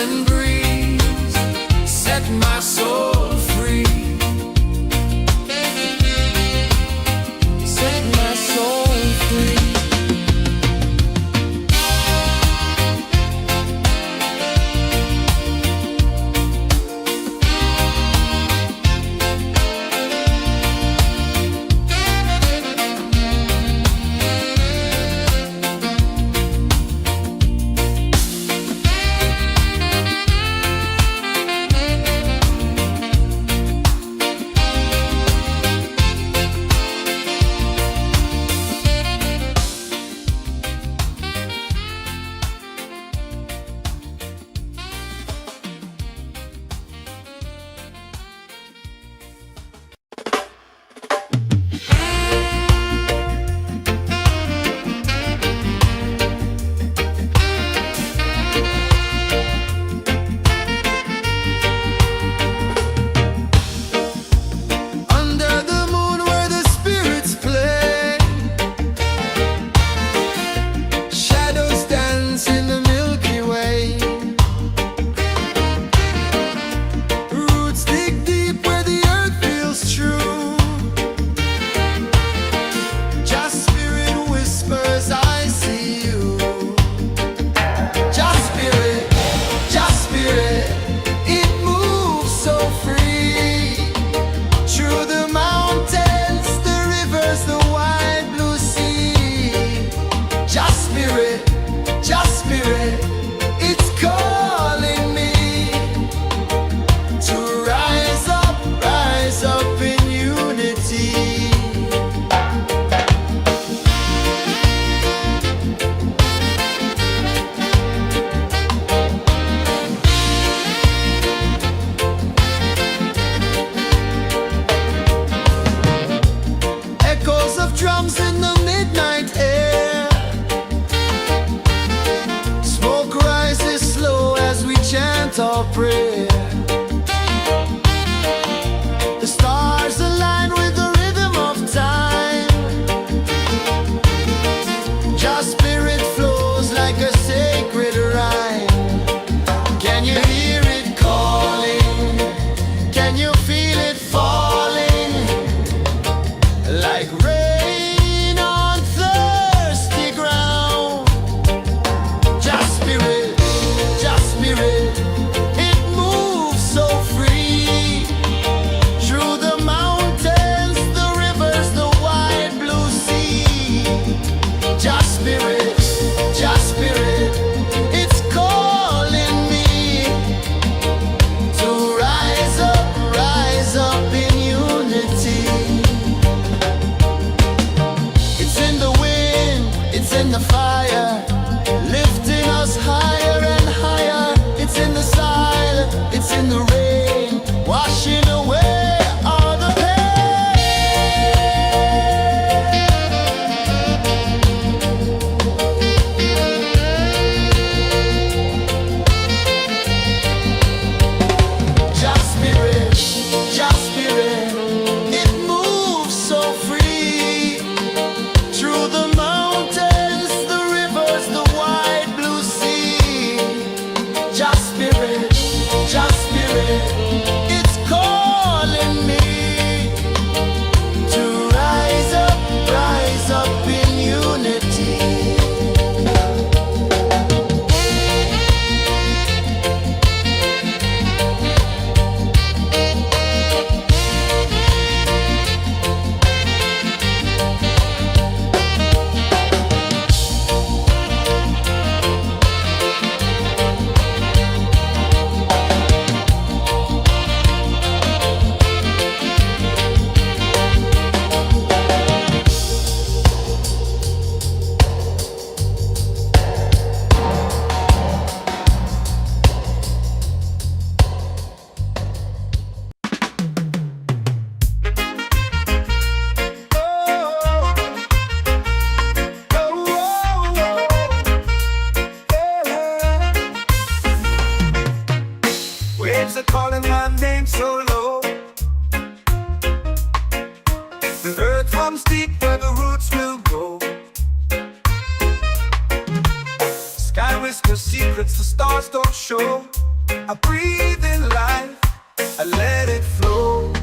and breeze set my soul free. Set my soul free. Drums in the midnight air, smoke rises slow as we chant our prayer. The stars align with the rhythm of time. Just spirit flows like a sacred rhyme. Can you hear it calling? Can you feel it falling? Like rain the fire, lifting us higher and higher. It's in the silence, it's in the rain, washing away all the Just spirit, it moves so free through the mountains, the wide blue sea. Just spirit, it's calling me to rise up in unity. Waves are calling my name so low. The earth runs deep where the roots will go. Sky whispers secrets the stars don't show. I breathe in life, I let it flow.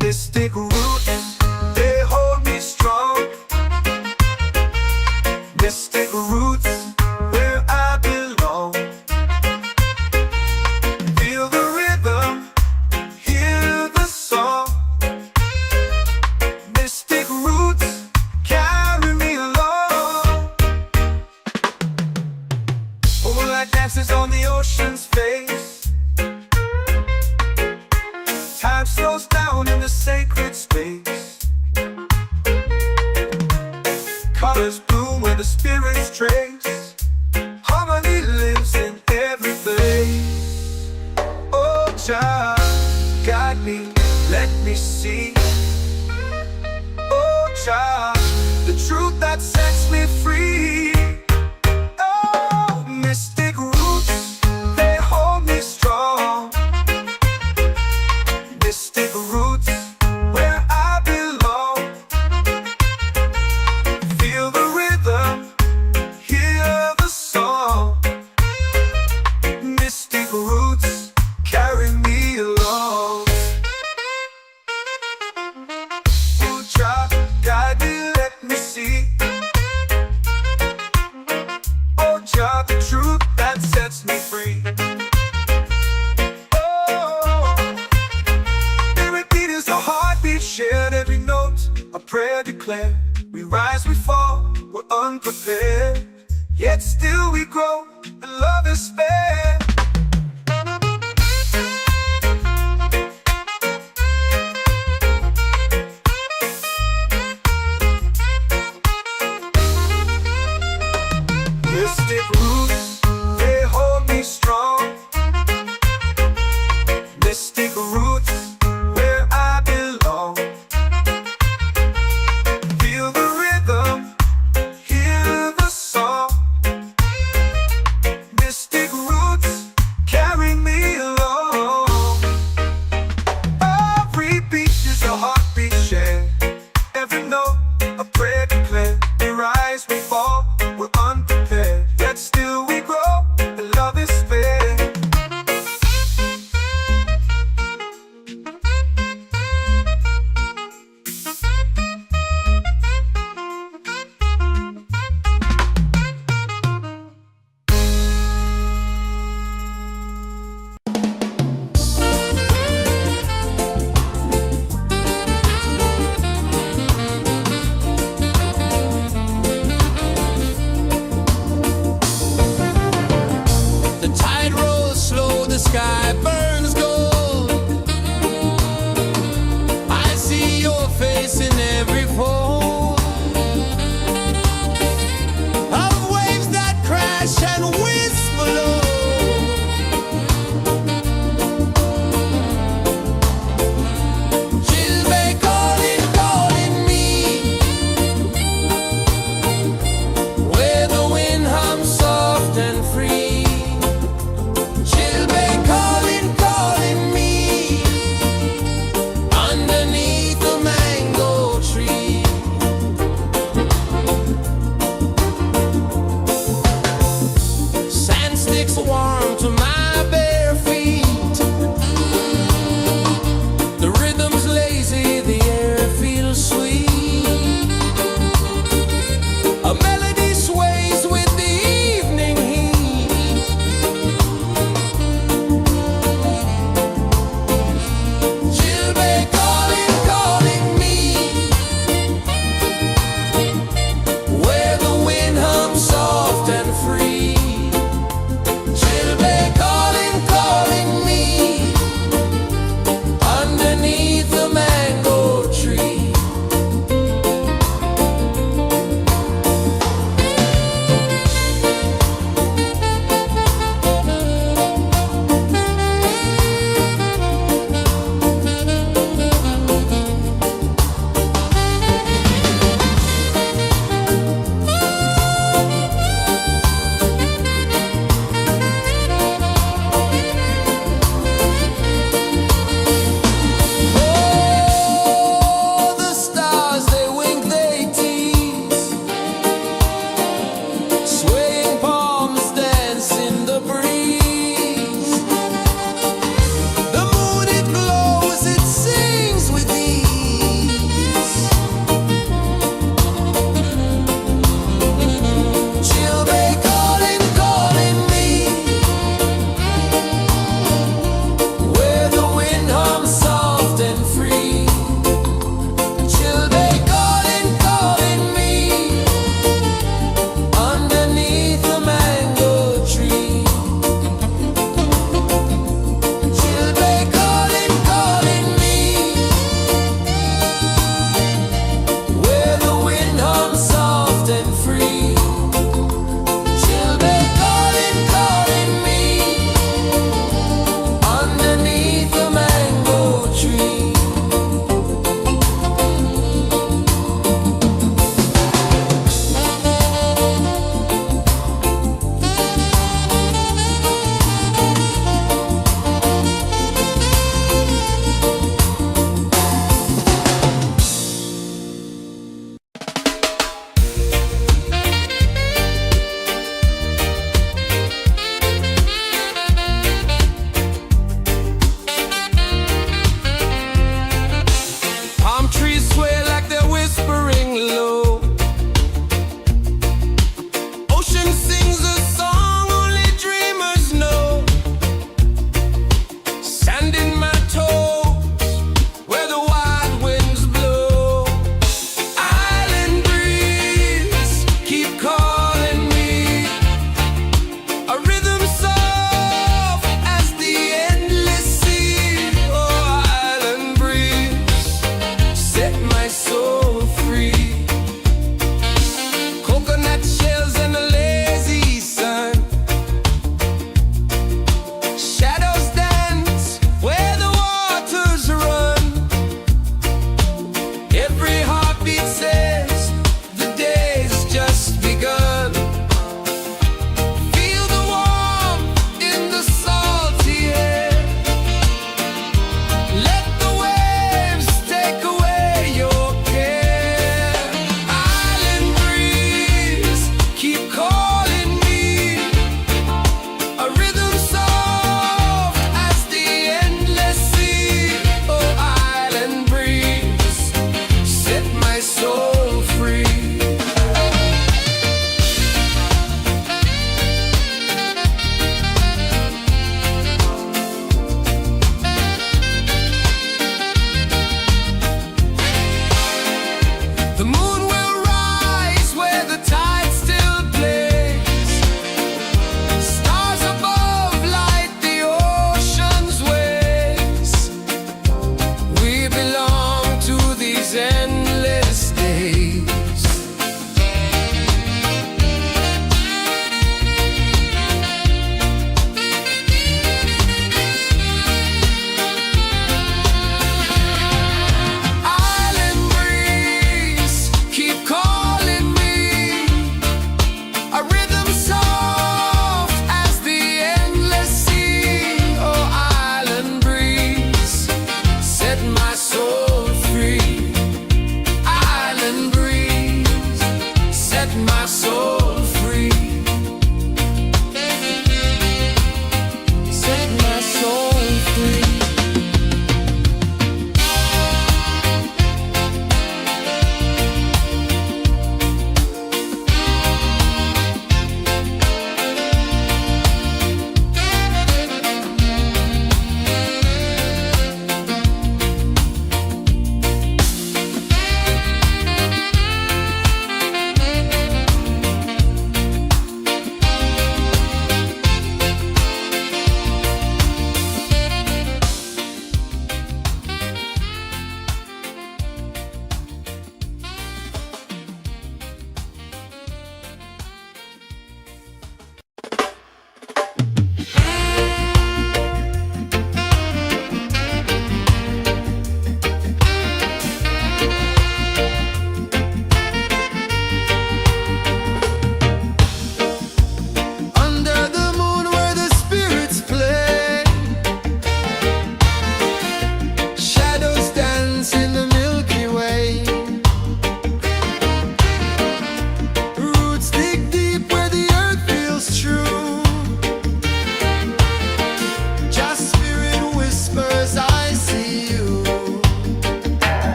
Mystic roots, they hold me strong. Mystic roots, where I belong. Feel the rhythm, hear the song. Mystic roots, carry me along. Moonlight dances on the ocean's face. Time slows down in the sacred space. Colors bloom where the spirits trace. Harmony lives in every place. Oh, child, guide me, let me see. Oh, child, the truth that sets me free. Oh, mystic roots, they hold me strong. Mystic roots, where I belong. Feel the rhythm, hear the song. Mystic roots, carry me along. Oh, child, guide me, let me see. Oh, child, the truth that sets me free. Shared every note, a prayer declared. We rise, we fall, we're unprepared. Yet still we grow, and love is spared. Mystic roots, they hold me strong. Mystic roots, where I belong. Feel the rhythm, hear the song. Mystic roots, carry me along. Every beat is a heartbeat shared. Every note, a prayer declared. We rise, we fall, we're unprepared. Yet still we grow, and love is spared. The tide rolls slow, the sky burns gold. I see your face in every fold of waves that crash and whisper low. She'll be calling, calling me, where the wind hums soft and free. She'll be calling,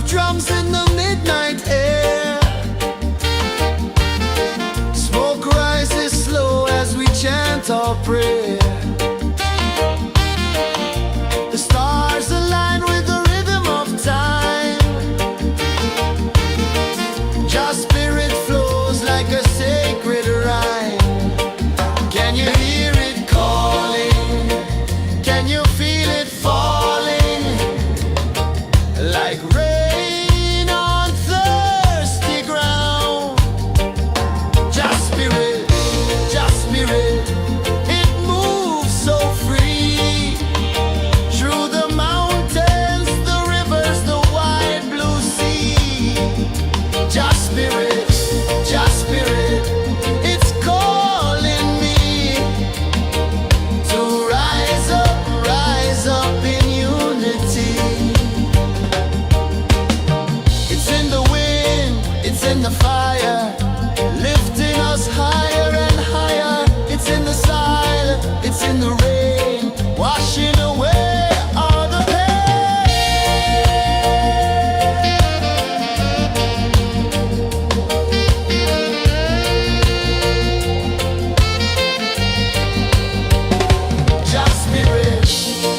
drums in the midnight air. Smoke rises slow as we chant our prayer. The stars align with the rhythm of time. Just spirit flows like a sacred rhyme. Can you hear it calling? Can you feel it falling? Like rain on thirsty ground. Just spirit, it moves so free. Through the mountains, the rivers, the wide blue sea. Just spirit, it's calling me to rise up in unity. It's in the wind, it's in the fire, lifting us higher and higher. It's in the silence, it's in the rain, washing away all the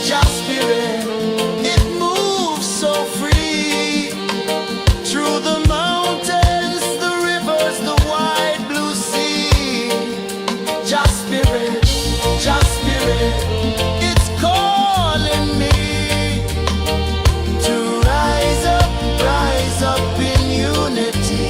Just spirit, it moves so free. Through the mountains, the rivers, the wide blue sea. Just spirit, it's calling me to rise up in unity.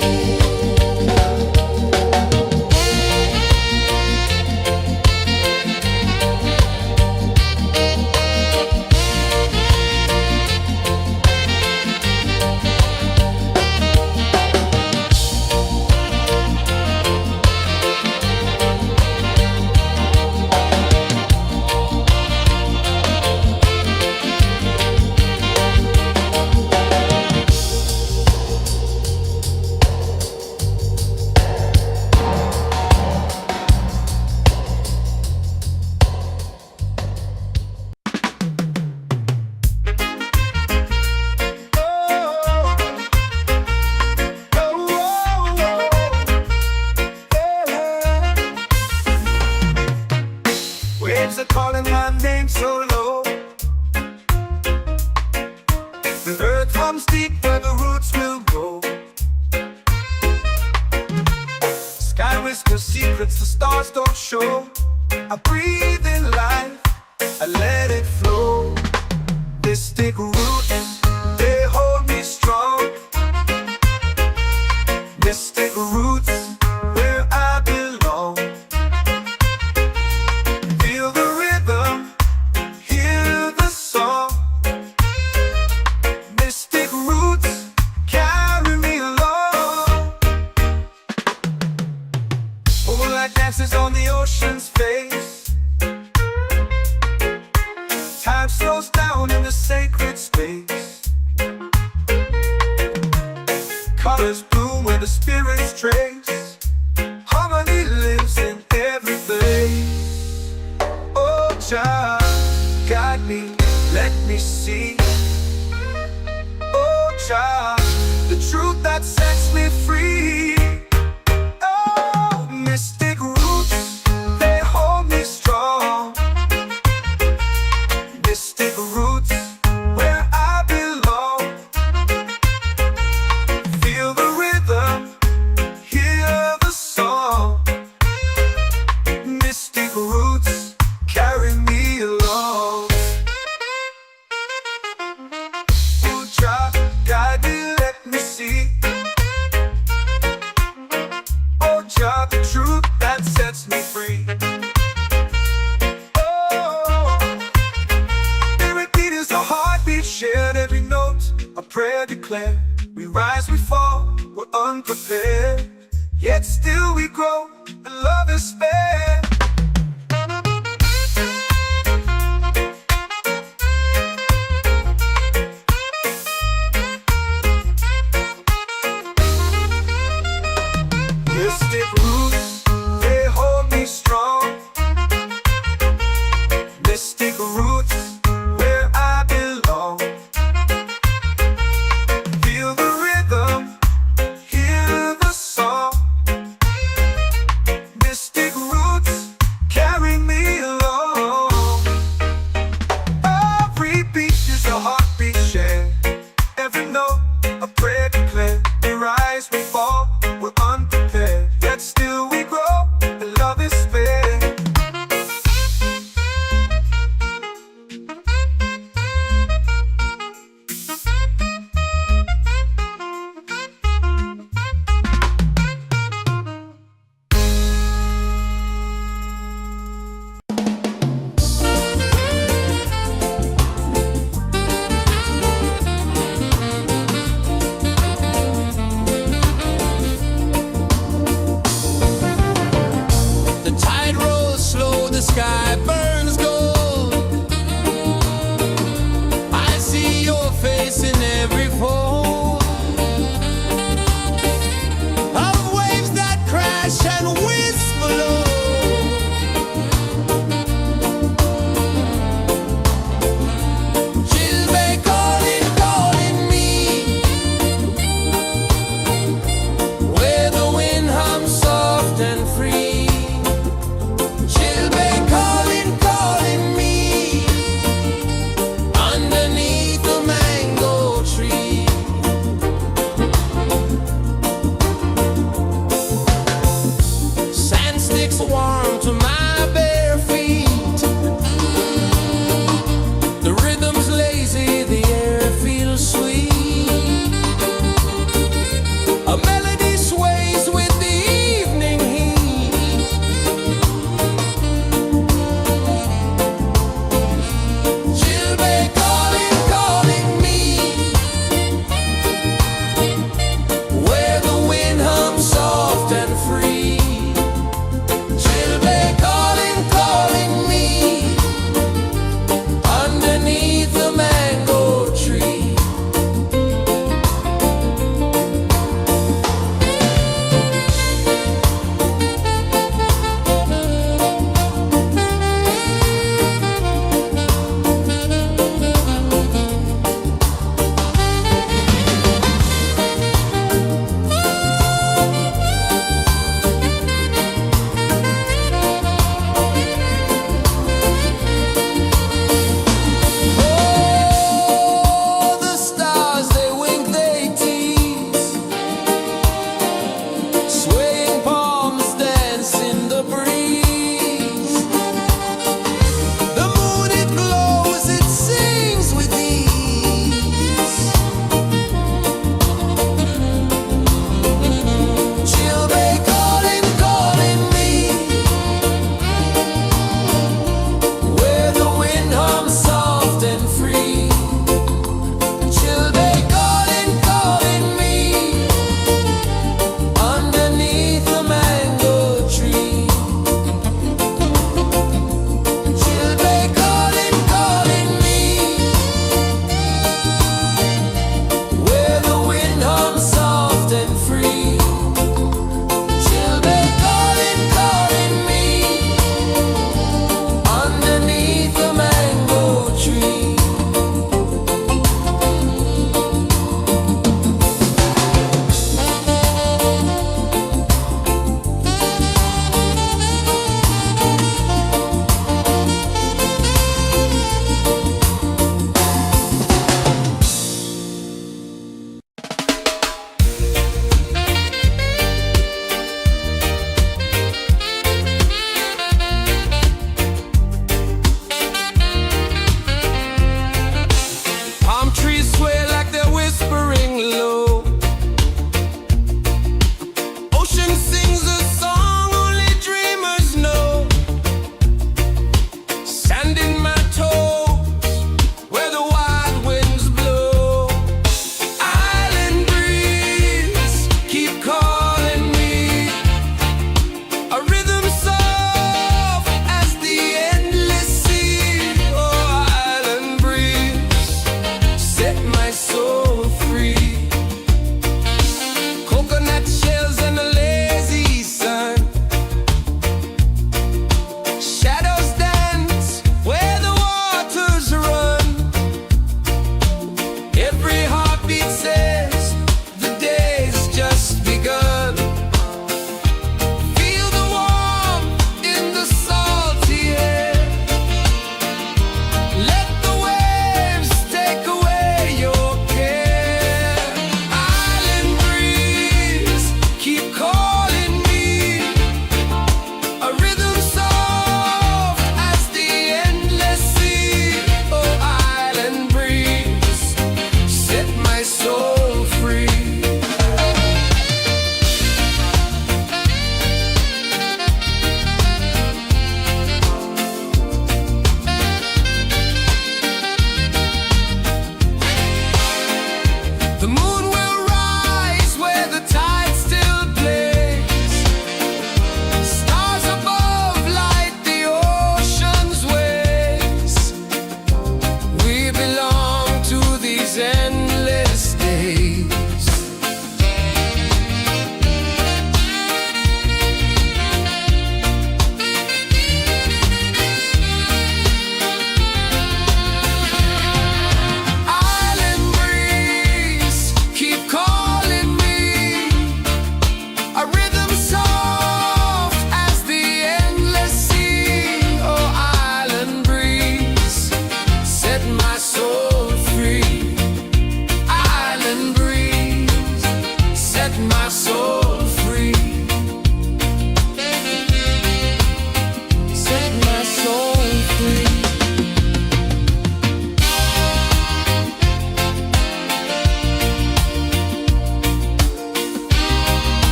Waves are calling my name so low. The earth comes deep where the roots will go. Sky whispers secrets the stars don't show. I breathe in life, I let it flow. Mystic roots, they hold me strong. Mystic roots, where I belong. Feel the rhythm, hear the song. Mystic roots, carry me along. Moonlight dances on the ocean's face. Time slows down in the sacred space. Colors bloom where the spirits trace. Harmony lives in every face. Oh, child, guide me, let me see. Oh, child, the truth that sets me free. Oh, mystic roots, they hold me strong. Mystic roots, where I belong. Feel the rhythm, hear the song. Mystic roots, carry me along. Oh, child, guide me, let me see. Oh, child, the truth that sets me free. Oh, spirit beat is a heartbeat shared, every note a prayer declared. We rise, we fall, we're unprepared, yet still we grow, and love is spared. Mystic roots, they hold me strong. Mystic roots, where I belong. Feel sky burns gold. I see your face in every fold of waves that crash and whisper low. Chilbay calling, calling me, where the wind hums soft and free. Chilbay calling.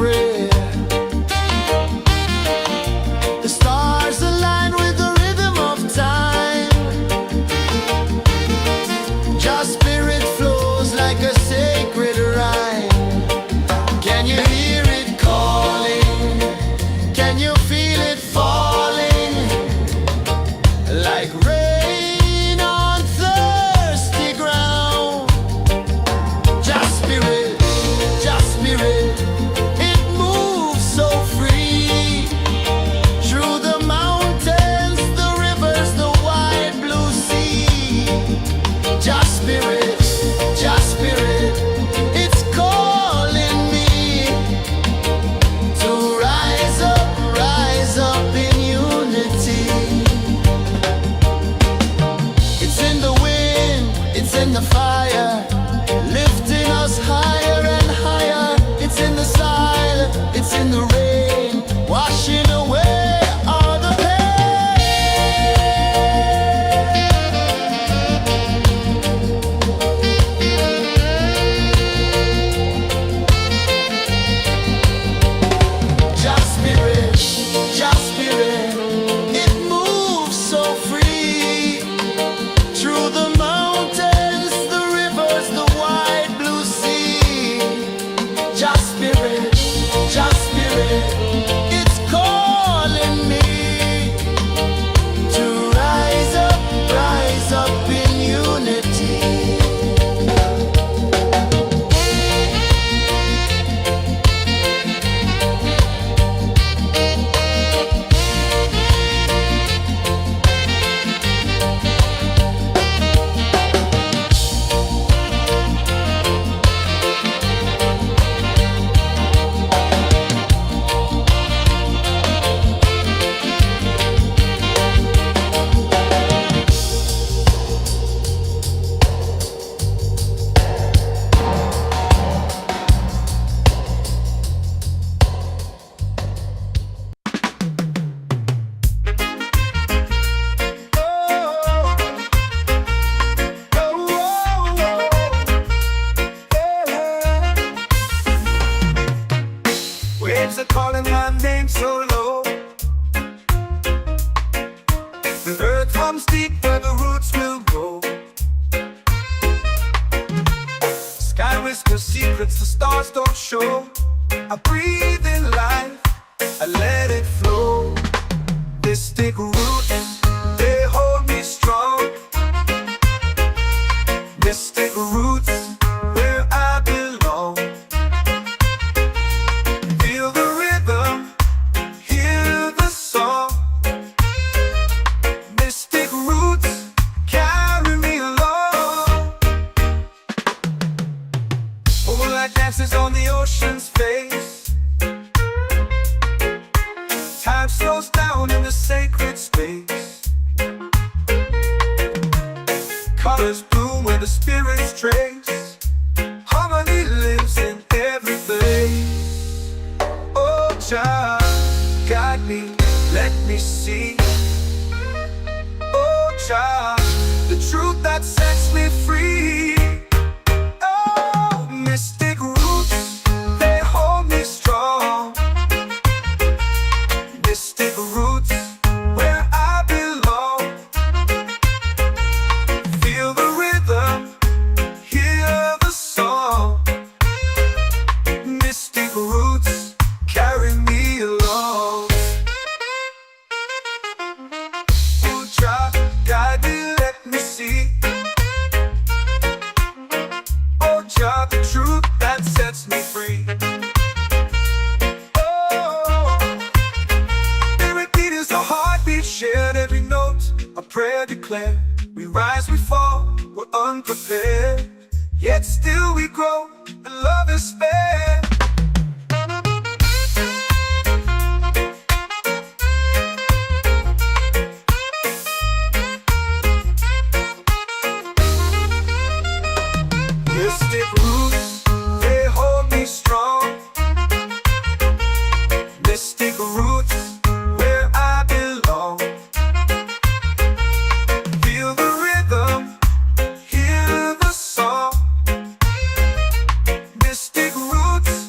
prayer. The stars align with the rhythm of time. Your spirit flows like a sacred rhyme. Can you hear it calling? Can you feel it falling? Like rain on thirsty ground. Just spirit, it moves so free. Through the mountains, the rivers, the wide blue sea. Just spirit, it's calling me to rise up in unity. It's in the wind, it's in the fire, lifting us higher and higher. It's in the silence, it's in the rain, washing away all the Just spirit, it moves so free. Through the mountains, the rivers, the wide blue sea. Just spirit, it's calling me to rise up in unity. Waves are calling my name so low. The earth hums deep where the roots will grow. Sky whispers secrets the stars don't show. I breathe in life, I let it flow. Mystic roots, they hold me strong. Mystic roots, where I belong. Feel the rhythm, hear the song. Mystic roots, carry me along. Moonlight dances on the ocean's face. Time slows down in the sacred space. Colors bloom where the spirits trace. Harmony lives in every face. Oh, child, guide me, let me see. Oh, child, the truth that sets me free. Oh, mystic roots, they hold me strong. Mystic roots, where I belong. Feel the rhythm, hear the song. Mystic roots, carry me along. Oh, child, guide me, let me see. Oh, child, the truth that sets me free. Oh, every beat is a heartbeat shared, every note a prayer declared. We rise, we fall, we're unprepared, yet still we grow, and love is spared. Mystic roots, they hold me strong. Mystic roots, where I belong. Feel the rhythm, hear the song. Mystic roots,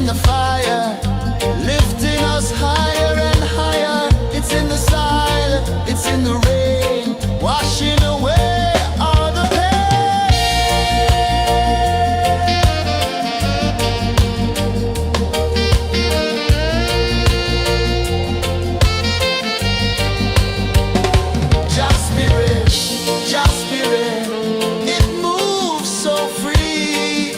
the fire, lifting us higher and higher. It's in the sun, it's in the rain, washing away all the Just spirit, it moves so free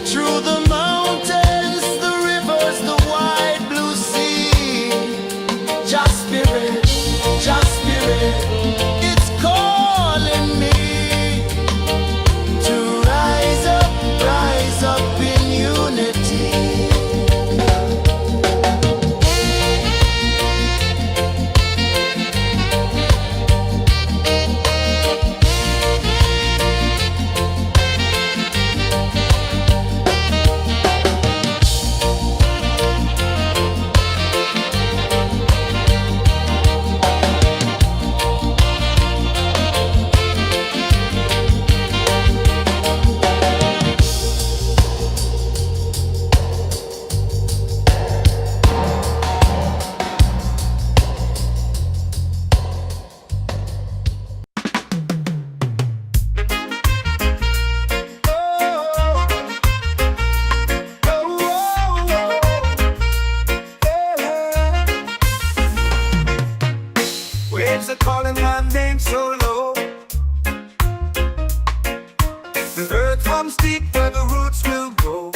through the mountains, the rivers, the wide blue sea. Just spirit, it's calling me to rise up in unity. Waves are calling my name so low. The earth hums deep where the roots will go.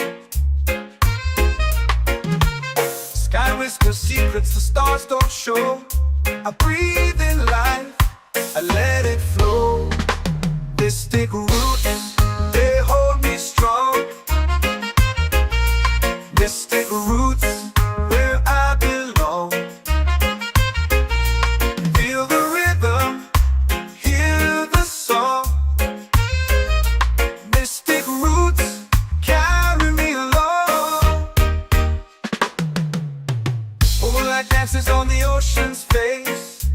Sky whispers secrets the stars don't show. I breathe in life, I let it flow. Mystic roots, they hold me strong. Mystic roots, where I belong. Feel the rhythm, hear the song. Mystic roots, carry me along. Moonlight dances on the ocean's face.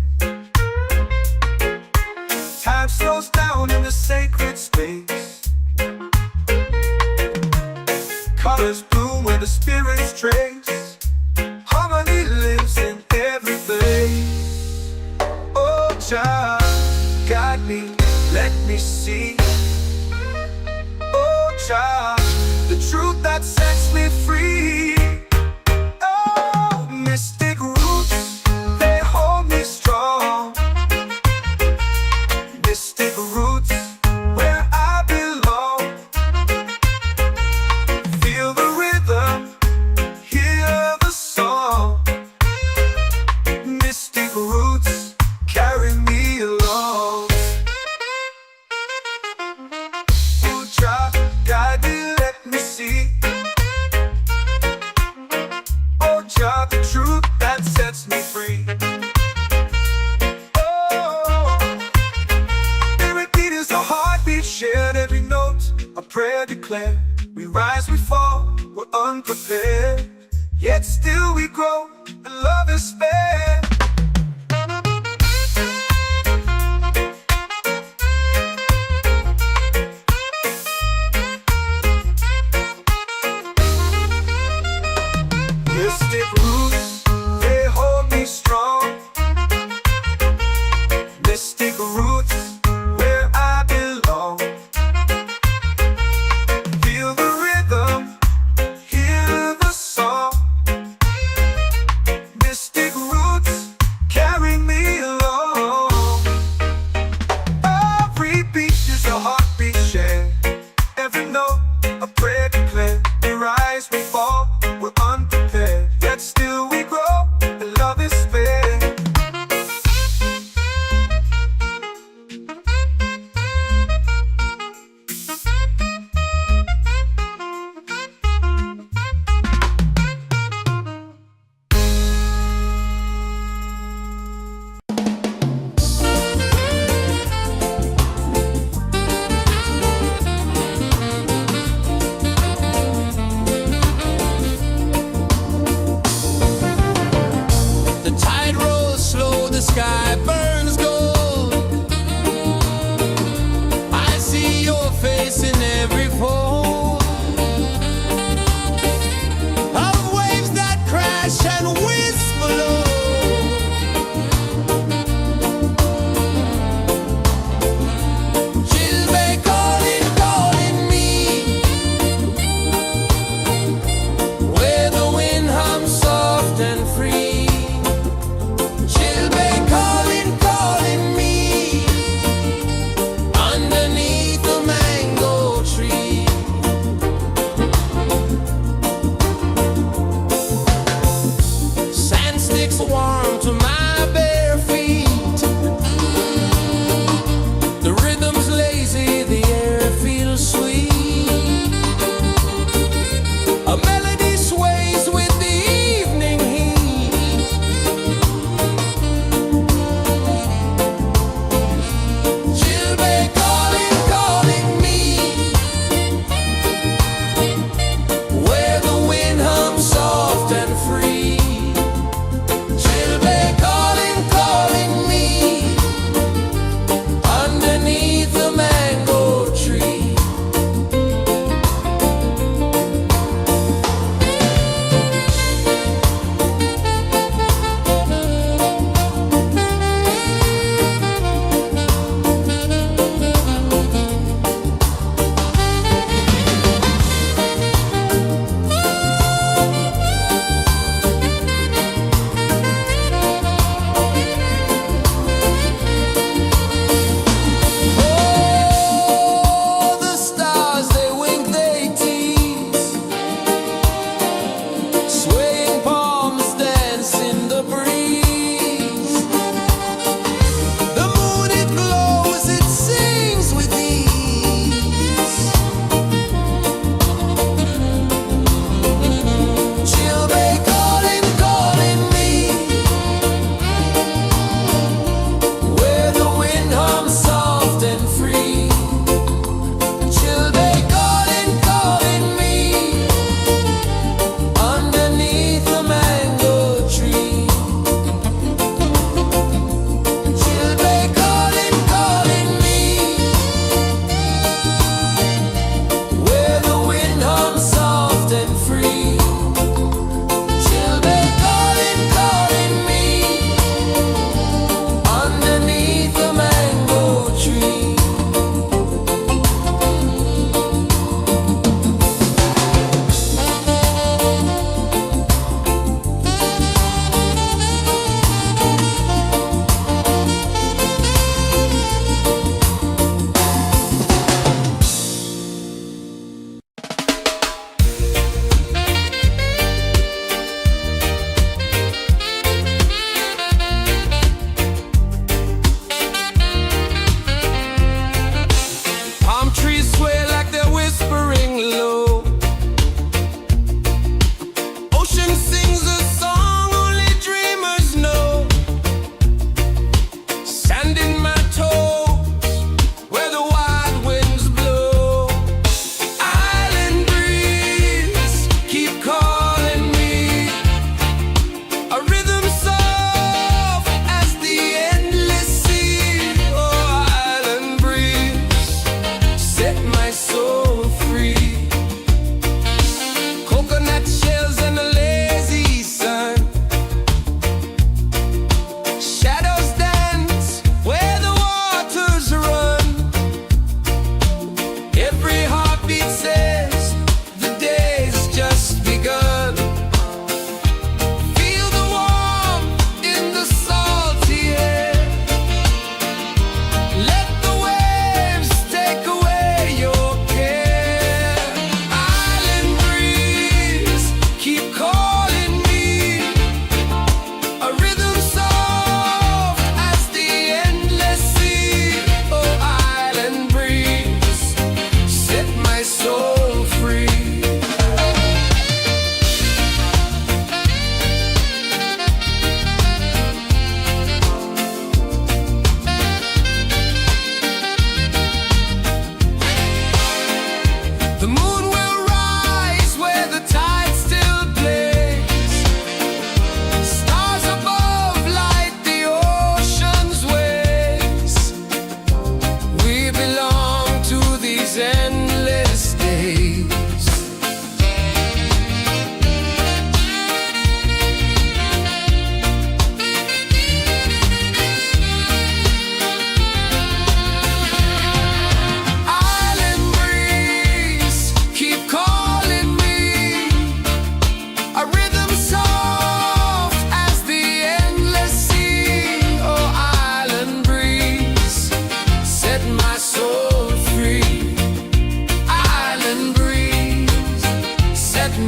Time slows down in the sacred space. Colors bloom where the spirits trace. Harmony lives in every place. Oh, child, guide me, let me see. Oh, child, the truth that sets me free. Oh, mystic roots, they hold me strong. Mystic roots, where I belong. Feel the rhythm, hear the song. Mystic roots, carry me along. Oh, child, guide me, let me see. Oh, child, the truth that sets me free. Oh, every beat is a heartbeat shared, every note a prayer declared. We rise, we fall, we're unprepared, yet still we grow, and love is spared. Mystic roots, they hold me strong. Mystic roots, where I belong. Feel the rhythm, hear the song. Mystic roots, carry me along. Every beat is a heartbeat shared, every note a prayer declared. We rise, we fall, we're unprepared, yet still we grow.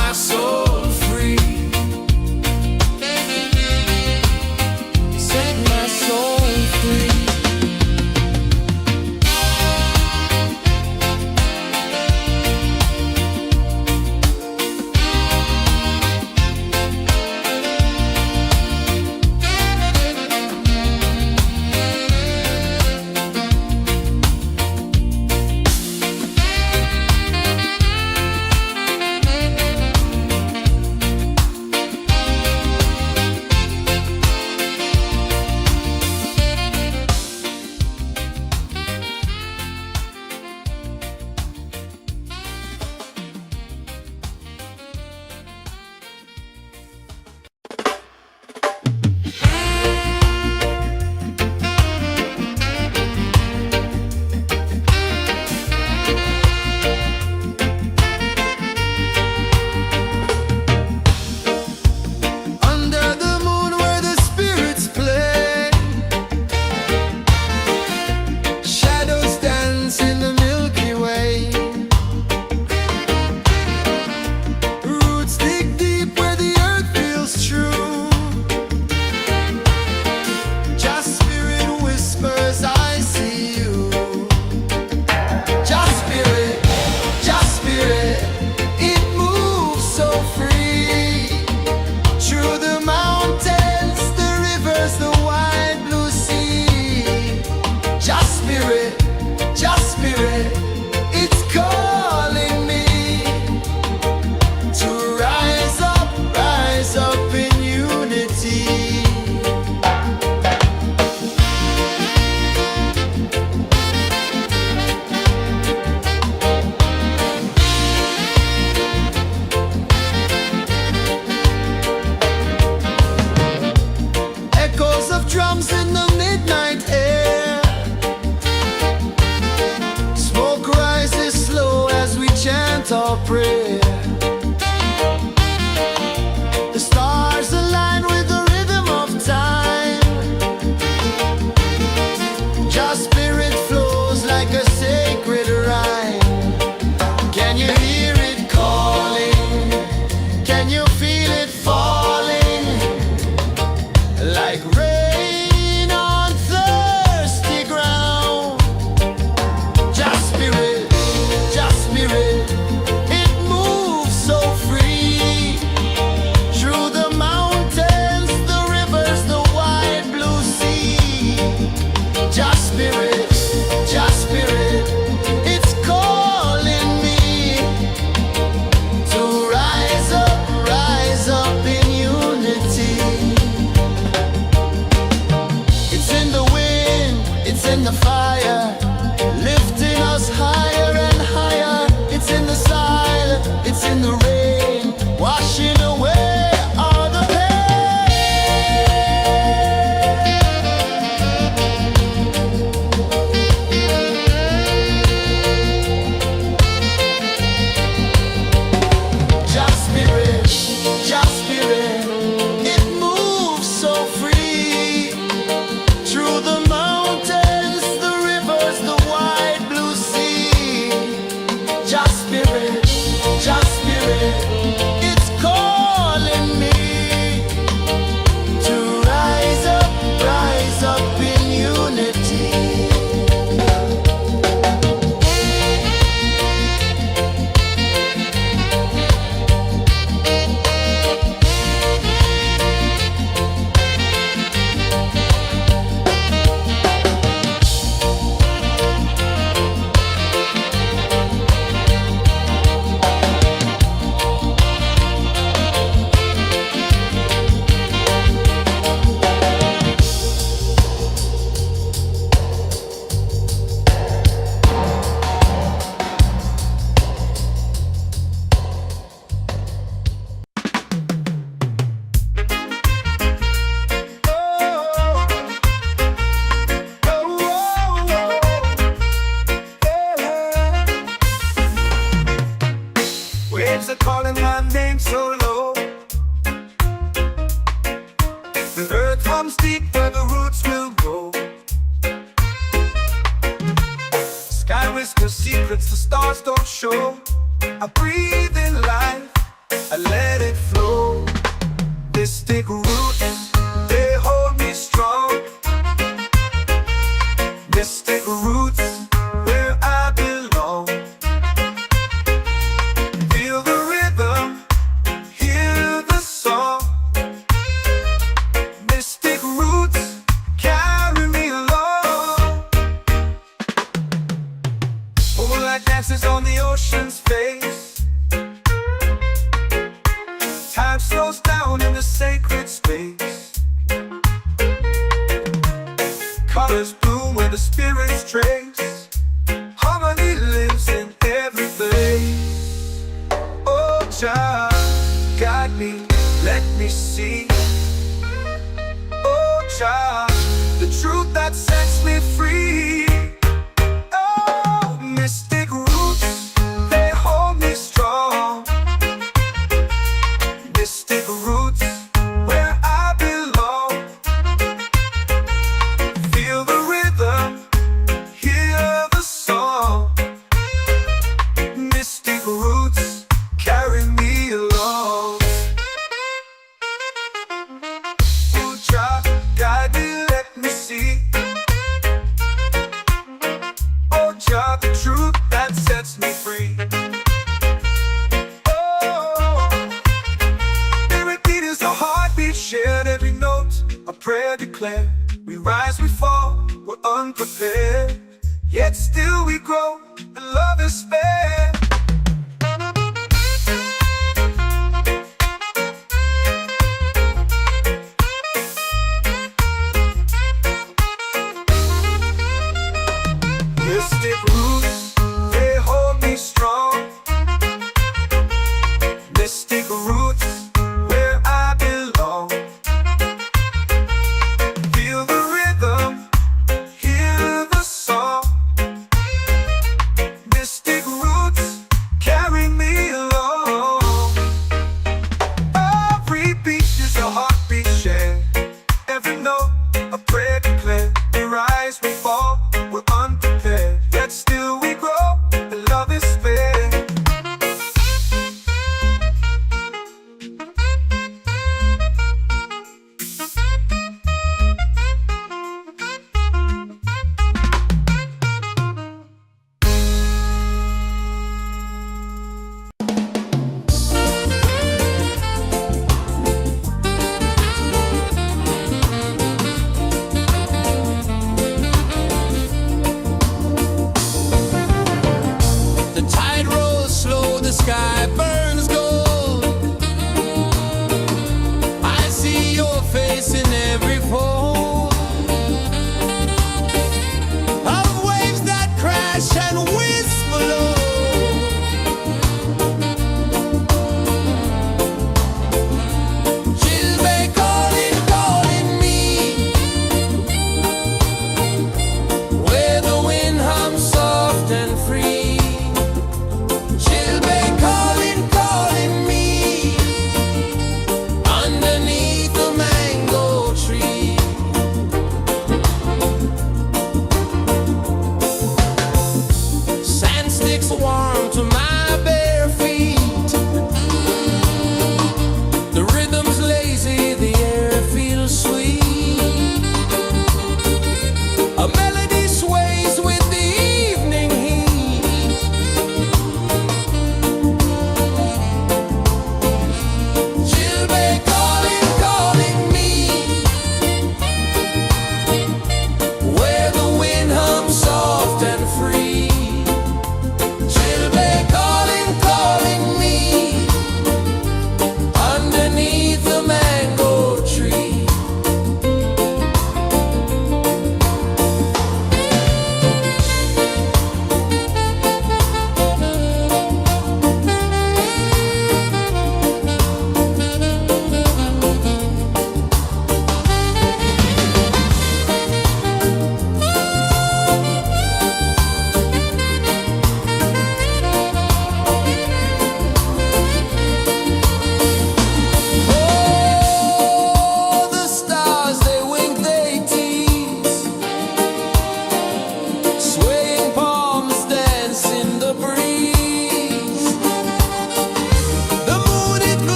my soul free. Set my soul free. Under the moon where the spirits play, shadows dance in the Milky Way. Roots dig deep where the earth feels true. Just spirit whispers, I see you. Just spirit, it moves so free. Through the mountains, the rivers, the wide blue sea. Just spirit, it's calling me to rise up in unity. Echoes of drums in the midnight air. Smoke rises slow as we chant our prayer. The stars align with the rhythm of time. Just spirit flows like a sacred rhyme. Can you hear it calling? Can you feel it falling? Like rain on thirsty ground. Just spirit, it moves so free. Through the mountains, the rivers, the wide blue sea. Just spirit, it's calling me to rise up in unity. It's in the wind, it's in the fire, lifting us higher and higher. It's in the silence, it's in the rain, washing away all the pain. Just spirit, it moves so free. Through the mountains, the rivers, the wide blue sea. Just spirit, it's calling me to rise up in unity. Waves are calling my name so low. The earth hums deep where the roots will go. Sky whispers secrets the stars don't show. I breathe in life, I let it flow. Mystic roots, they hold me strong. Mystic roots, where I belong. Feel the rhythm, hear the song. Mystic roots, carry me along. Moonlight dances on the ocean's face. Time slows down in the sacred space. Colors bloom where the spirits trace. Harmony lives in every face. Oh, child, guide me, let me see. Oh, child, the truth that sets me free. Oh, mystic roots, they hold me strong. Mystic roots, where I belong. Feel the rhythm, hear the song. Mystic roots, carry me along. Oh, child, guide me, let me see. Oh, child, the truth that sets me free. Shared every note, a prayer declared. We rise, we fall, we're unprepared. Yet still we grow, and love is spared. Mystic roots, they hold me strong. Mystic roots, where I belong. Feel the rhythm, hear the song. Mystic roots,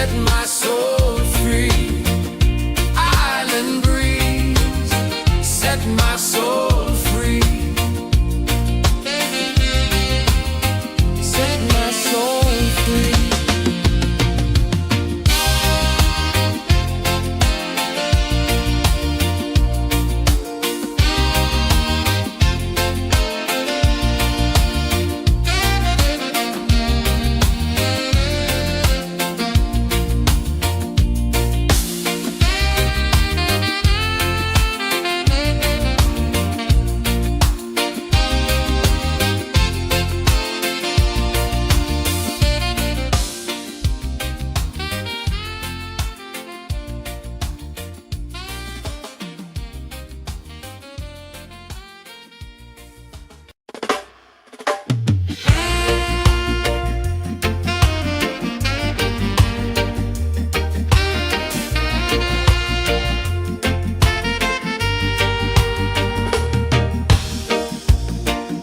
set my soul free. Island breeze, set my soul free. Set my soul free.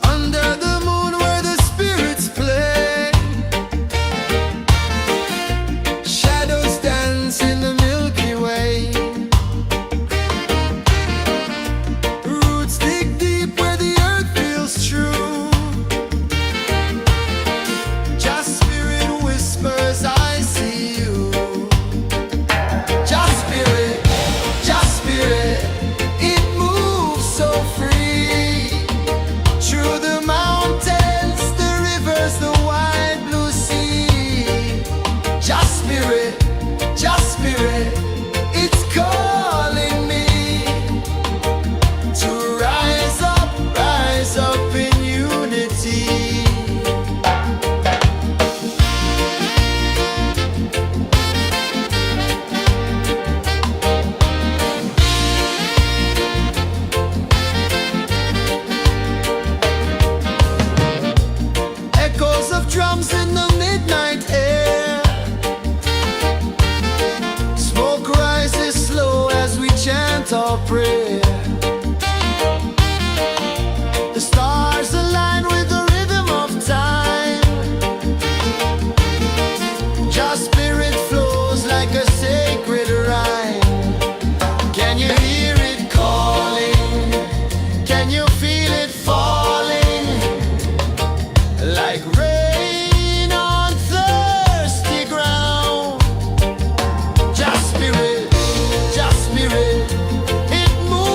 Under the moon where the spirits play, shadows dance in the Milky Way. Roots dig deep where the earth feels true. Just spirit whispers, I see you. Just spirit, it moves so free. Through the mountains, the rivers, the wide blue sea. Just spirit, it's calling me to rise up in unity. Echoes of drums in the midnight air. Smoke rises slow as we chant our prayer. The stars align with the rhythm of time. Just spirit flows like a sacred rhyme. Can you hear it calling? Can you feel it falling? Like rain on thirsty ground. Just spirit, it moves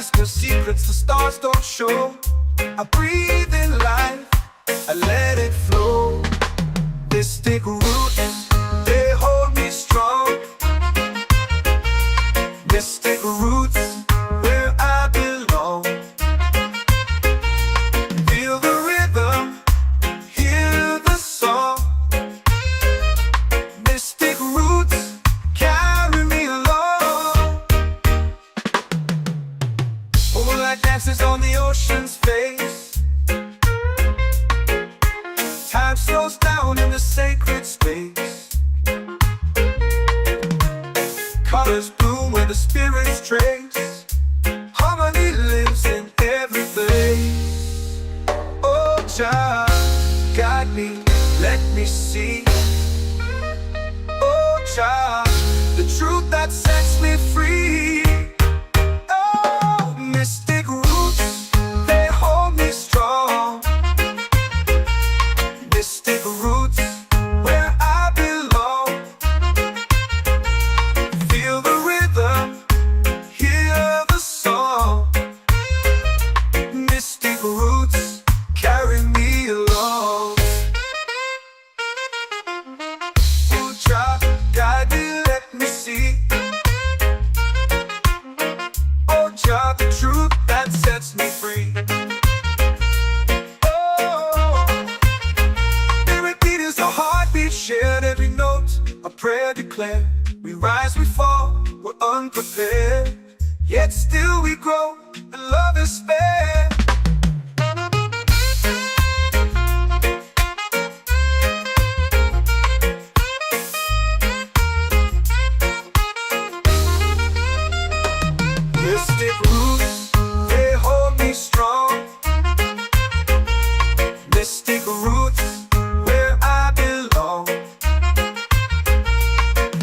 skies, 'cause secrets the stars don't show. I breathe in life, I let it flow. Mystic roots, they hold me strong. Mystic roots, where I belong. Feel the rhythm, hear the song. Mystic roots carry me along. Moonlight dances on the ocean's face. Time slows down in the sacred space. Colors bloom where the spirits trace. Harmony lives in every face. Oh, child, guide me, let me see. Oh, child, the truth that sets me free. Oh, mystic roots, they hold me strong. Mystic roots, where I belong. Feel the rhythm, hear the song. Mystic roots carry me along. Oh, child, guide me, let me see. Oh, child, the truth that sets me free. Shared every note, a prayer declared. We rise, we fall, we're unprepared. Yet still we grow, and love is spared. Mystic roots, they hold me strong. Mystic roots, where I belong.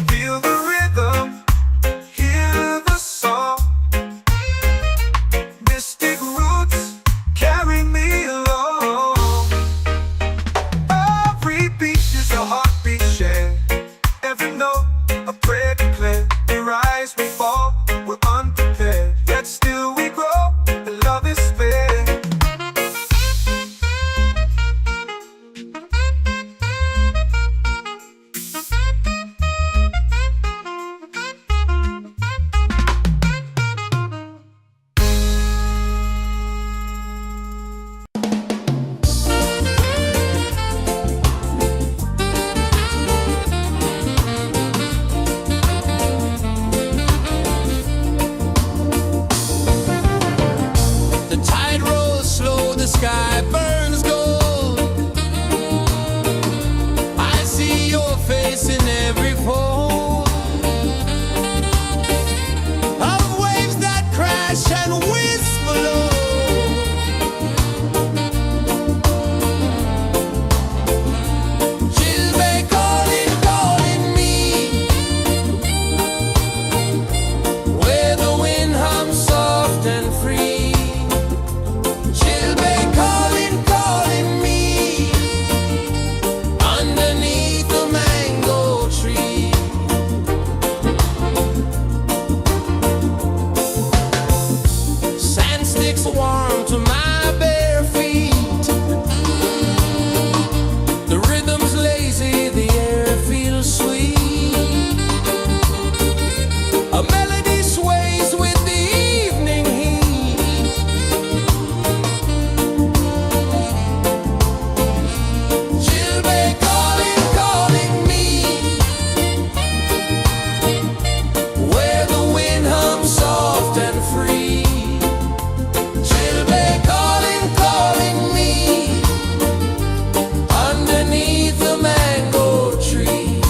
Feel the rhythm, hear the song. Mystic roots carry me along. Every beat is a heartbeat shared. Every note, a prayer declared. We rise, we fall, we're unprepared. Yet still we grow, and love is spared. The tide rolls slow, the sky burns gold. I see your face in every fold of waves that crash and whisper low. She'll be calling, calling me, where the wind hums soft and free. She'll be calling, calling me, underneath the mango tree. Sand sticks warm to my bare feet. The rhythm's lazy, the air feels sweet. A melody sways with the evening heat. She'll be calling, calling me, where the wind hums soft and free. She'll be calling, calling me, underneath the mango tree.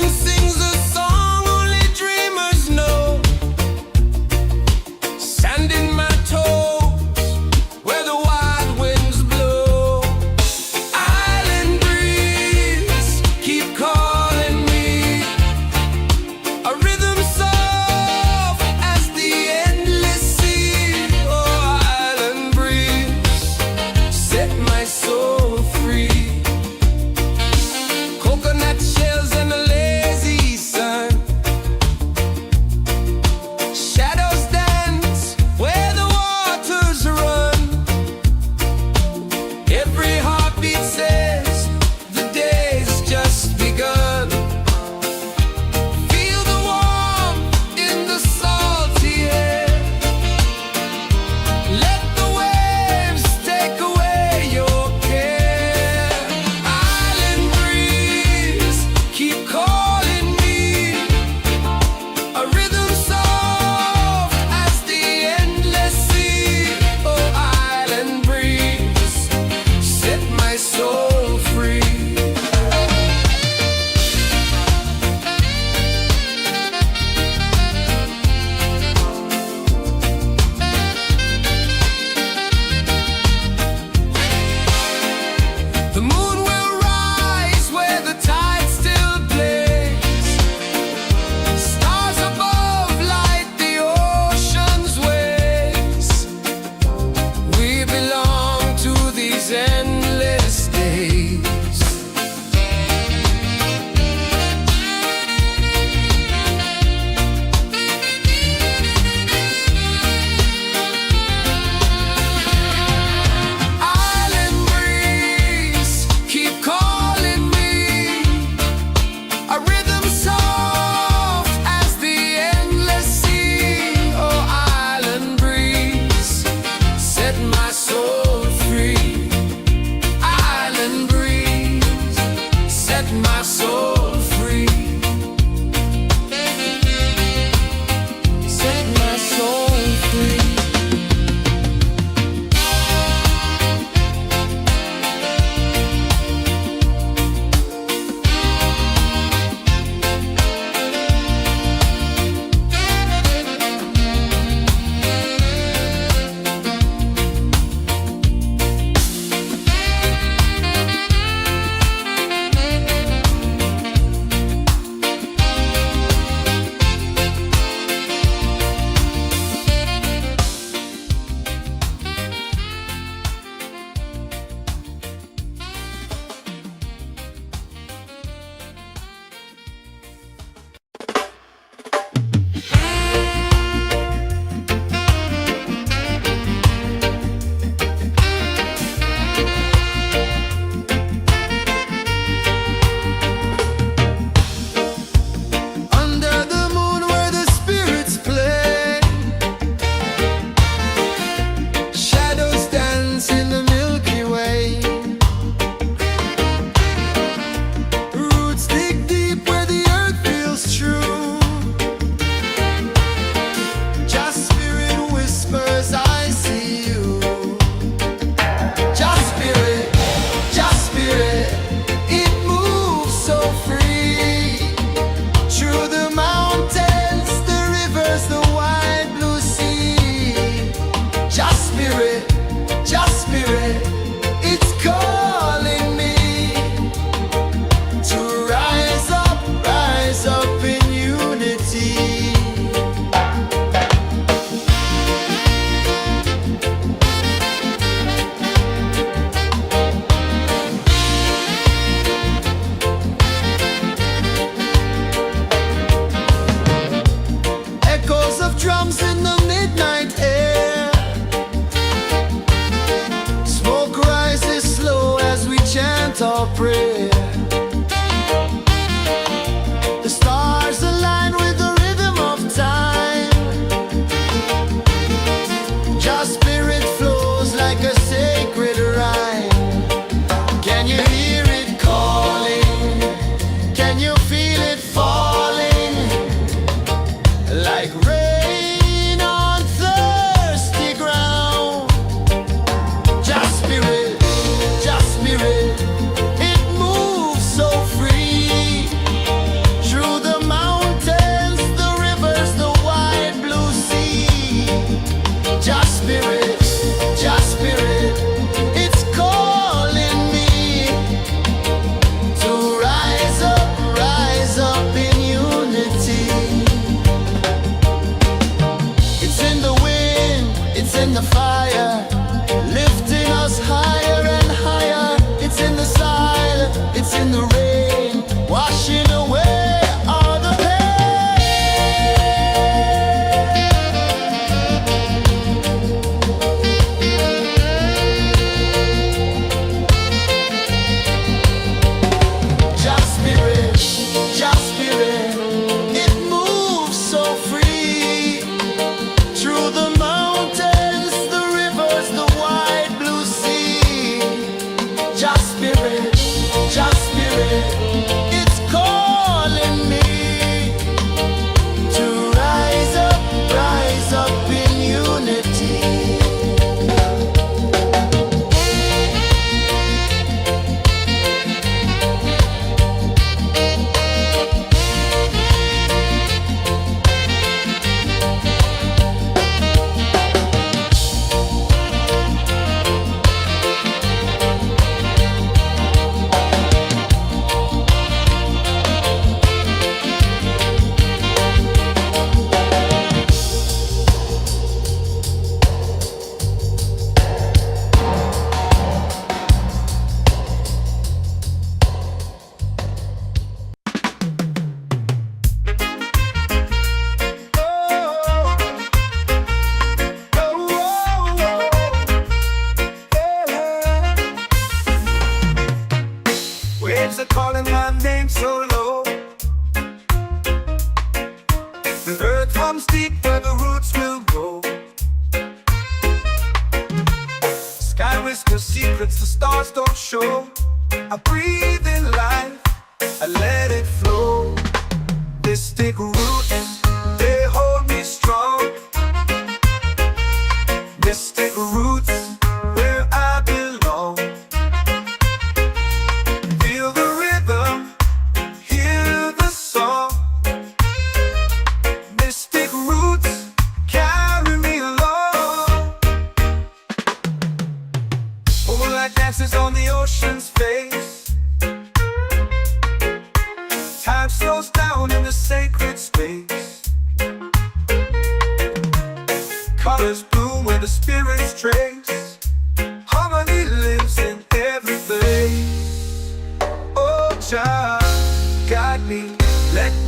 island sings a song only dreamers know. Sand in my toes where the wild winds blow. Island breeze, keep calling me. A rhythm soft as the endless sea. Oh, island breeze, set my soul free. Coconut shells and a lazy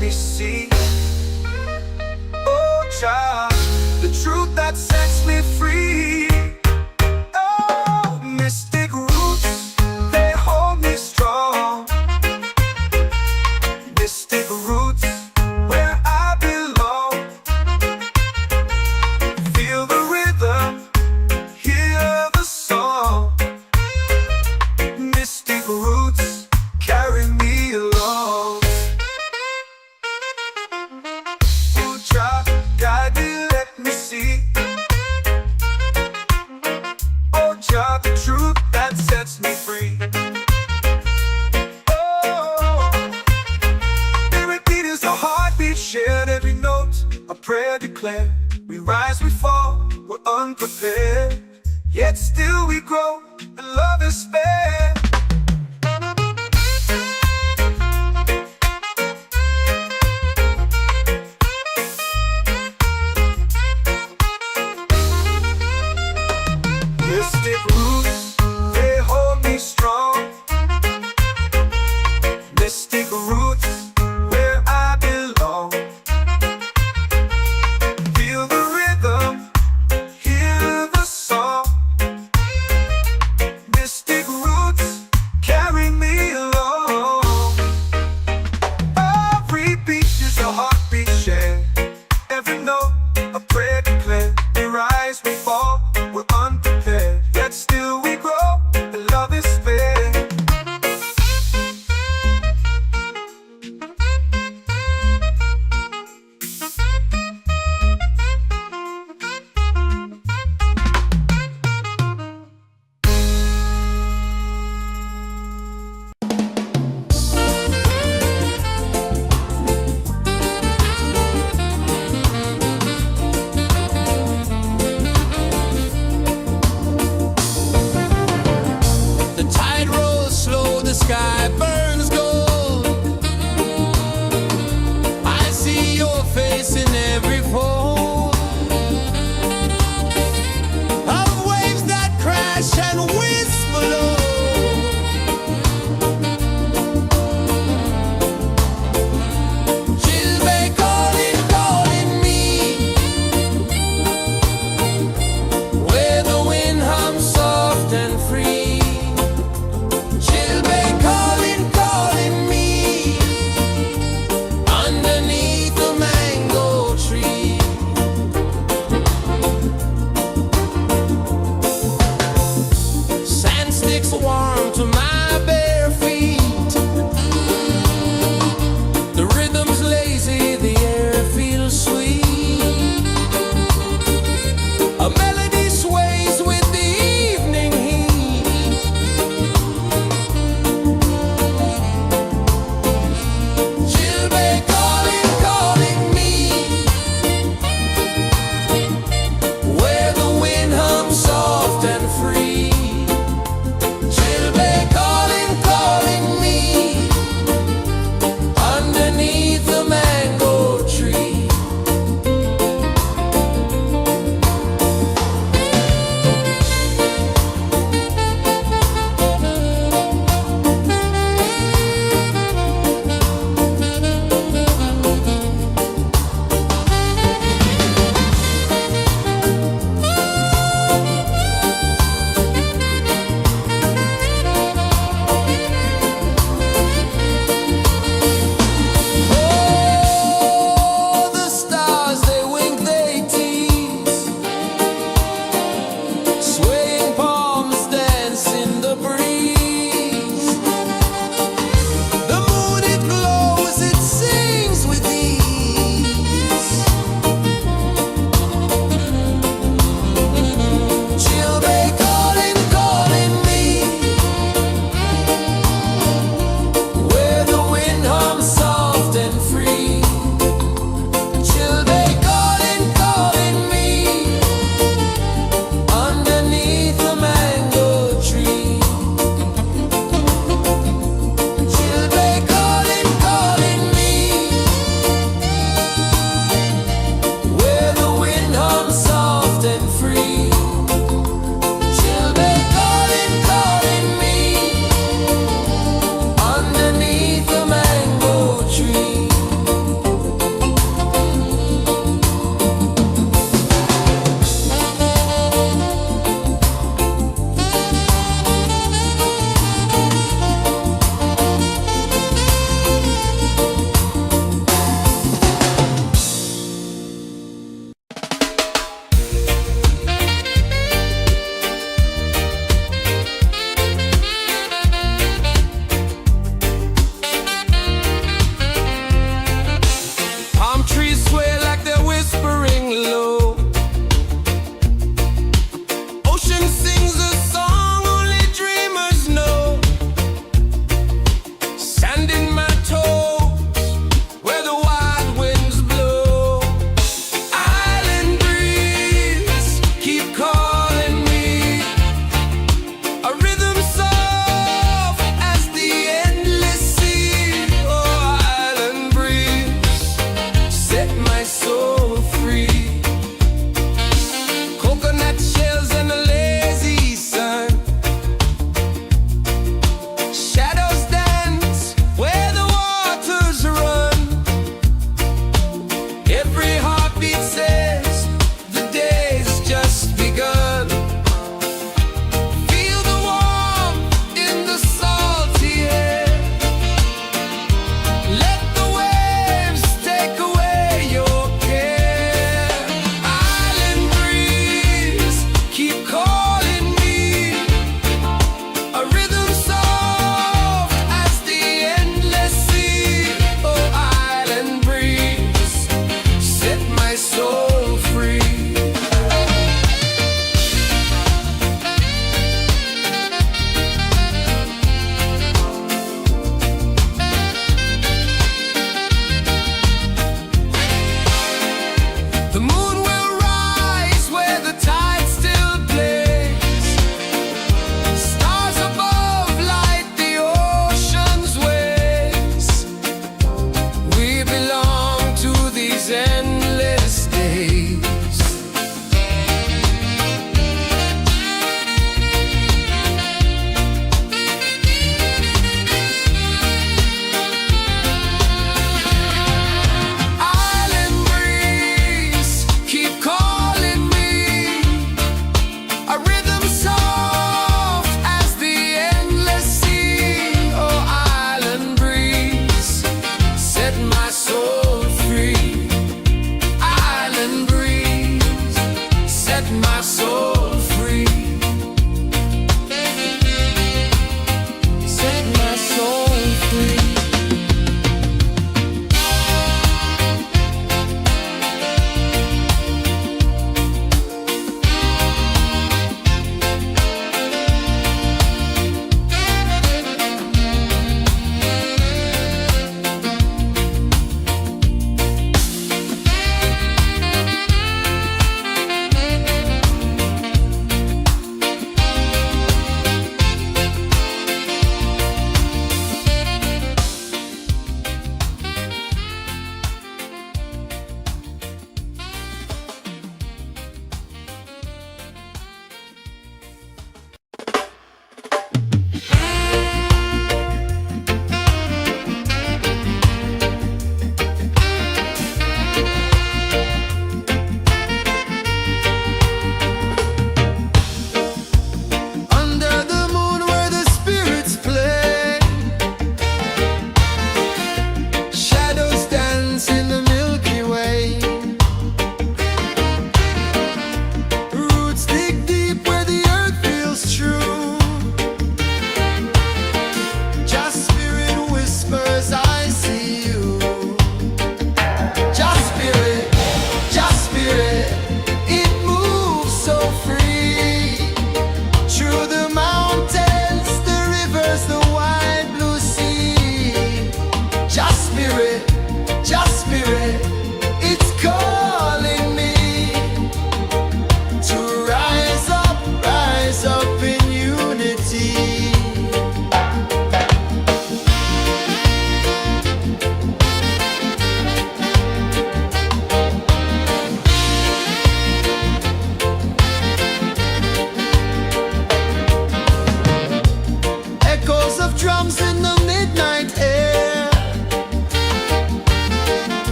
me see. Oh, Jah, the truth that sets me free. Oh, mystic roots, they hold me strong. Mystic roots, where I belong. Feel the rhythm, hear the song. Mystic roots carry me along. Oh, Jah, guide me, let me see. Oh, Jah, the truth that sets me free. Oh, every beat is a heartbeat shared, every note a prayer declared. We rise, we fall, we're unprepared, yet still we grow, and love is spared. Mystic roots, they hold me strong. Mystic roots, where I belong. Feel the rhythm, hear the song.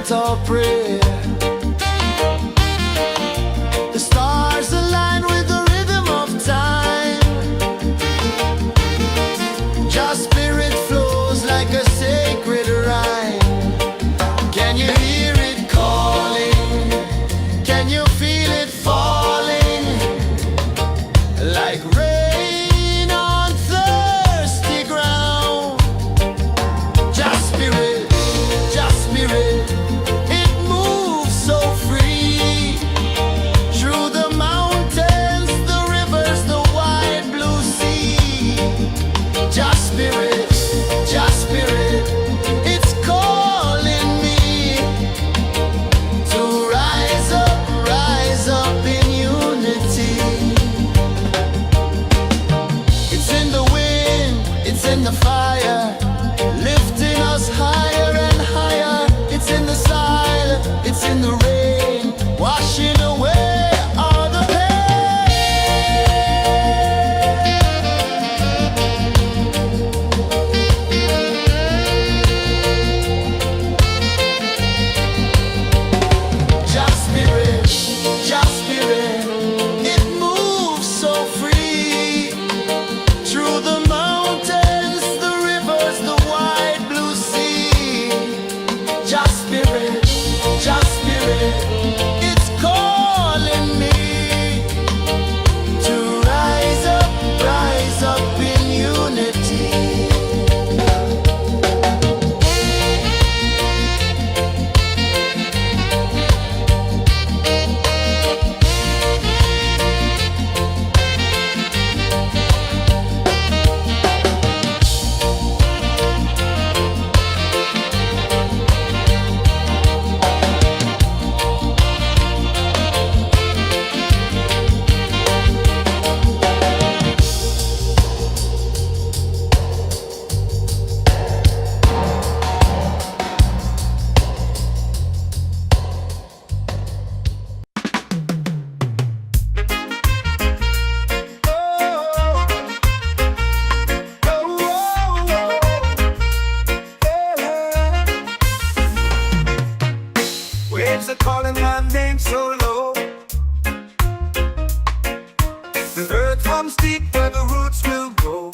chant or pray. The stars align with the rhythm of time. Your spirit flows like a sacred rhyme. Can you hear it calling? Can you feel it falling? Like rain on thirsty ground. Just spirit, it moves so free. Through the mountains, the rivers, the wide blue sea. Just spirit, it's calling me to rise up in unity. It's in the wind, it's in the fire, lifting us higher and higher. It's in the silence, it's in the rain, washing away all the pain. Just spirit, it moves so free. Through the mountains, the rivers, the wide blue sea. Just spirit, it's calling me to rise up in unity. Waves are calling my name so low. The earth hums deep where the roots will grow.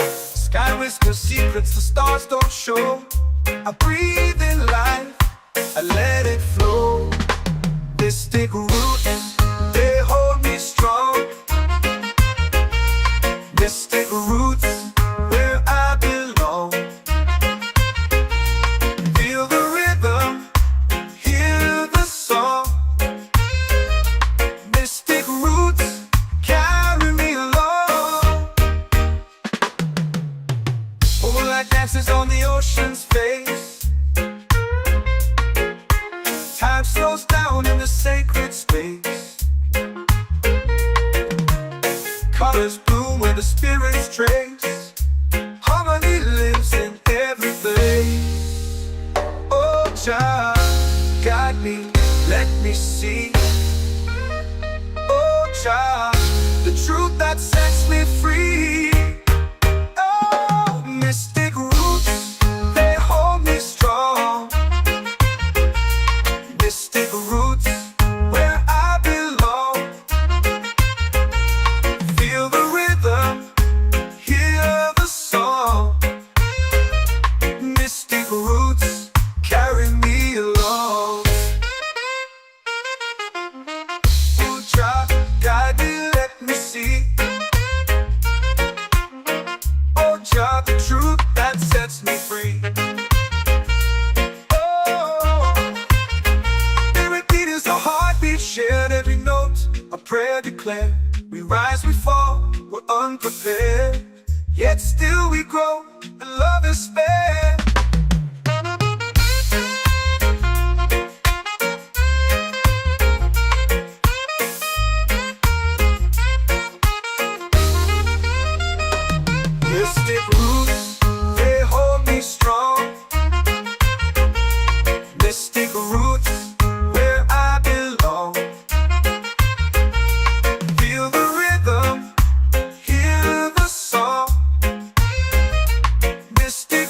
Sky whispers secrets the stars don't show. I breathe in life, I let it flow. Mystic roots, they hold me strong. Mystic roots, where I belong. Feel the rhythm, hear the song. Mystic roots, carry me along. Moonlight dances on the ocean's face. Time slows down in the sacred space. Colors bloom where the spirits trace. Harmony lives in every place. Oh, child, guide me, let me see. Oh, child, the truth that sets me free. Oh, mystic roots, they hold me strong. Mystic roots, where I belong. Feel the rhythm, hear the song. Mystic roots, carry me along. Oh, child, guide me, let me see. Oh, child, the truth that sets me free. Oh, spirit beat is a heartbeat shared, every note a prayer declared. We rise, we fall, we're unprepared, yet still we grow, and love is spared. Mystic roots, they hold me strong. Mystic roots, where I belong. Feel the rhythm, hear the song. Mystic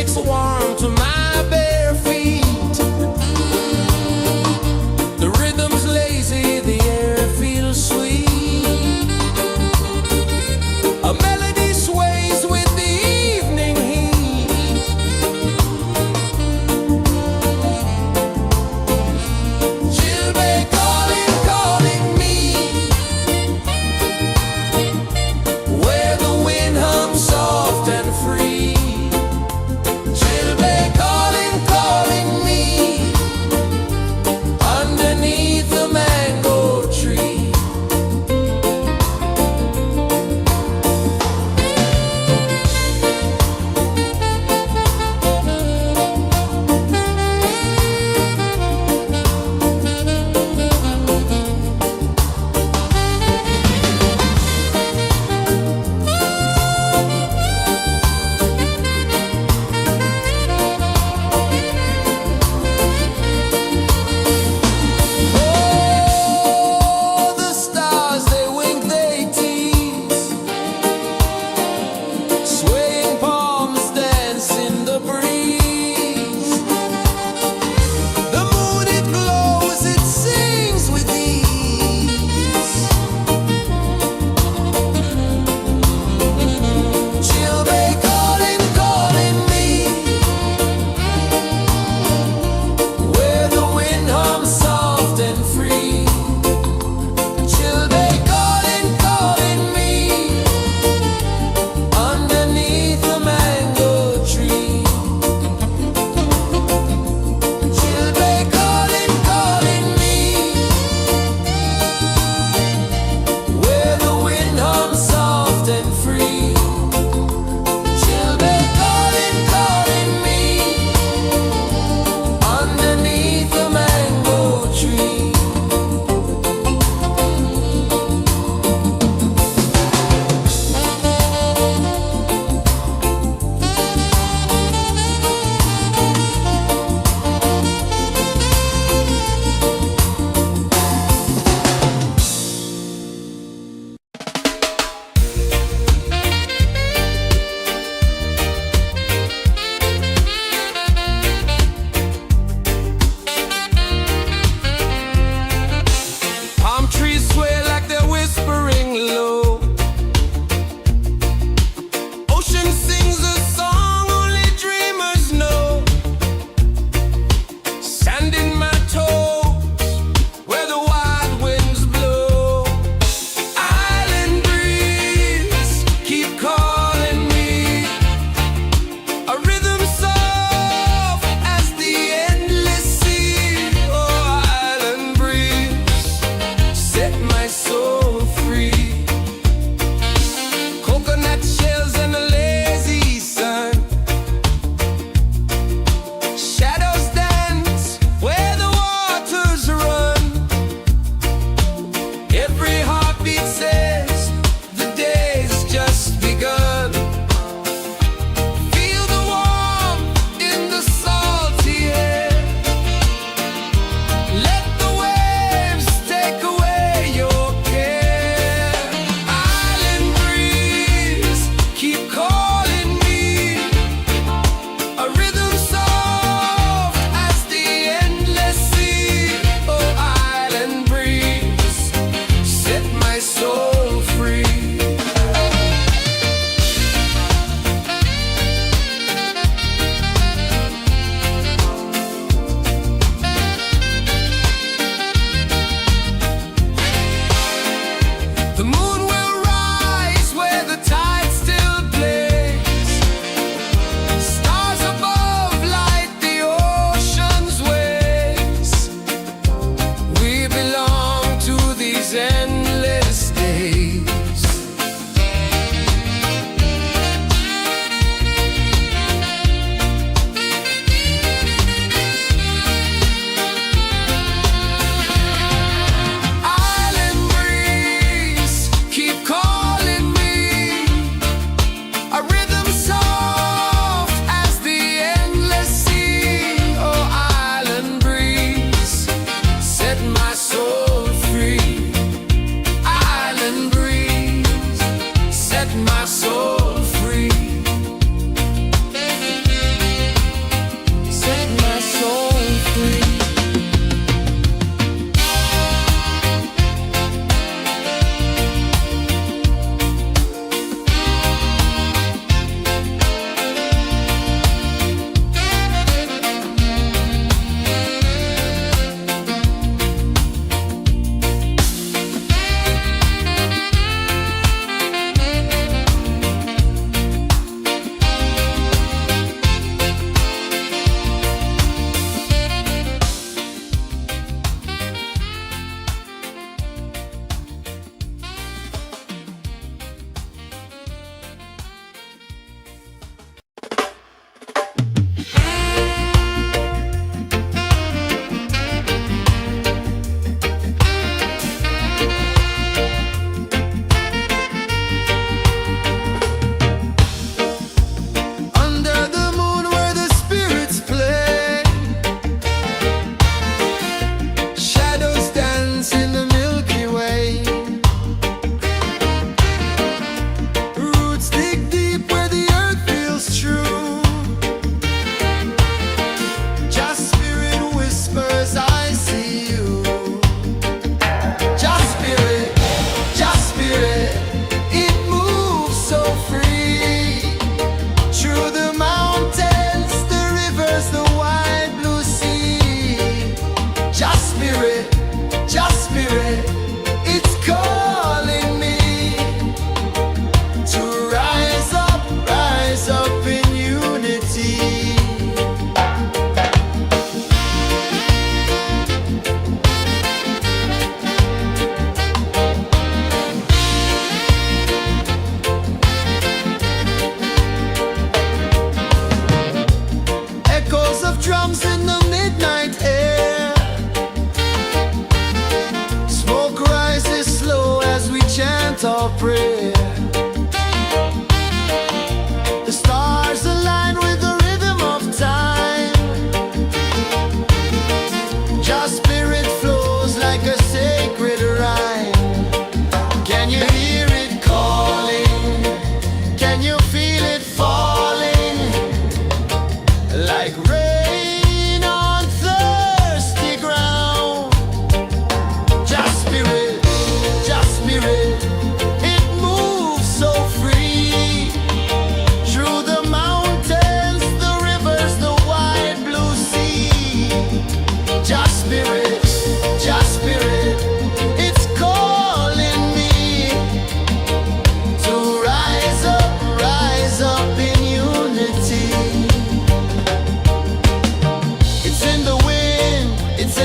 music's warm to my bare feet. The rhythm's lazy, the air feels sweet. A melody sways with the evening heat. Chilbay calling, calling me, where the wind hums soft and free. Chilbay calling.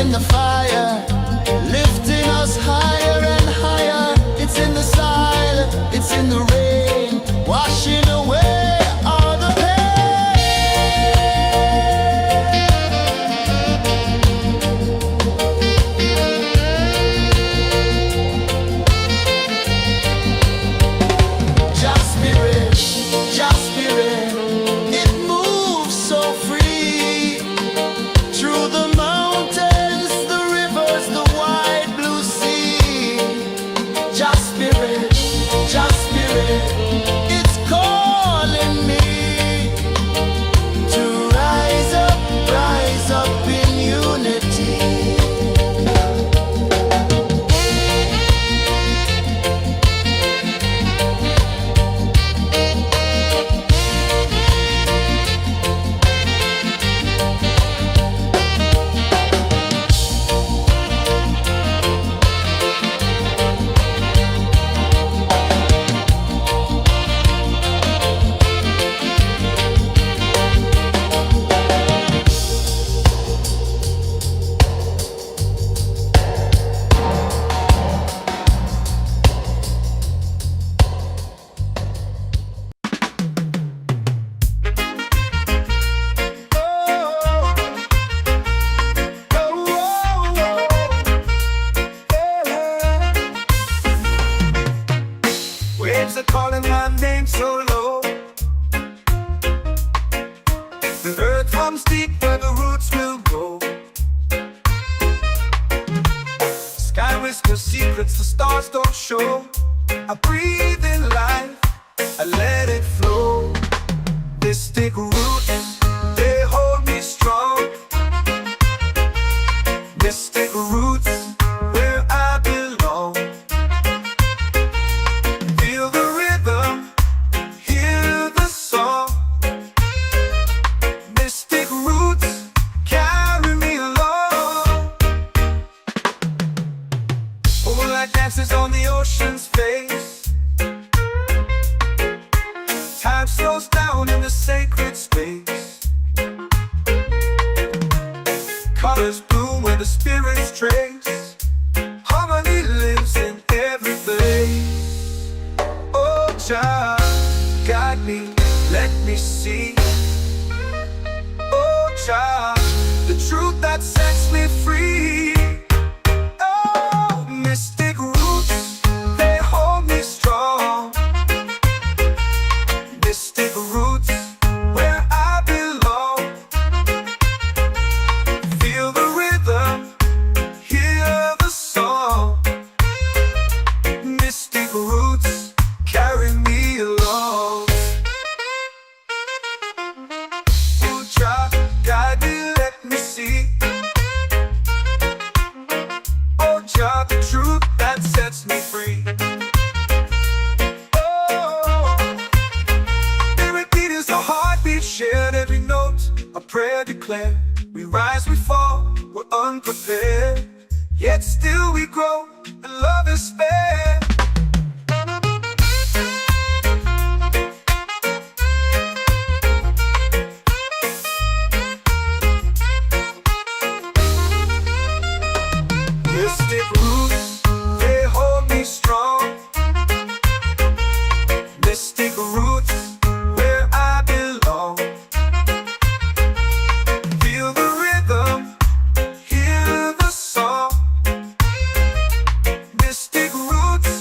in the fire, lifting us higher and higher. It's in the silence, it's in the rain, washing away all the Just spirit, just spirit, it moves so free through the mountains, the rivers, the wide blue sea. Just spirit, it's calling me to rise up in unity. Waves are calling my name so low. The earth hums deep where the roots will go. Sky whispers secrets the stars don't show. I breathe in life, I let it flow. Mystic roots, they hold me strong. Mystic roots, where I belong. Feel the rhythm, hear the song. Mystic roots, carry me along. Moonlight dances on the ocean's face. Time slows down in the sacred space. Colors bloom where the spirits trace. Harmony lives in every face. Oh, Jah, guide me, let me see. Oh, Jah, the truth that sets me free. Oh, mystic roots, they hold me strong. Mystic roots, where I belong. Feel the rhythm, hear the song. Mystic roots, carry me along. Oh, Jah, guide me, let me see. Oh, Jah, the truth that sets me free. Oh, spirit beat is a heartbeat shared, every note a prayer declared. We rise, we fall, we're unprepared, yet still we grow, and love is spared. Mystic roots, they hold me strong. Mystic roots, where I belong. Feel the rhythm, hear the song. Mystic roots,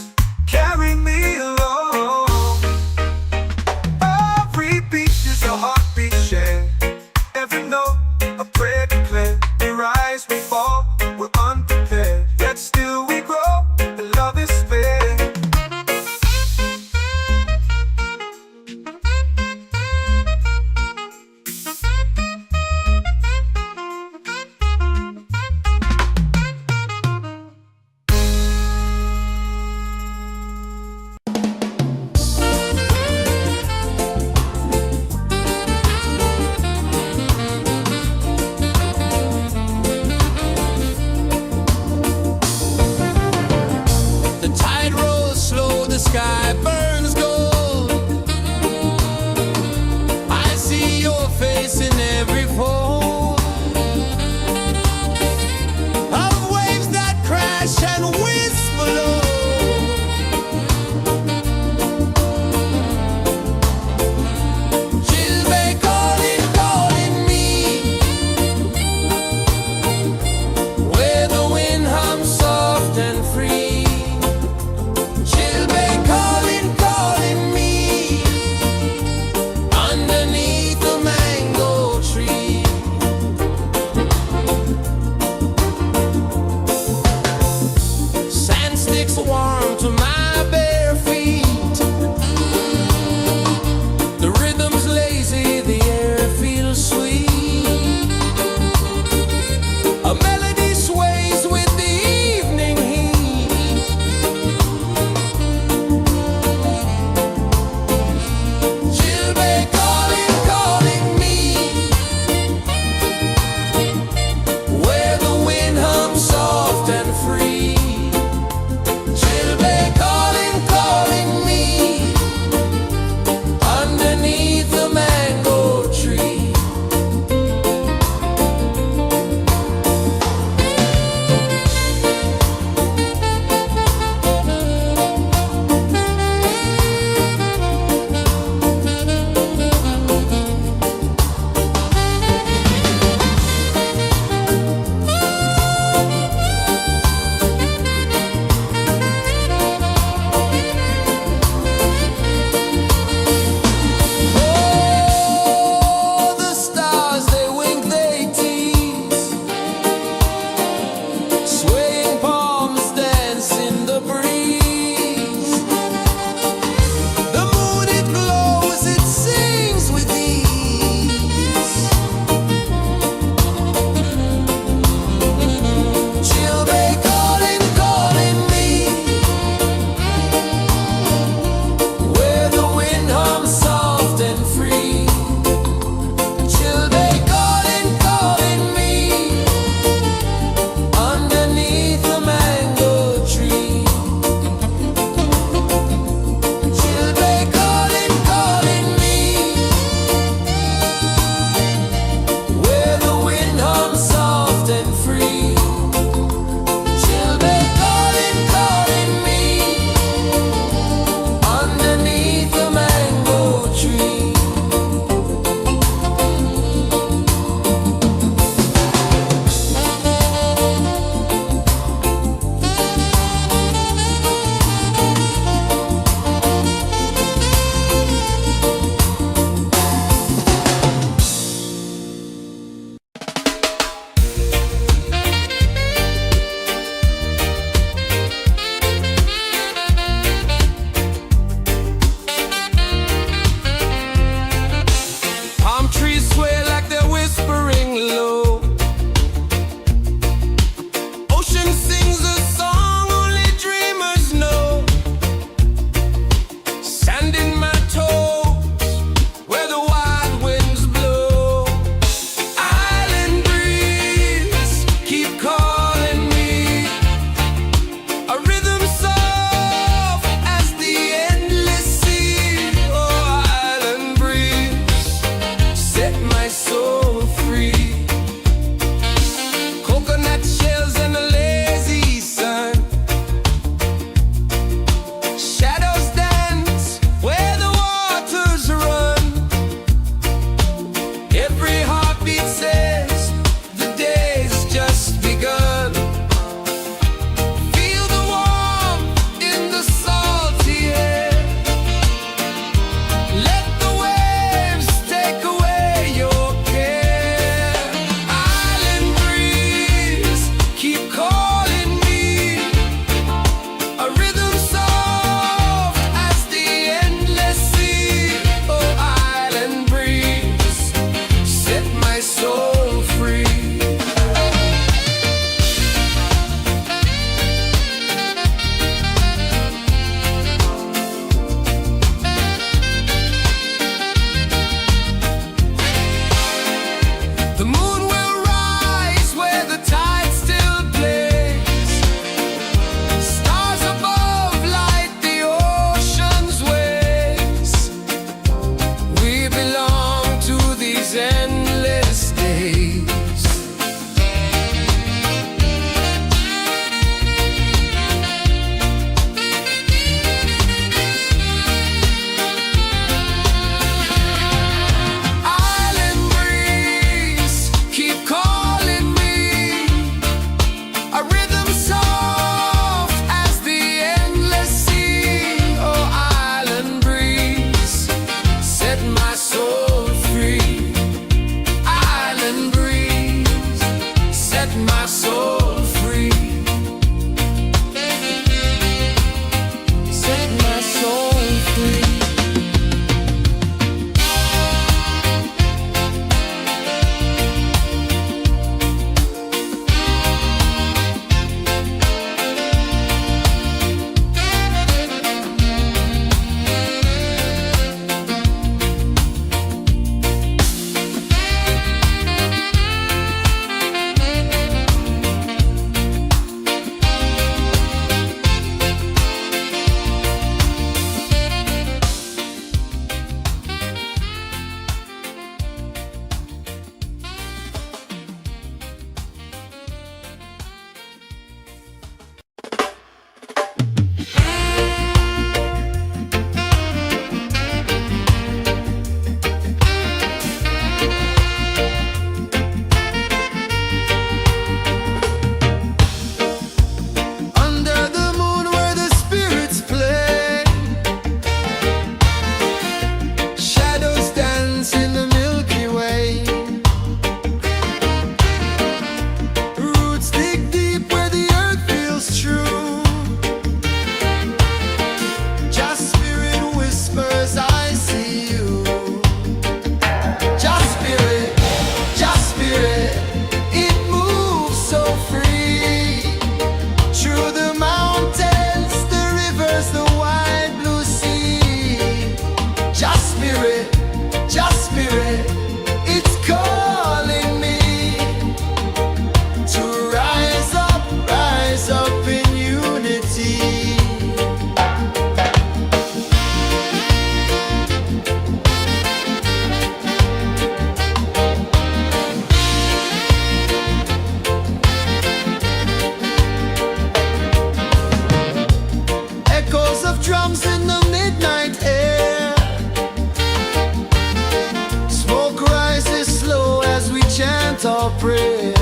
your prayer.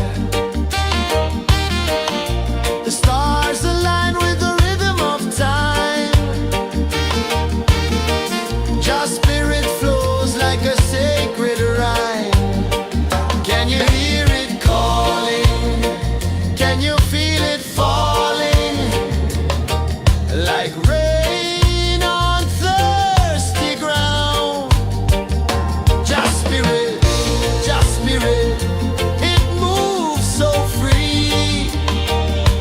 The stars align with the rhythm of time. Your spirit flows like a sacred rhyme. Can you hear it calling? Can you feel it falling? Like rain on thirsty ground. Just spirit, it moves so free.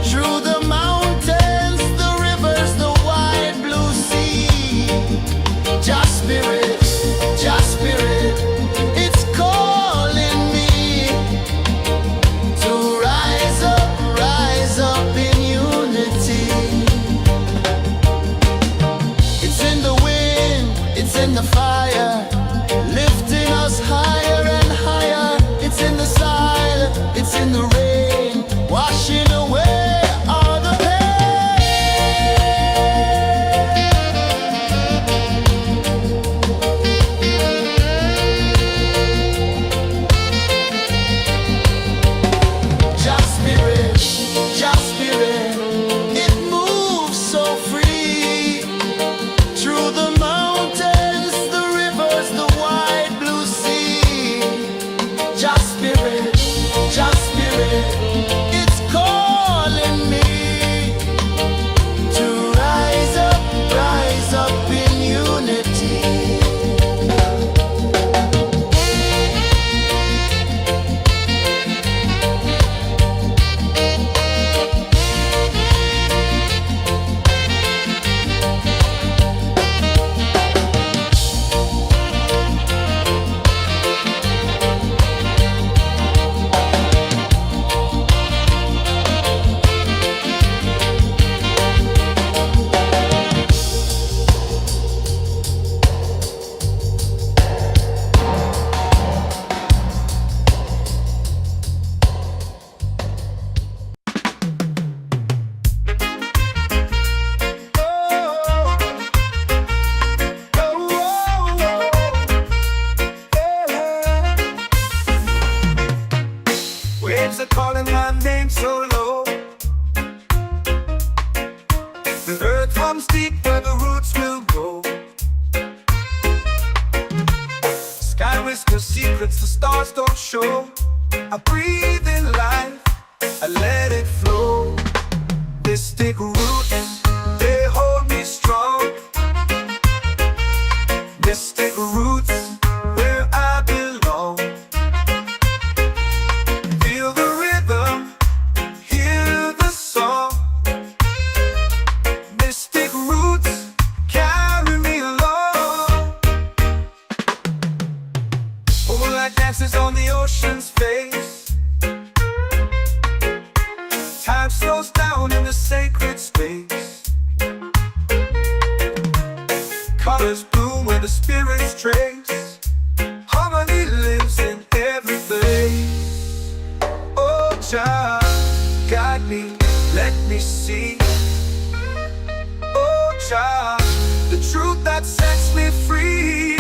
Through the mountains, the rivers, the wide blue sea. Just spirit, it's calling me to rise up in unity. It's in the wind, it's in the fire, lifting us higher and higher. It's in the silence, it's in the rain, washing away all the Just spirit, it moves so free. Through the mountains, the rivers, the wide blue sea. Just spirit, it's calling me to rise up in unity. Waves are calling my name so low. The earth hums deep where the roots will go. Sky whispers secrets the stars don't show. I breathe in life, I let it flow. Mystic roots, they hold me strong. Mystic roots, where I belong. Feel the rhythm, hear the song. Mystic roots, carry me along. Moonlight dances on the ocean's face. Time slows down in the sacred space. Colors bloom where the spirits trace. Harmony lives in every face. Oh, child, guide me, let me see. Oh, child, the truth that sets me free.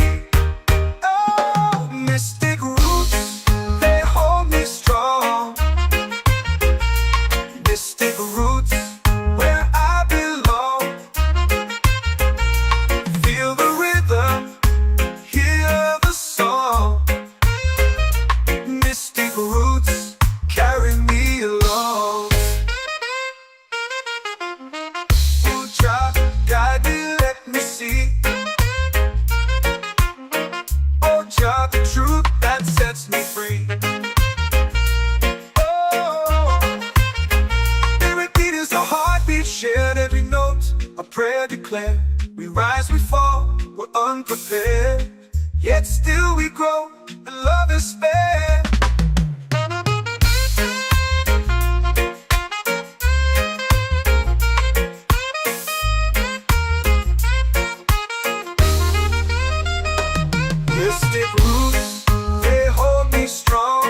Oh, mystic roots, they hold me strong. Mystic roots, where I belong. Feel the rhythm, hear the song. Mystic roots, carry me along. Oh, child, guide me, let me see. Oh, child, the truth that sets me free. Shared every note, a prayer declared. We rise, we fall, we're unprepared. Yet still we grow, and love is spared. Mystic roots, they hold me strong.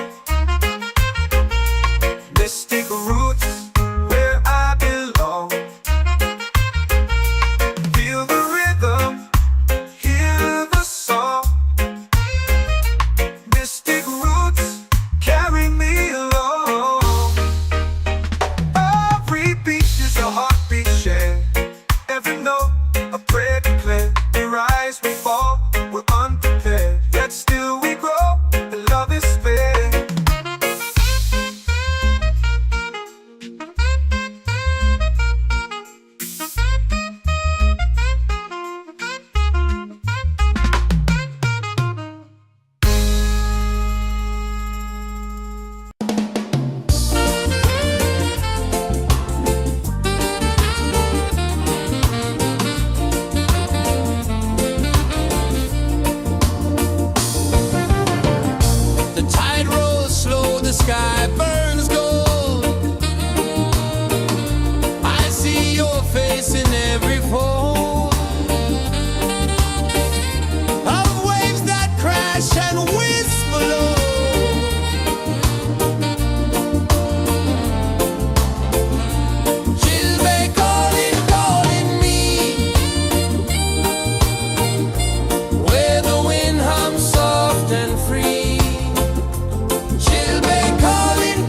Mystic roots, where I belong. Feel the rhythm, hear the song. sky burns gold. I see your face in every fold of waves that crash and whisper low. She'll be calling, calling me where the wind hums soft and free. She'll be calling,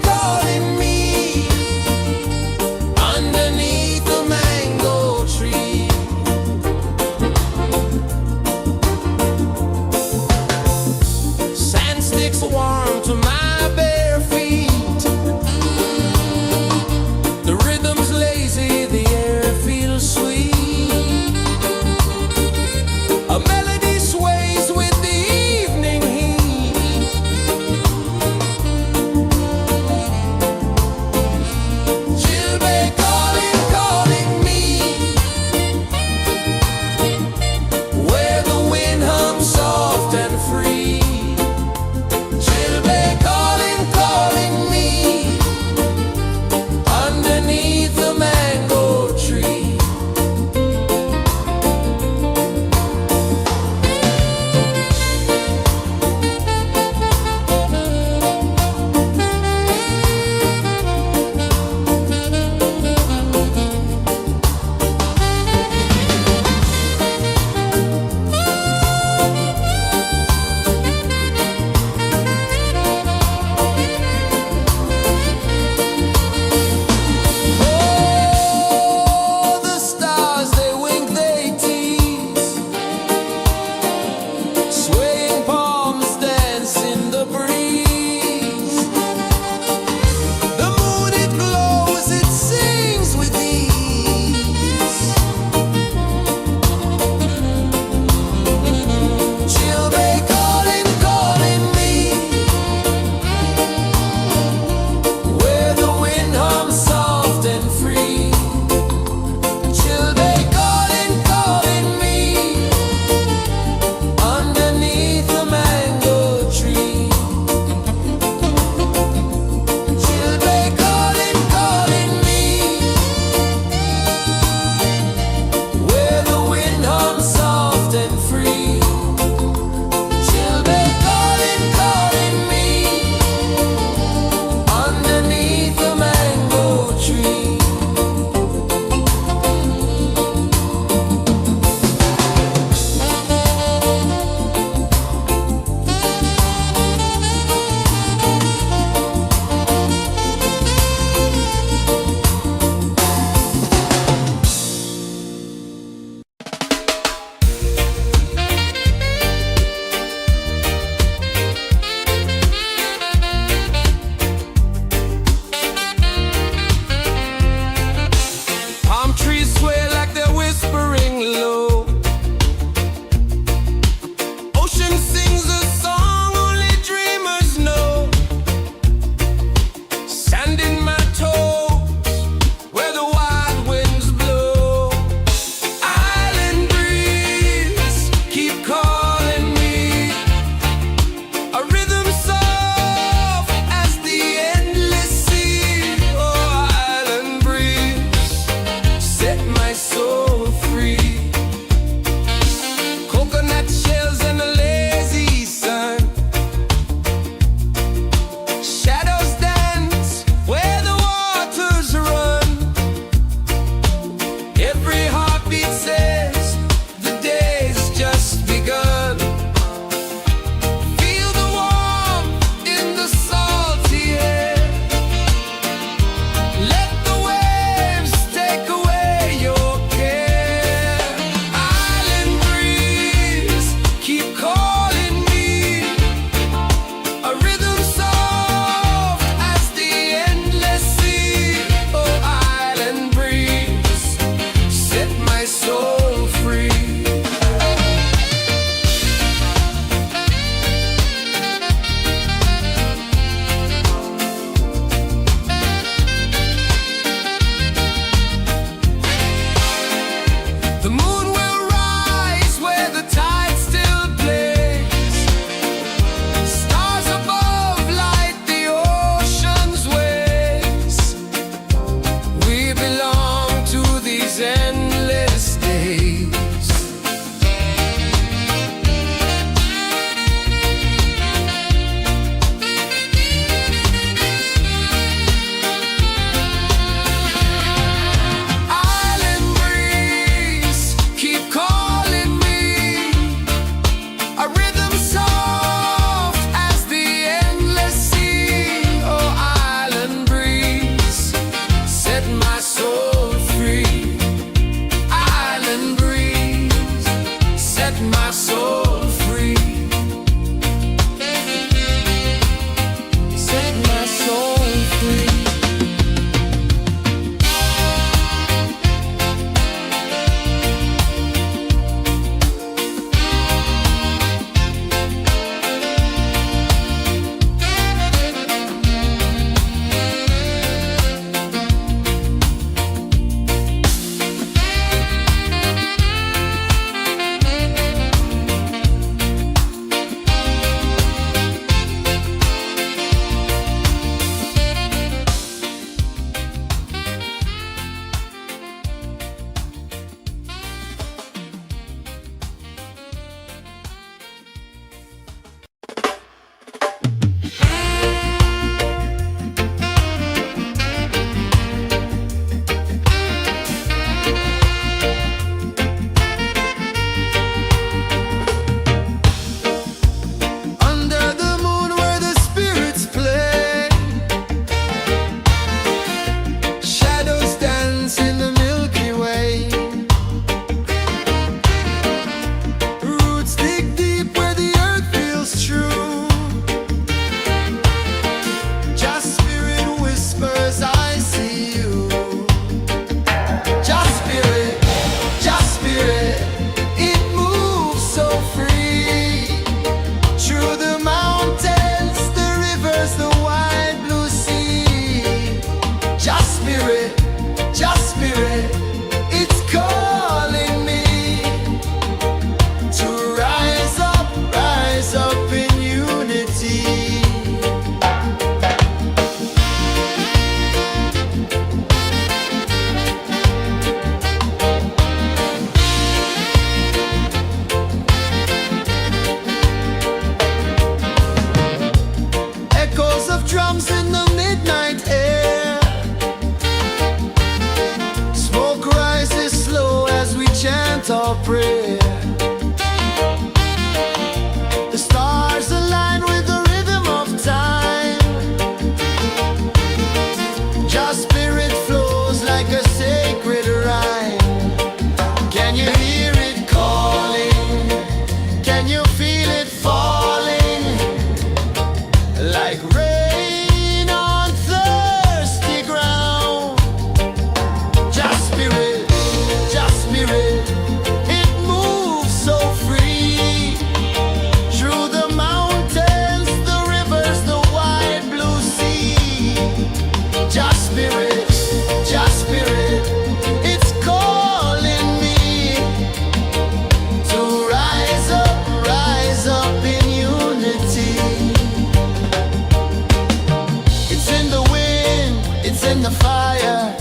in the fire,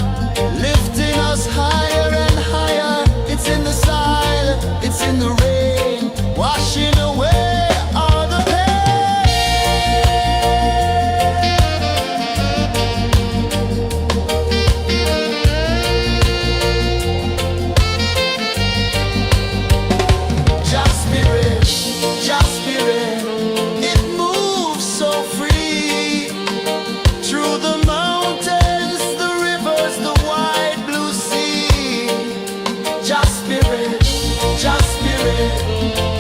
lifting us higher and higher. It's in the silence, it's in the rain, washing away all the Just spirit, it moves so free through the mountains, the rivers, the wide blue sea. Just spirit,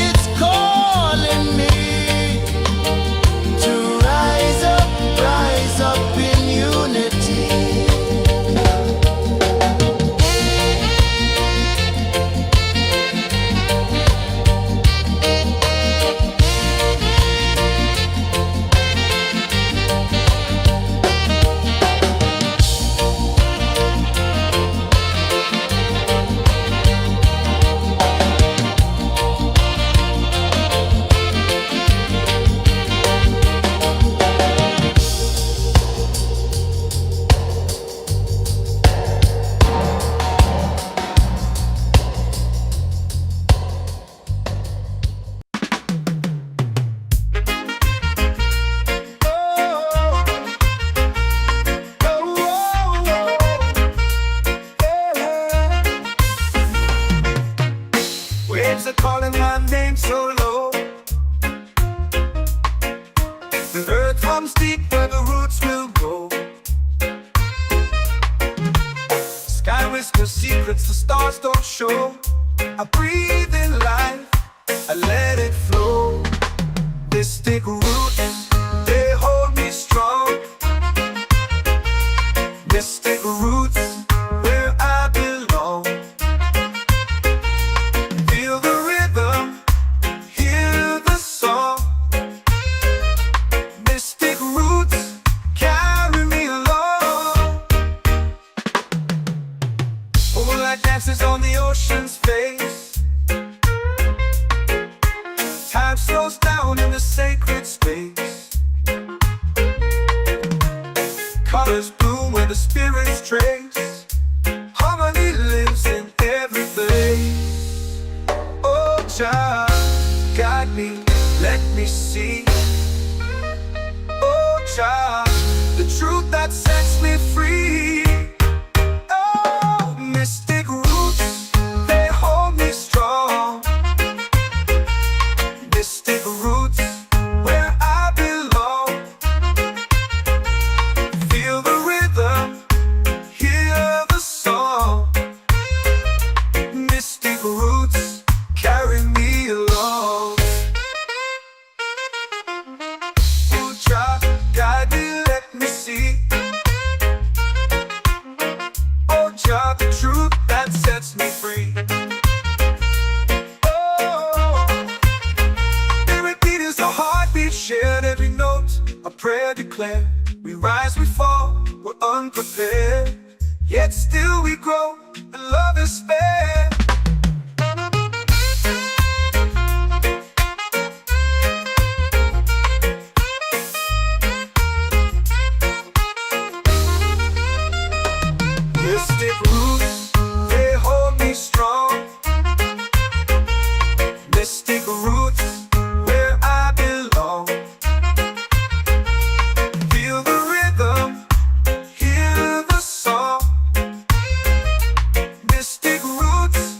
it's calling me to rise up in unity. Waves are calling my name so low. The earth comes deep where the roots will go. Sky whispers secrets the stars don't show. I breathe in life, I let it flow. Mystic roots, they hold me strong. Mystic roots, where I belong. Feel the rhythm, hear the song. Mystic roots, carry me along. Moonlight dances on the ocean's face. Time slows down in the sacred space. Colors bloom where the spirits trace. Harmony lives in every place. Oh, child, guide me, let me see. Oh, child, the truth that sets me free. Oh, mystic roots, they hold me strong. Mystic roots, where I belong. Feel the rhythm, hear the song. Mystic roots, carry me along. Oh, child, guide me, let me see. Oh, child, the truth that sets me free. Oh, every beat is a heartbeat shared, every note a prayer declared. We rise, we fall, we're unprepared, yet still we grow, and love is spared. Mystic roots, they hold me strong. Mystic roots, where I belong. Feel the rhythm, hear the song. Mystic roots,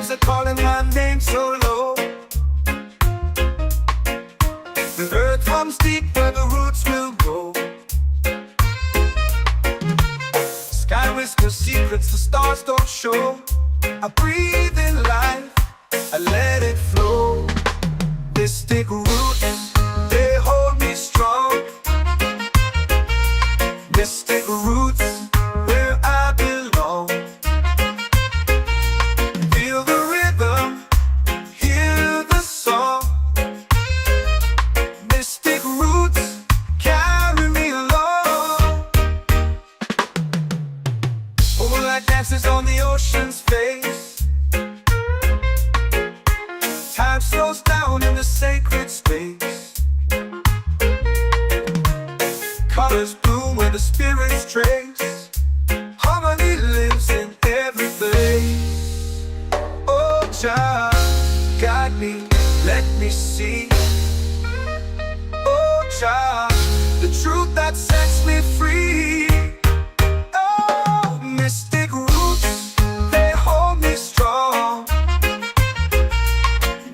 lips are calling my name so low. The earth comes deep where the roots will go. Sky whispers secrets the stars don't show. I breathe in life, I let it flow. Mystic roots, they hold me strong. Mystic roots, where I belong. Feel the rhythm, hear the song. Mystic roots, carry me along. Moonlight dances on the ocean's face. Time slows down in the sacred space. Colors bloom where the spirits trace. Harmony lives in every face. Oh, Jah, guide me, let me see. Oh, Jah, the truth that sets me free. Oh, mystic roots, they hold me strong.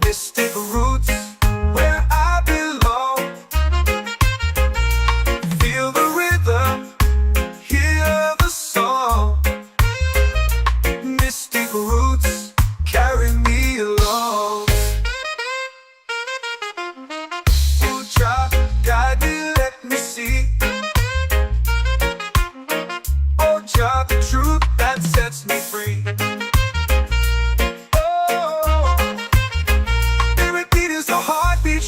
Mystic roots, where I belong. Feel the rhythm, hear the song. Mystic roots, carry me along. Oh, Jah, guide me, let me see. Oh, Jah, the truth that sets me free.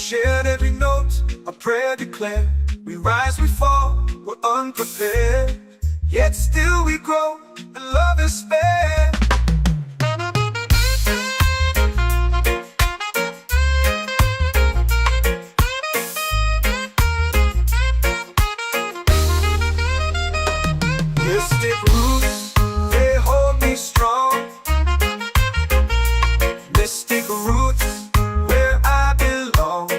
Shared every note, a prayer declared. We rise, we fall, we're unprepared. Yet still we grow, and love is spared. Mystic roots, they hold me strong. Mystic roots, where I belong.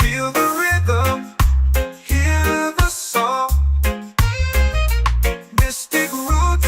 Feel the rhythm, hear the song. Mystic roots,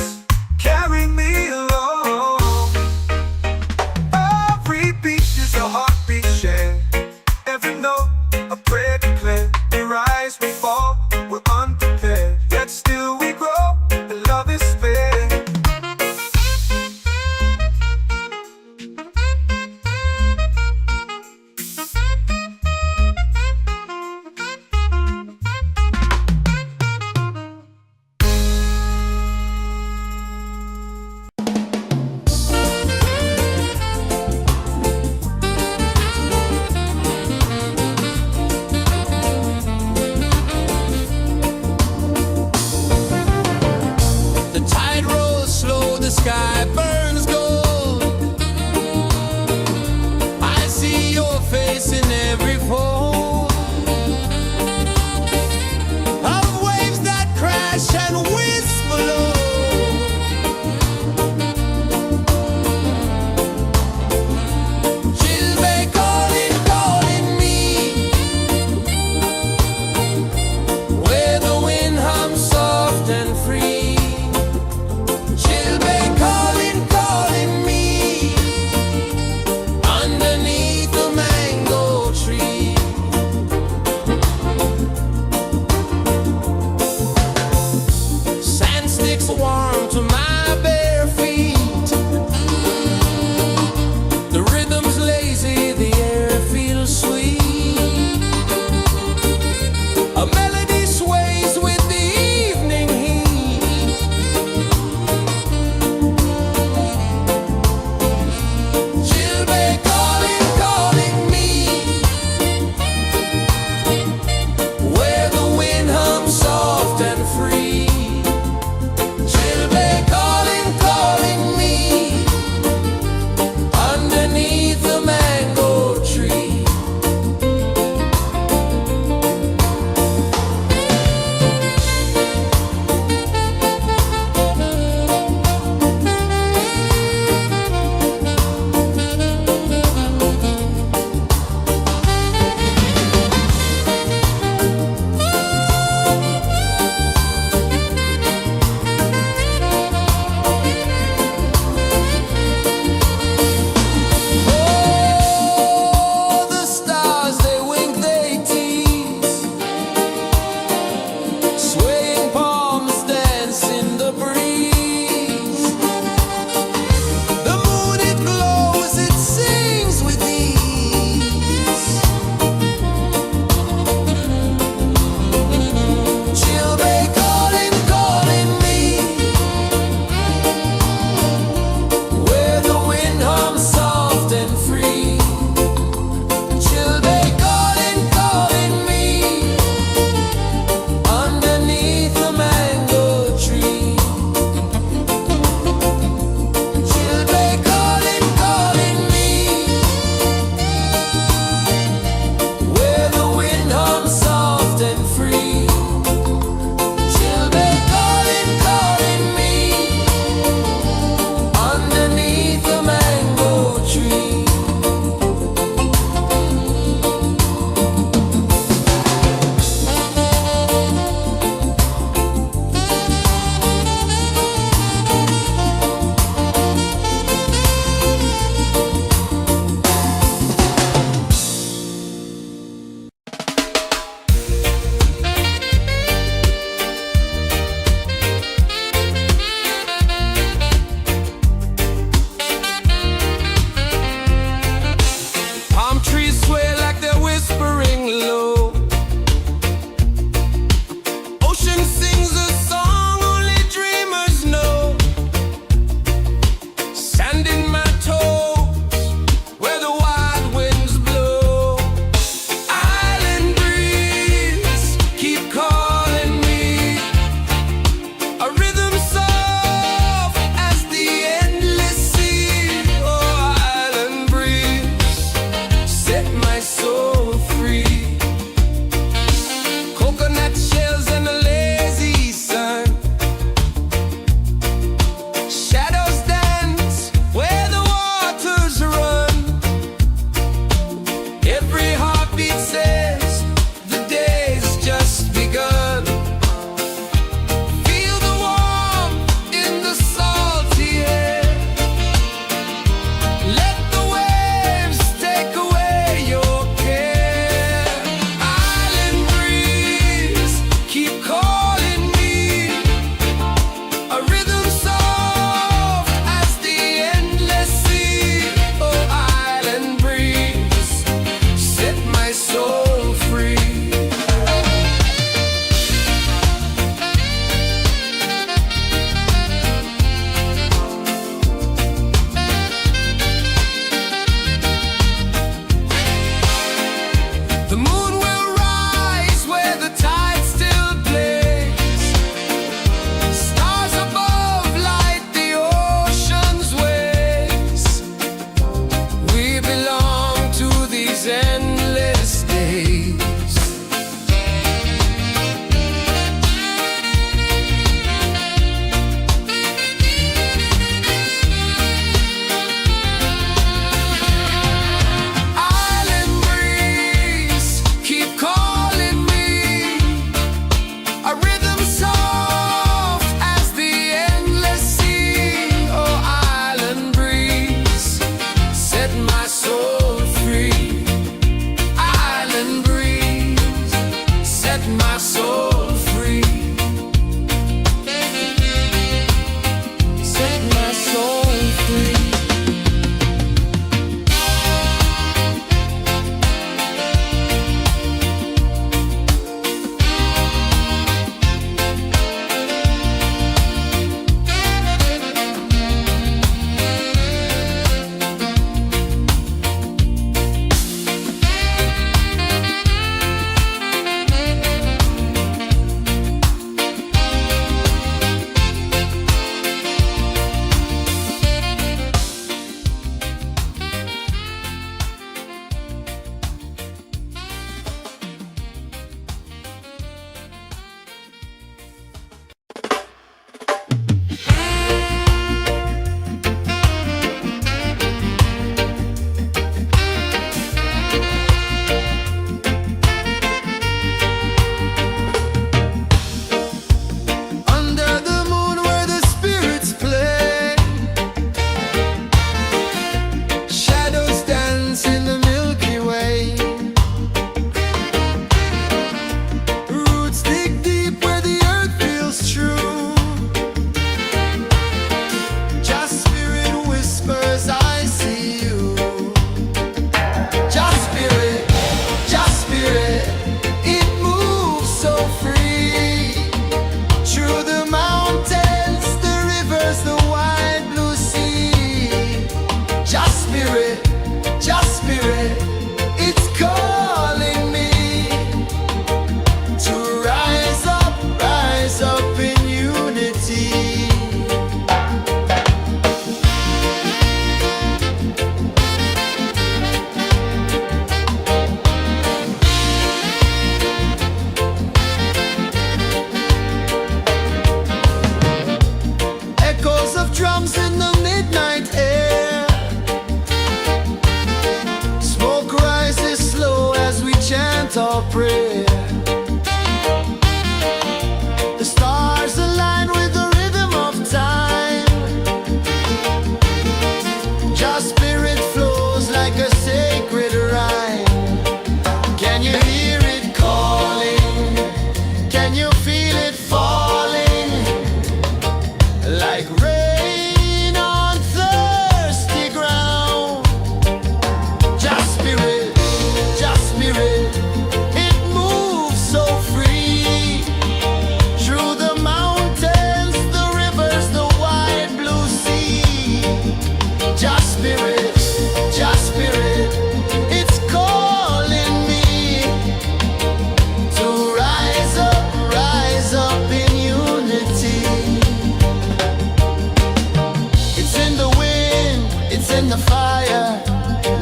in the fire,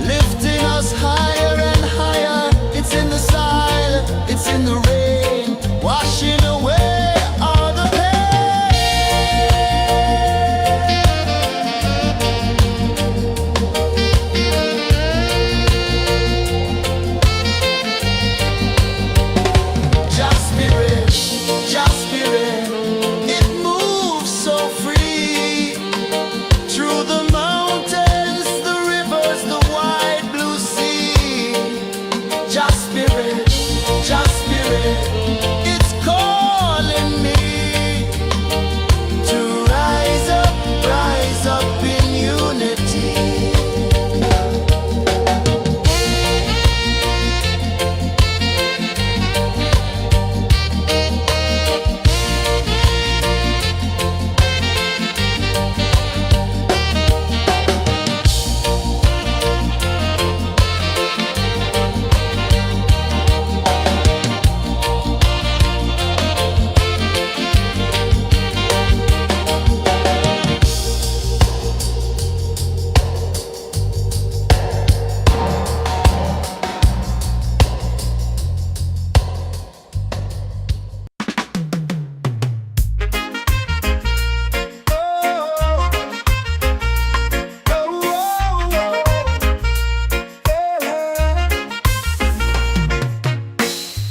lifting us higher and higher. It's in the sun, it's in the rain, washing away all the Just spirit, just spirit, it moves so free through the mountains, the rivers, the wide blue sea. Just spirit, it's calling me to rise up in unity.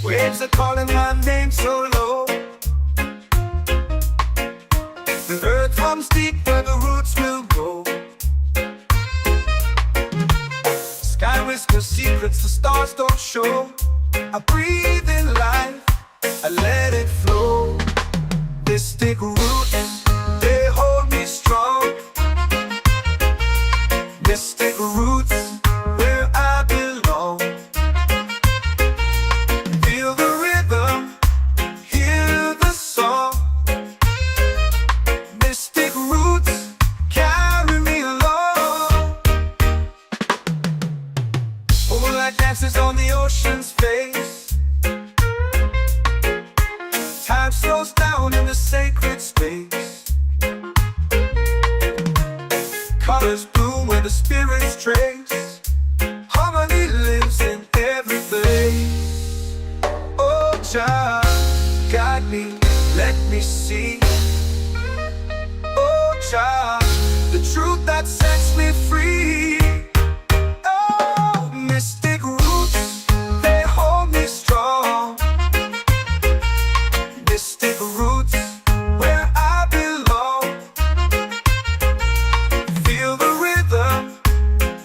Waves are calling my name so low. The earth comes deep where the roots will go. Sky whispers secrets the stars don't show. I breathe in life, I let it flow. Mystic roots, they hold me strong. Mystic roots, where I belong. Feel the rhythm, hear the song. Mystic roots, carry me along. Moonlight dances on the ocean's face. Time slows down in the sacred space. Colors bloom where the spirits trace. Harmony lives in every face. Oh, child, guide me, let me see. Oh, child, the truth that sets me free. Oh, mystic roots, they hold me strong. Mystic roots, where I belong. Feel the rhythm,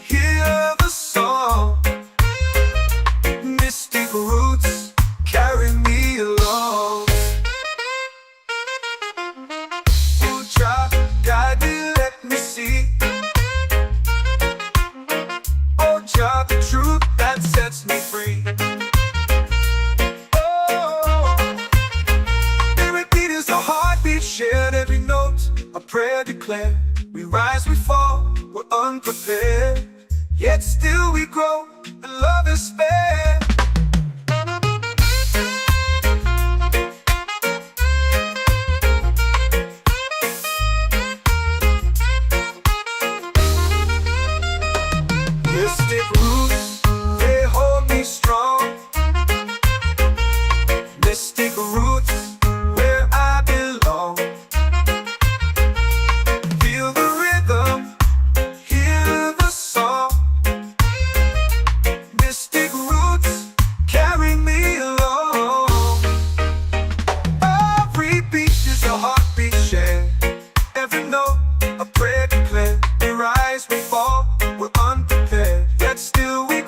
hear the song. Mystic roots, carry me along. Oh, child, guide me, let me see. Oh, child, the truth that sets me free. Oh, every beat is a heartbeat shared, every note a prayer declared. We rise, we fall, we're unprepared, yet still we grow, and love is spared. Mystic roots, they hold me strong. Mystic roots, where I belong. Feel the rhythm, hear the song. Mystic roots, carry me along. Every beat is a heartbeat shared, every note a prayer declared. We rise, we fall, we're unprepared, yet still we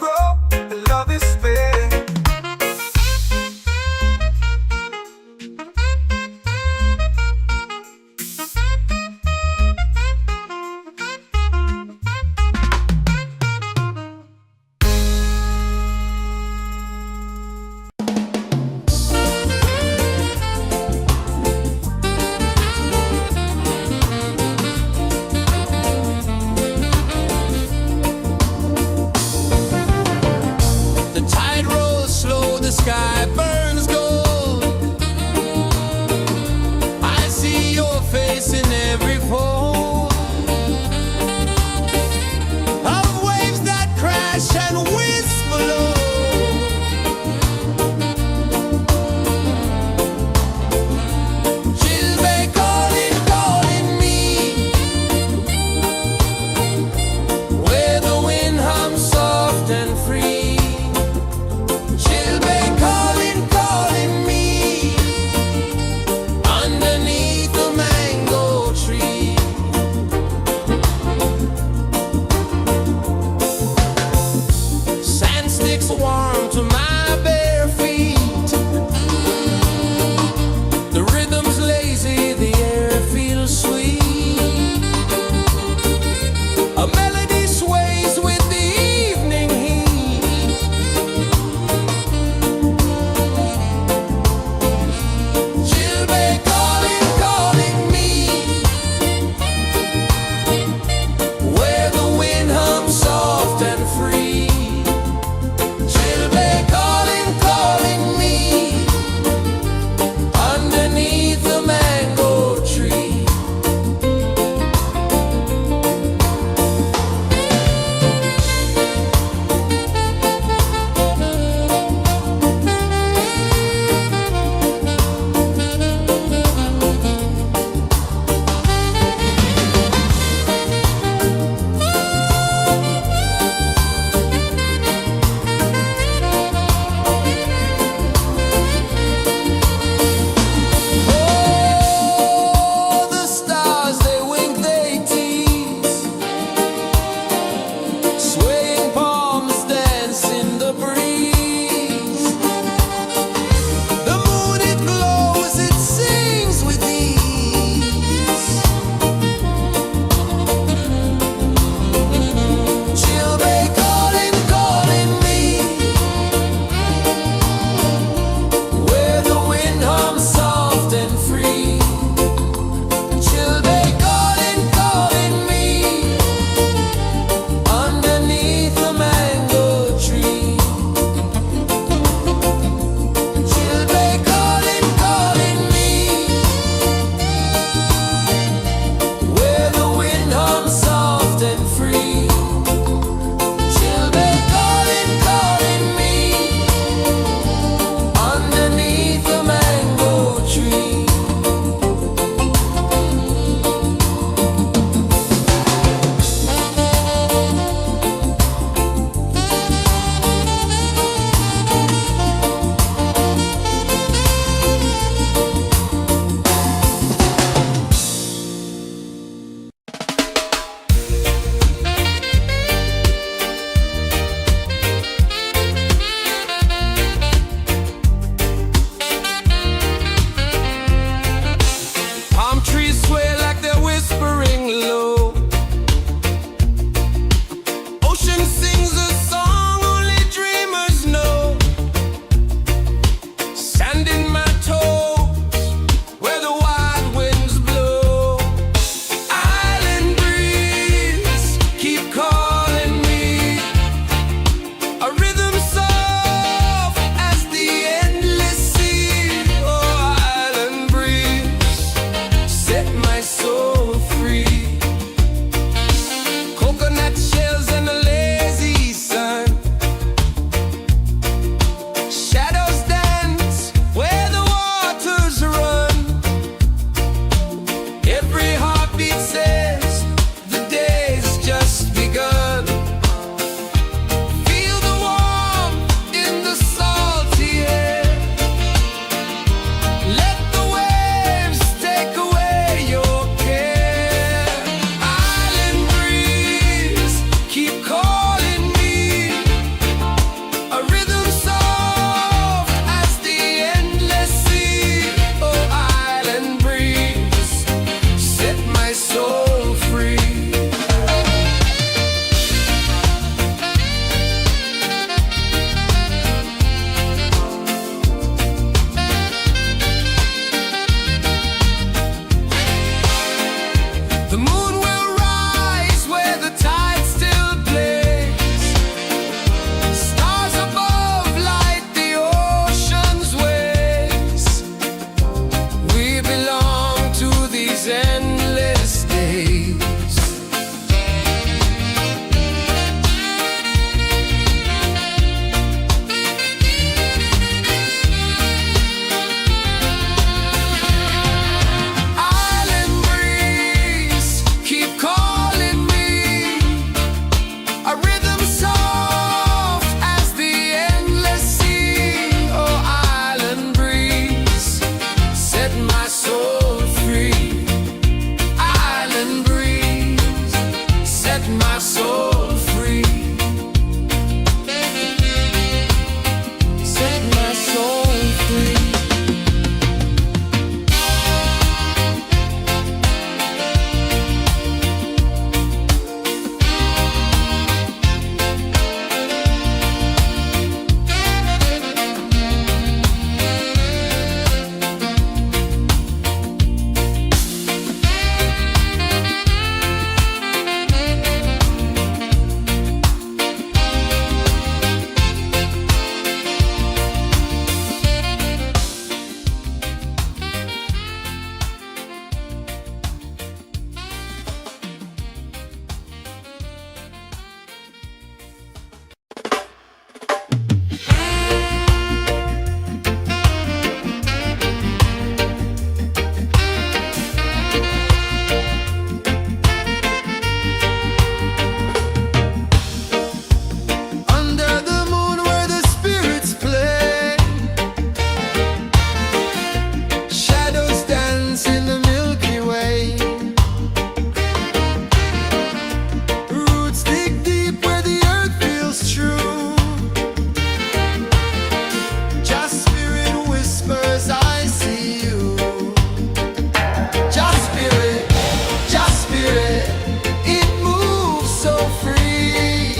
free.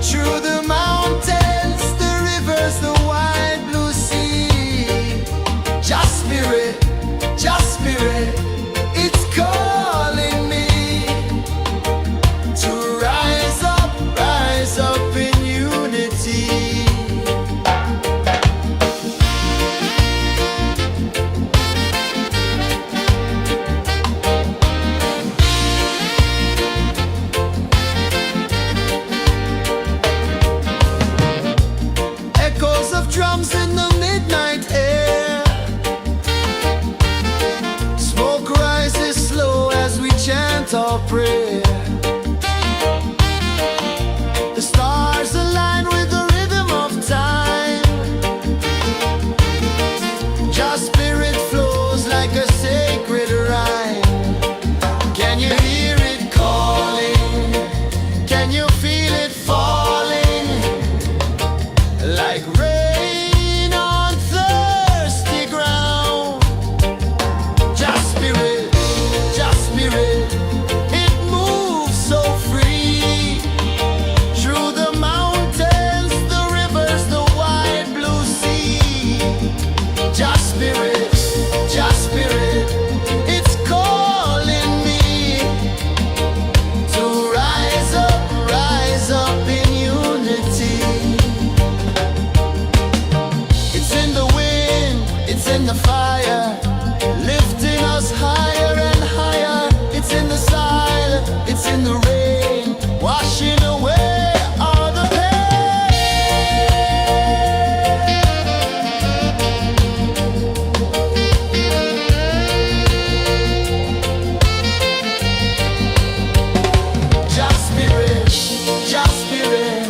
Through the mountains, the rivers, the wide blue sea. Just spirit, it's calling me to rise up in unity. Echoes of drums in the midnight air. Smoke rises slow as we chant our prayer. The stars align with the rhythm of time. Just spirit flows like a sacred rhyme. Can you hear it calling? Can you feel it falling? Like rain on thirsty ground. Just spirit, it moves so free. Through the mountains, the rivers, the wide blue sea. Just spirit, it's calling me to rise up in unity. It's in the wind, it's in the fire, lifting us higher and higher. It's in the silence, it's in the rain, washing away all the pain. Just spirit,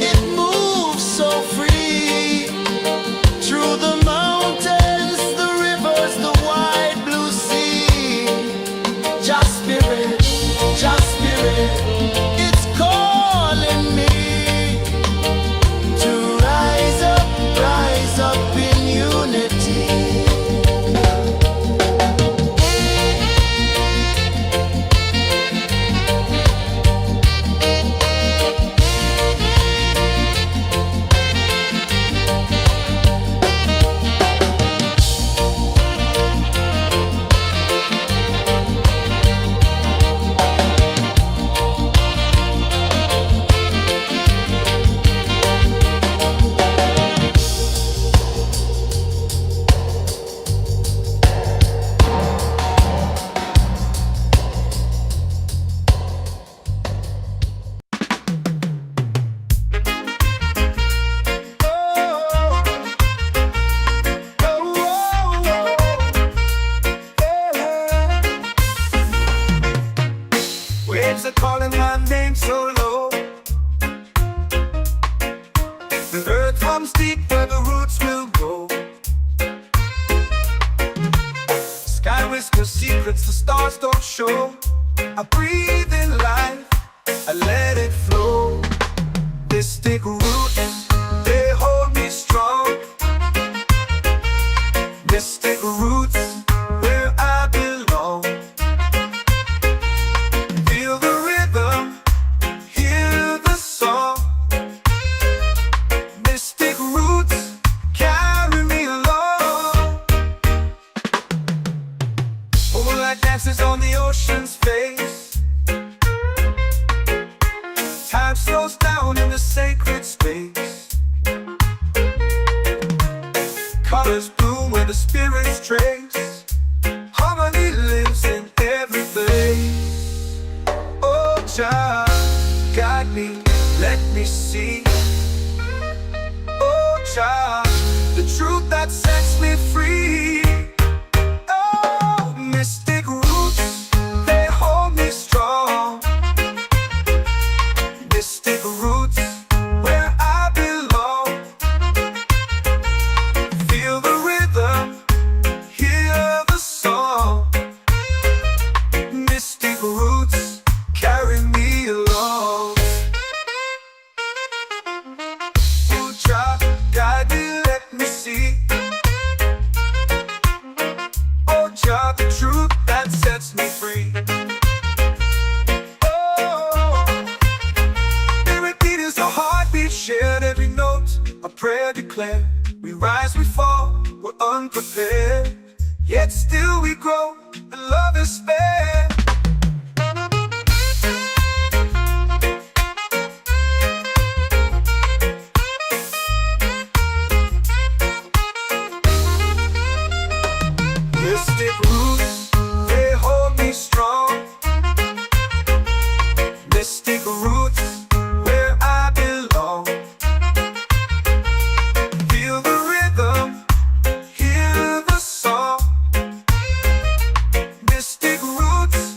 it moves so free. Through the mountains, the rivers, the wide blue sea. Just spirit, it's calling me to rise up in unity. Waves are calling my name so low. The earth hums deep where the roots will go. Sky whispers secrets the stars don't show. I breathe in life, I let it flow. Mystic roots, they hold me strong. Mystic roots, where I belong. Feel the rhythm, hear the song. Mystic roots, carry me along. Moonlight dances on the ocean's face. Time slows down in the sacred space. Colors bloom where the spirits trace. Harmony lives in every face. Oh, child, guide me, let me see. Oh, child, the truth that sets me free. Oh, mystic roots, they hold me strong. Mystic roots, where I belong. Feel the rhythm, hear the song. Mystic roots, carry me along. Oh, child, guide me, let me see. a prayer declared. We rise, we fall, we're unprepared, yet still we grow, and love is spared. Mystic roots, they hold me strong. Mystic roots, where I belong. Feel the rhythm, hear the song. Mystic roots,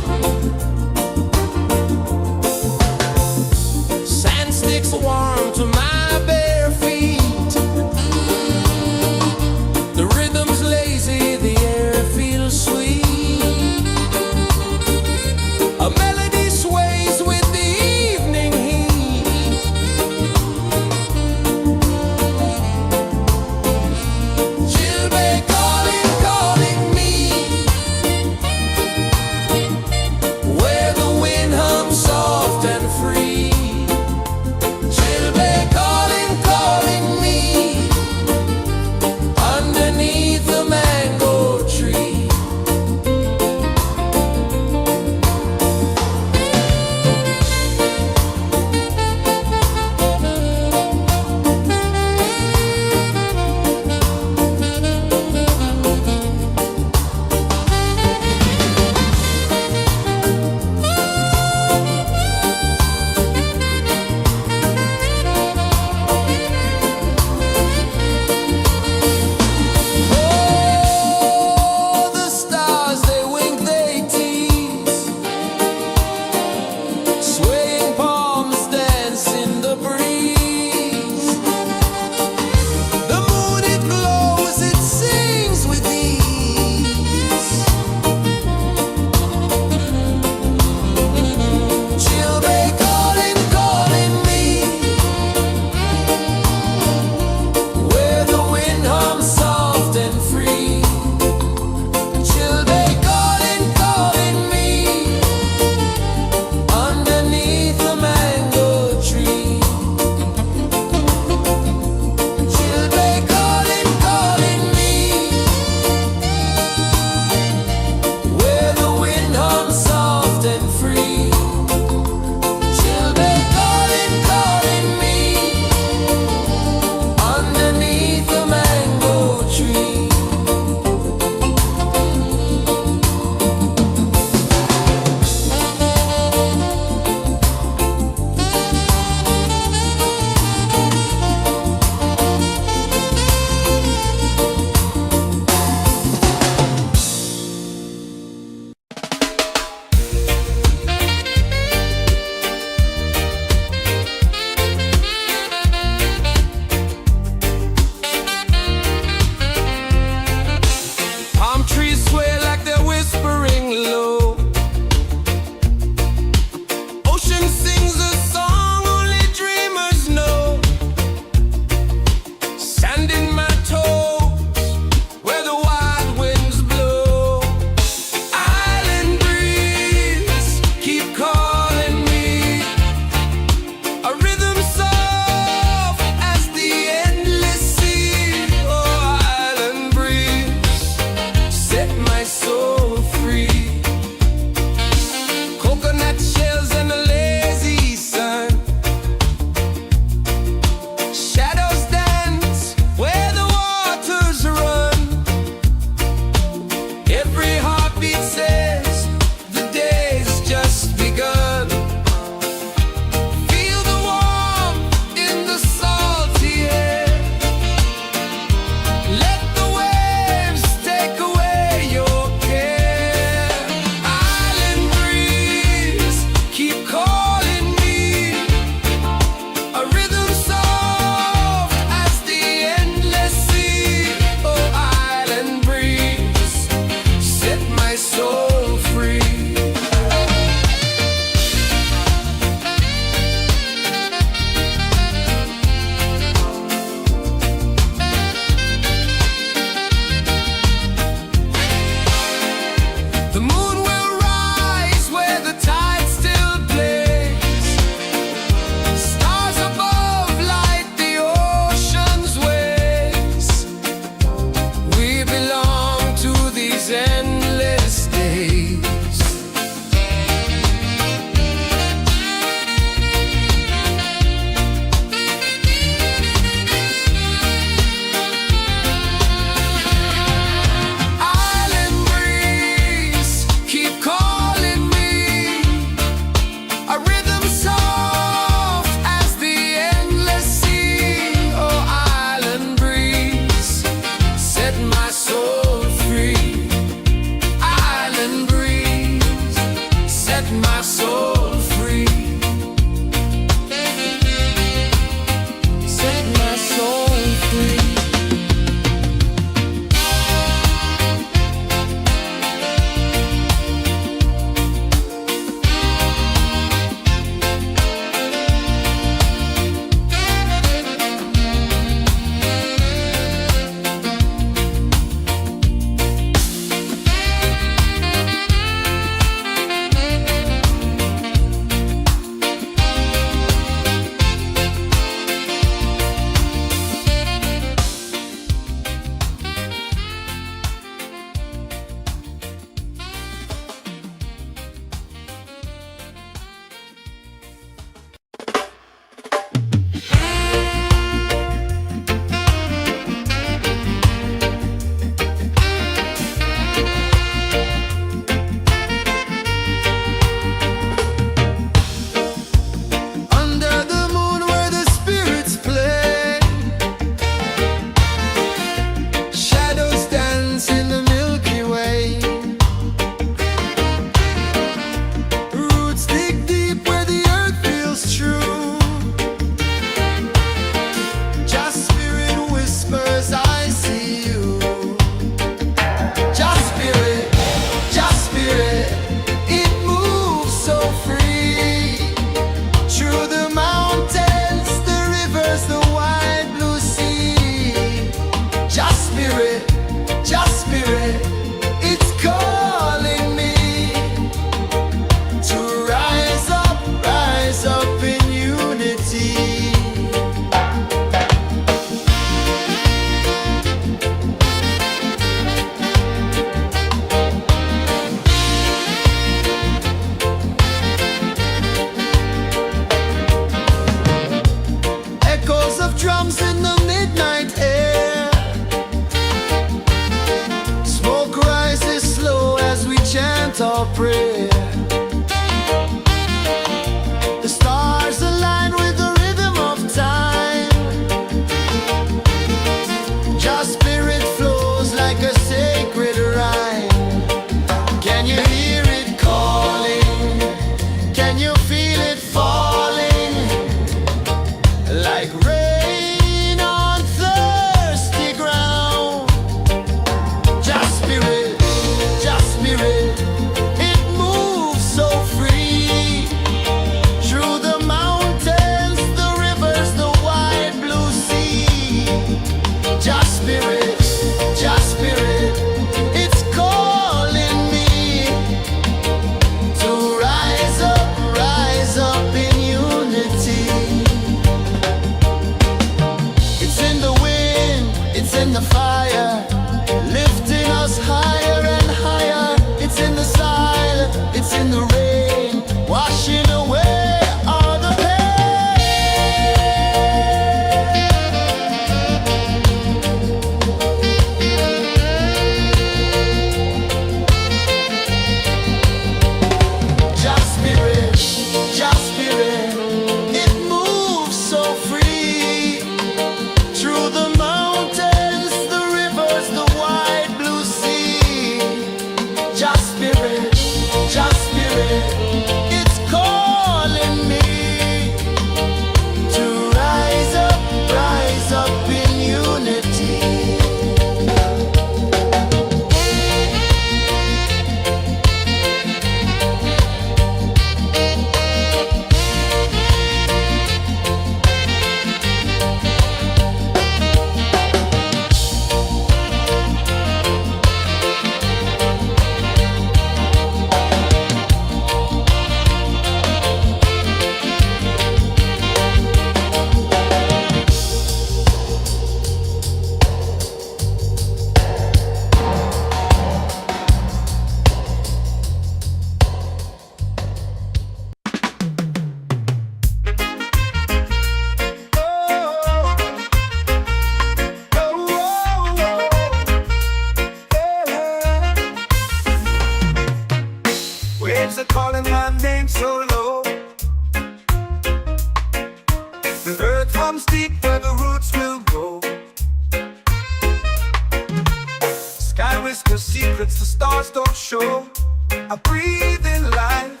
is the secrets the stars don't show. I breathe in life,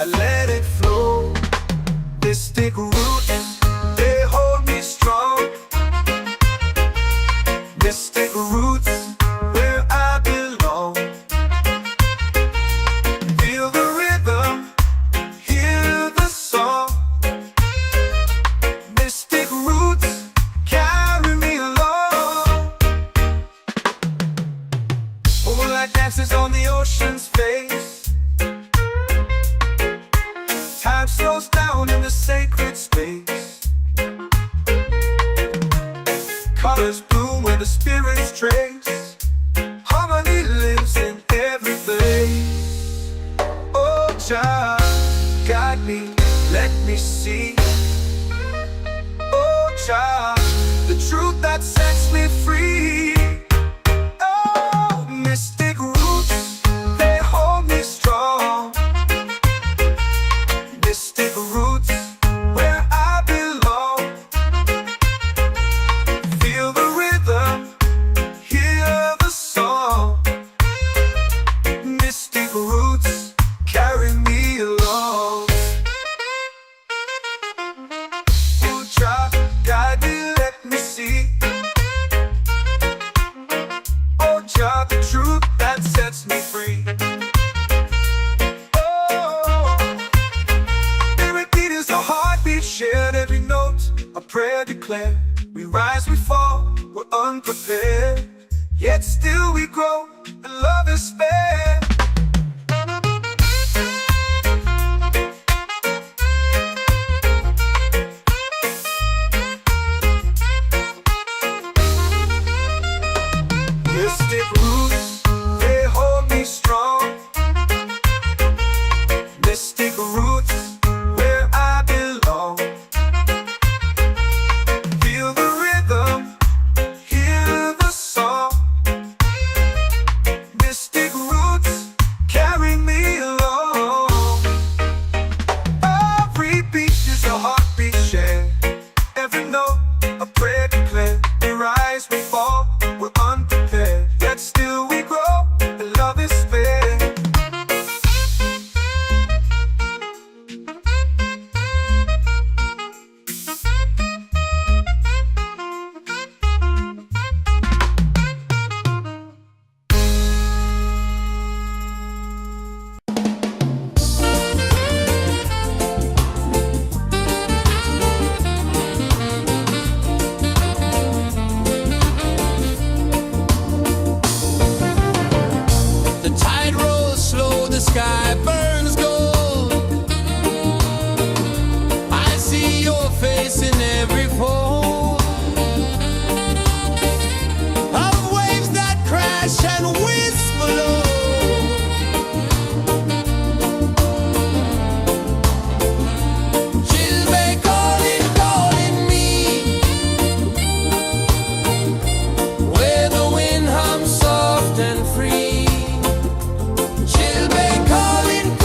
I let it flow. Mystic roots, they hold me strong. Mystic roots, where I belong. Feel the rhythm, hear the song. Mystic roots, carry me along. Moonlight dances on the ocean's face. Time slows down in the sacred space. Colors bloom where the spirits trace. Harmony lives in every face. Oh, child, guide me, let me see. Oh, child, the truth that sets me free. Oh, mystic roots, they hold me strong. Mystic roots, where I belong. Feel the rhythm, hear the song. Mystic roots, carry me along. Oh, child, guide me, let me see. Oh, child, the truth that sets me free. Oh, spirit beat is a heartbeat shared, every note a prayer declared. We rise, we fall, we're unprepared, yet still we grow, and love is spared. Mystic roots, they hold me strong. Mystic roots, where I belong. Feel the rhythm, hear the song. Mystic roots, carry me along. Every beat is a heartbeat shared, every note a prayer declared. We rise, we fall, we're unprepared, yet still we grow, and love is spared. The tide rolls slow, the sky burns gold. I see your face in every fold of waves that crash and whisper low. Chilbay calling, calling me, where the wind hums soft and free. Chilbay calling,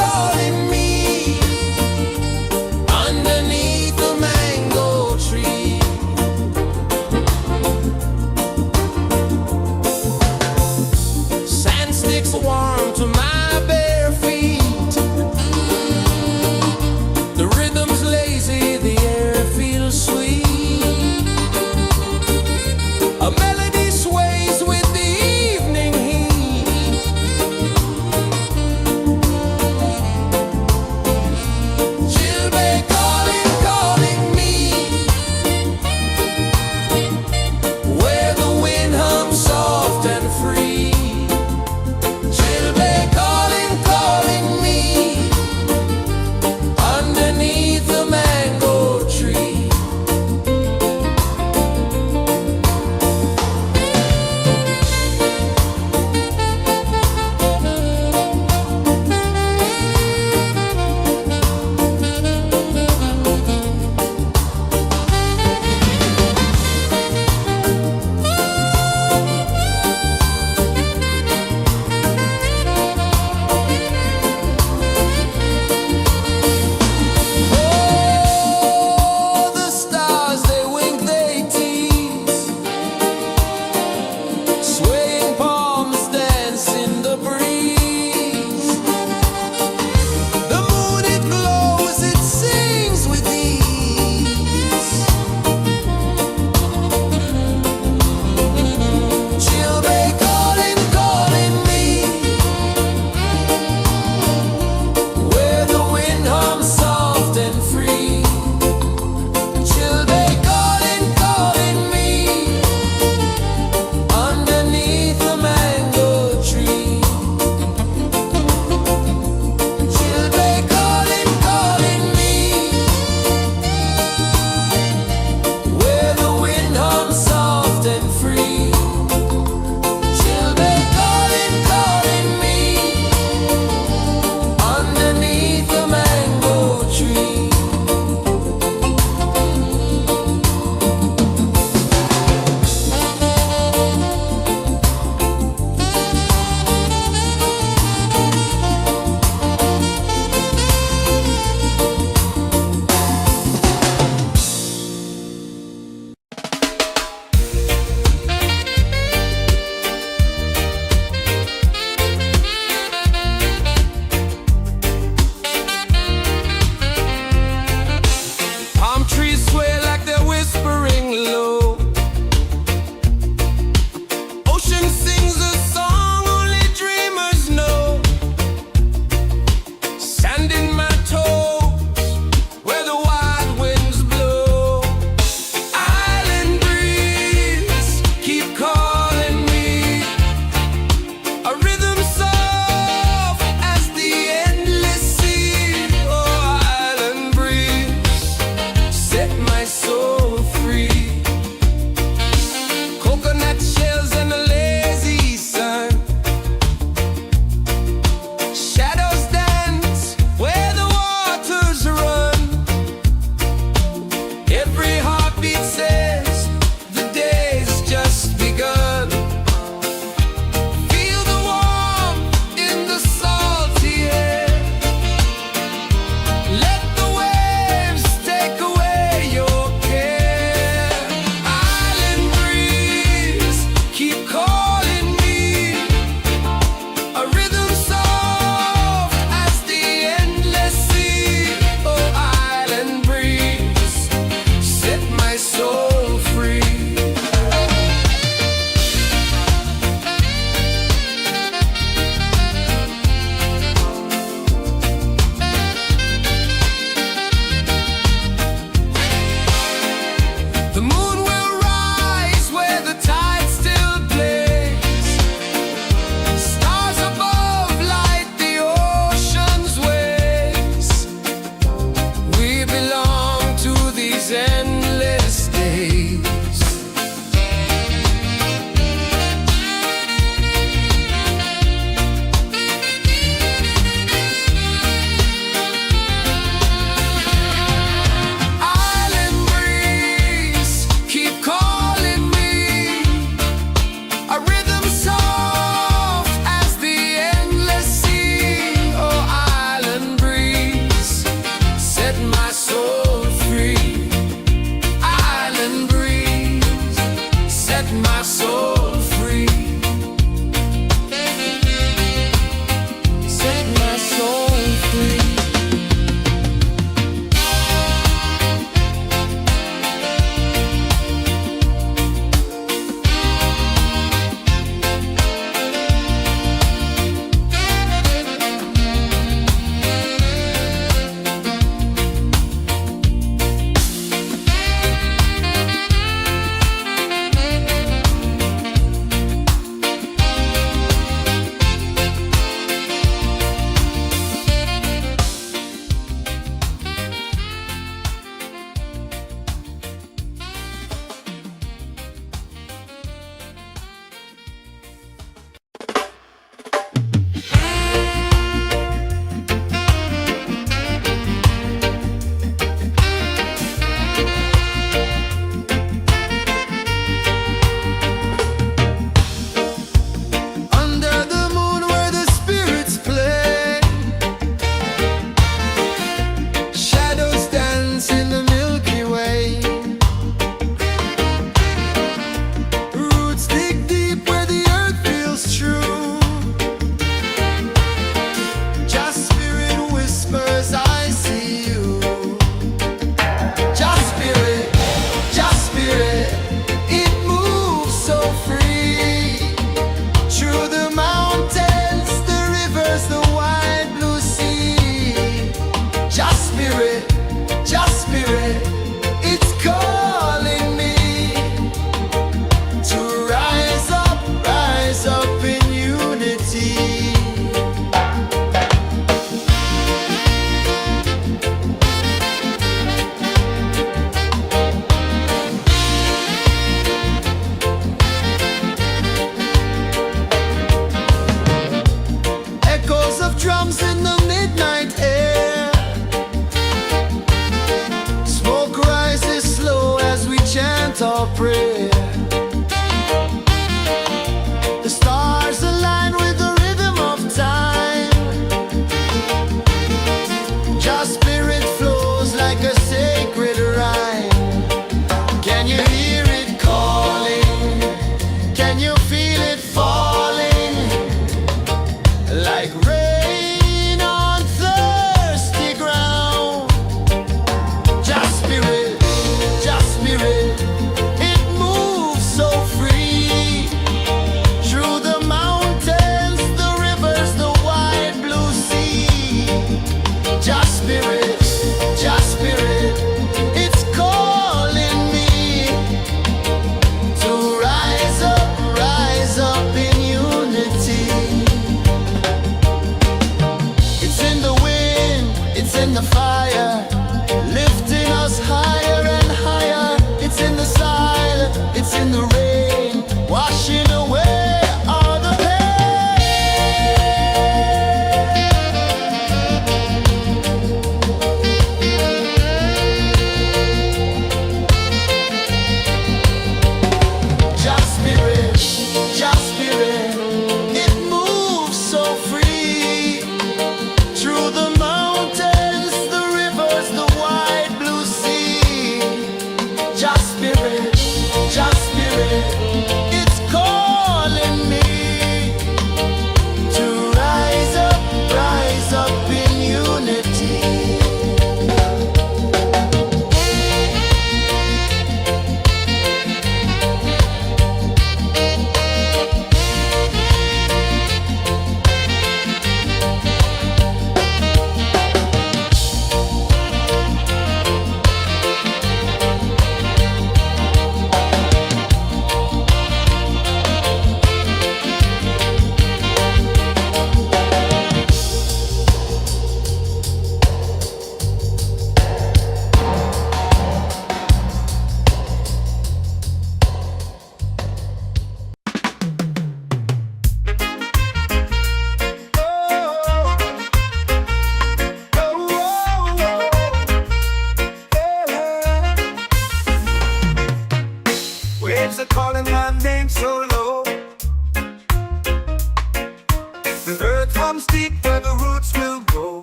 comes deep where the roots will grow.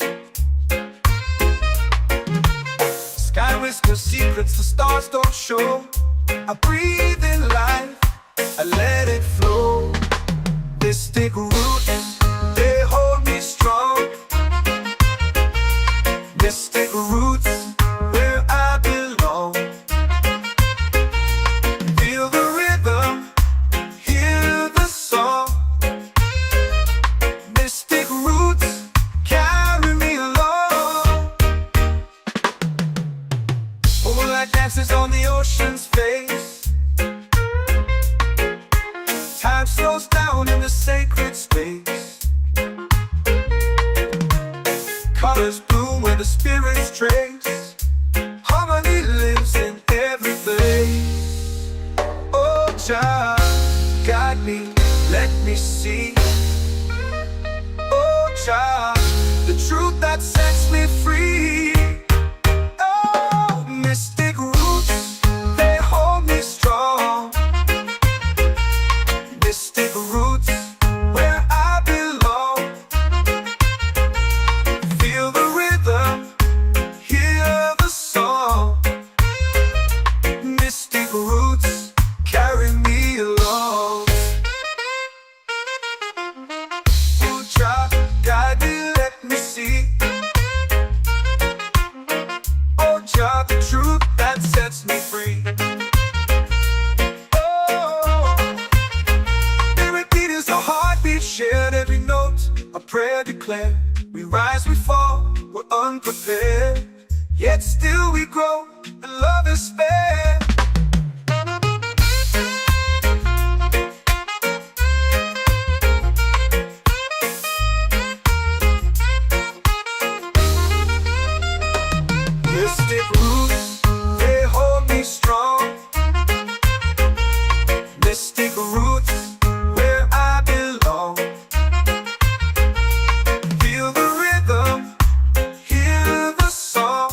Sky whispers secrets the stars don't show. I breathe in life, I let it flow. Mystic roots, they hold me strong. Mystic roots, where I belong. Feel the rhythm, hear the song. Mystic roots, carry me along. Moonlight dances on the ocean's face. Time slows down in the sacred space. Colors bloom where the spirits trace. Harmony lives in every place. Oh, child, guide me, let me see. Oh, child, the truth that sets me free. Oh, mystic roots, they hold me strong. Mystic roots, where I belong. Feel the rhythm, hear the song. Mystic roots, carry me along. Oh, child, guide me, let me see. Oh, child, the truth that sets me free. Shared every note, a prayer declared. We rise, we fall, we're unprepared. Yet still we grow, and love is spared. Mystic roots, they hold me strong. Mystic roots, where I belong. Feel the rhythm, hear the song.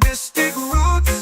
Mystic roots,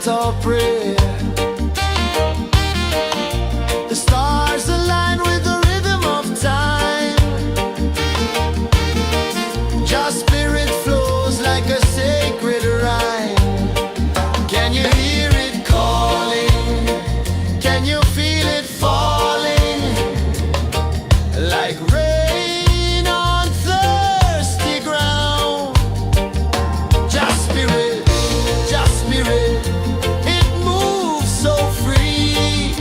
chant or pray. The stars align with the rhythm of time. Your spirit flows like a sacred rhyme. Can you hear it calling? Can you feel it falling? Like rain on thirsty ground. Just spirit, it moves so free.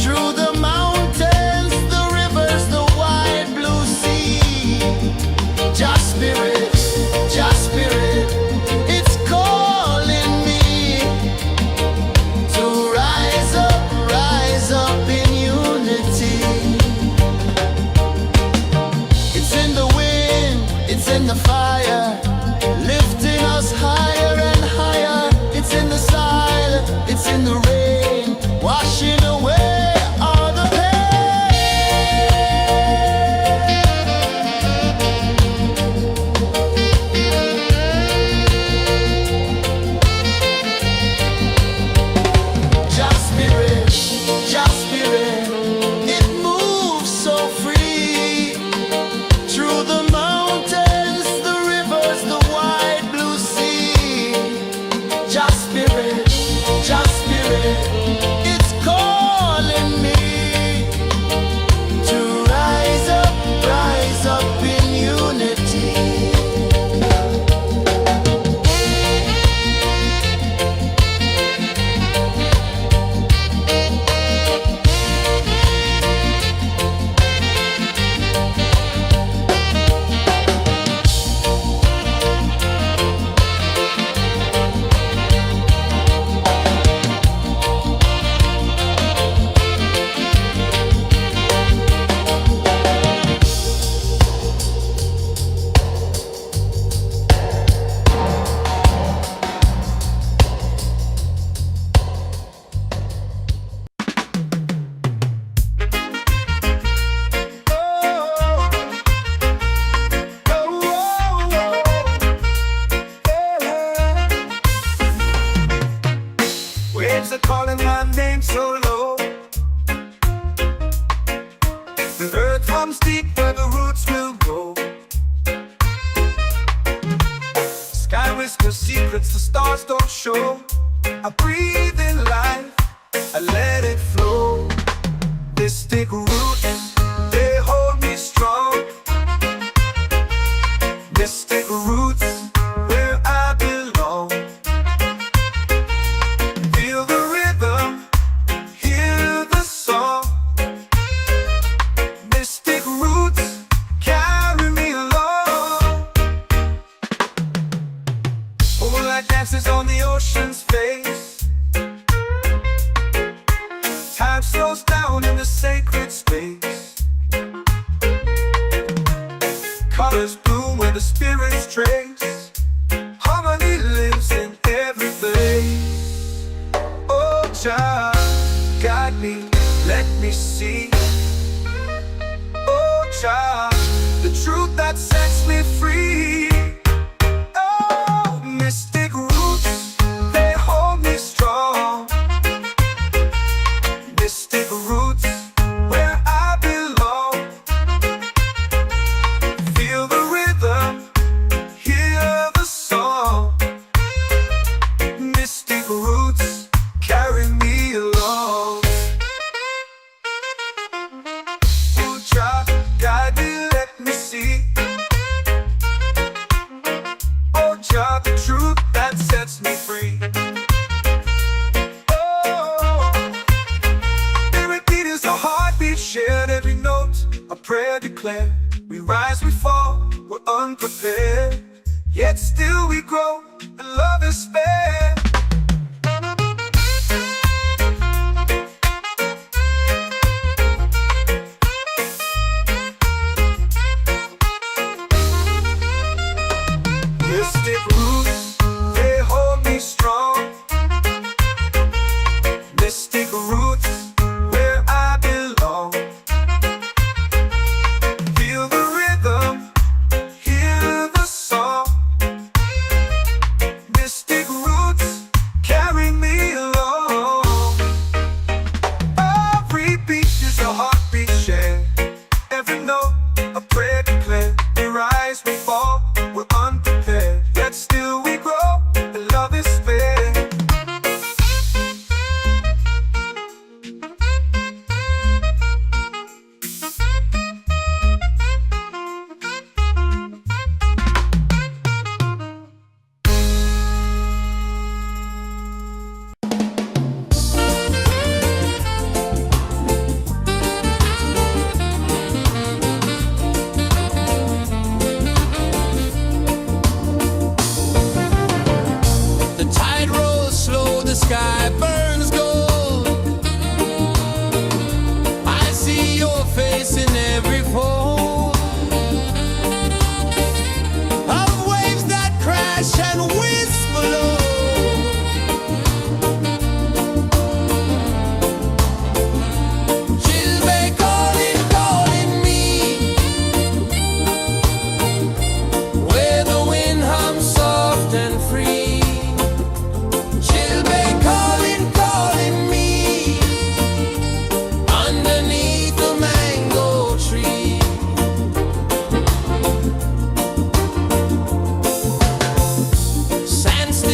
Through the mountains, the rivers, the wide blue sea. Just spirit, it's calling me to rise up in unity. It's in the wind, it's in the fire, lifting us higher and higher. It's in the silence, it's in the rain, washing away all the pain. Just spirit, it moves so free. Through the mountains, the rivers, the wide blue sea. Just spirit, it's calling me to rise up in unity. Waves are calling my name so low. The earth hums deep where the roots will go. Sky whispers secrets the stars don't show. I breathe in life, I let it flow. Mystic roots, they hold me strong. Mystic roots, where I belong. Feel the rhythm, hear the song. Mystic roots, carry me along. Moonlight dances on the ocean's face. Time slows down in the sacred space. Colors bloom where the spirits trace. Harmony lives in every place. Oh, child, guide me, let me see. Oh, child, the truth that sets me free. Oh, mystic roots, they hold me strong. Mystic roots, where I belong. Feel the rhythm, hear the song. Mystic roots, carry me along. Oh, child, guide me, let me see. Oh, child, the truth that sets me free. Oh, every beat is a heartbeat shared, every note a prayer declared. We rise, we fall, we're unprepared, yet still we grow, and love is spared. Mystic roots, they hold me strong. Mystic roots, where I belong. Feel the rhythm, hear the song. Mystic roots.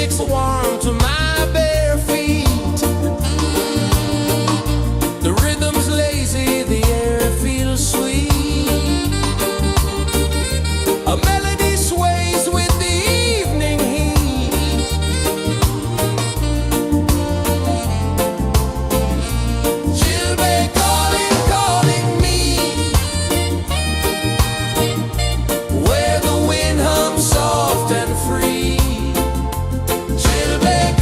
music's warm to my bare feet. The rhythm's lazy, the air feels sweet. A melody sways with the evening heat. Chilbay calling, calling me, where the wind hums soft and free. Chilbay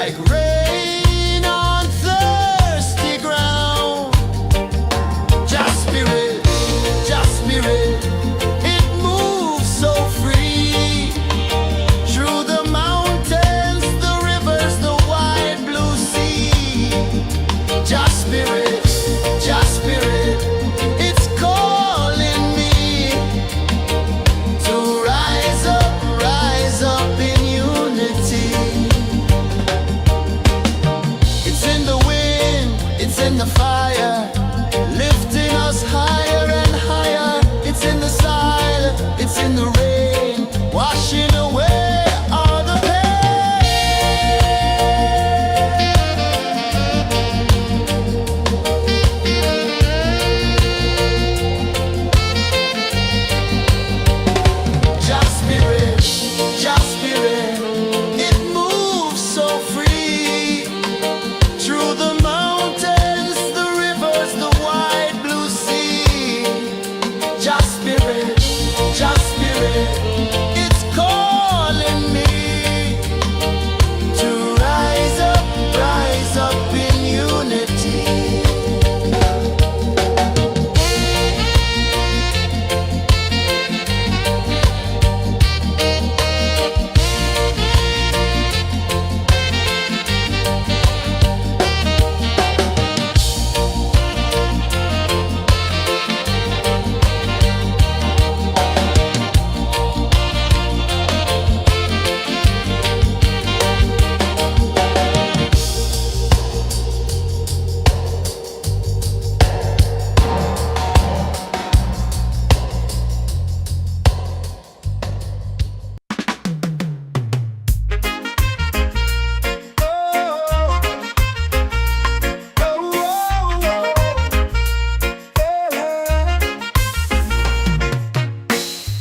like rain on thirsty ground. Just spirit, it moves so free through the mountains, the rivers, the wide blue sea. Just spirit, it's calling me to rise up in unity. It's in the wind, it's in the fire, lifting us higher and higher. It's in the silence, it's in the rain, washing away all the pain. Just spirit, it moves so free through the mountains, the rivers, the wide blue sea. Just spirit, it's calling me to rise up in unity.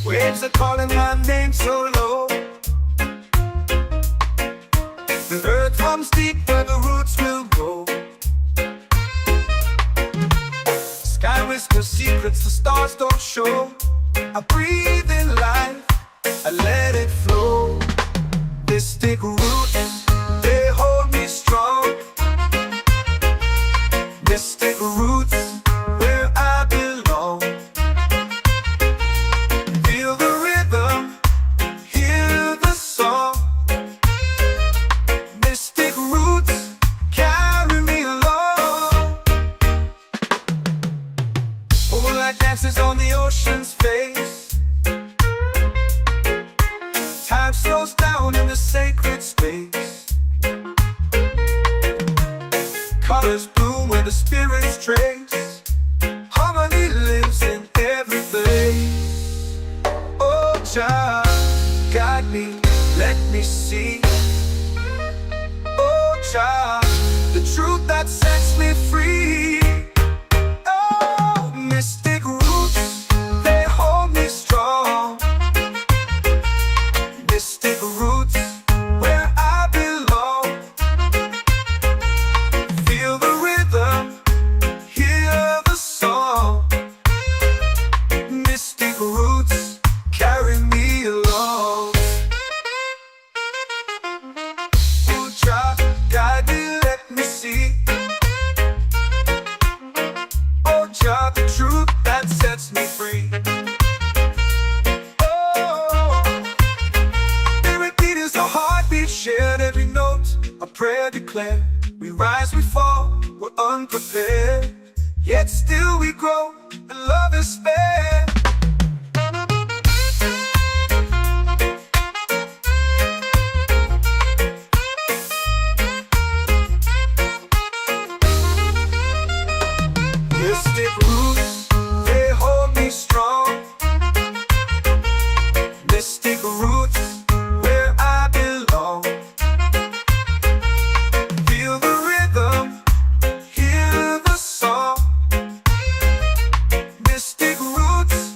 Waves are calling my name so low. The earth hums deep where the roots will go. Sky whispers secrets the stars don't show. I breathe in life, I let it flow. They stick roots, they hold me strong. They stick roots where I belong. Feel the rhythm, hear the song. Mystic roots carry me along. Moonlight dances on the ocean's face. Time slows down in the sacred space. Colors bloom where the spirits trace. Harmony lives in every face. Oh, Jah, guide me, let me see. Oh, Jah, the truth that sets me free. Oh, mystic roots, they hold me strong. Mystic roots, where I belong. Feel the rhythm, hear the song. Mystic roots carry me along. Oh, Jah, guide me, let me see. Oh, Jah, the truth that sets me free. Oh, spirit beat is a heartbeat shared, every note a prayer declared. We rise, we fall, we're unprepared, yet still we grow, and love is spared. Mystic roots, they hold me strong. Mystic roots, where I belong. Feel the rhythm, hear the song. Mystic roots,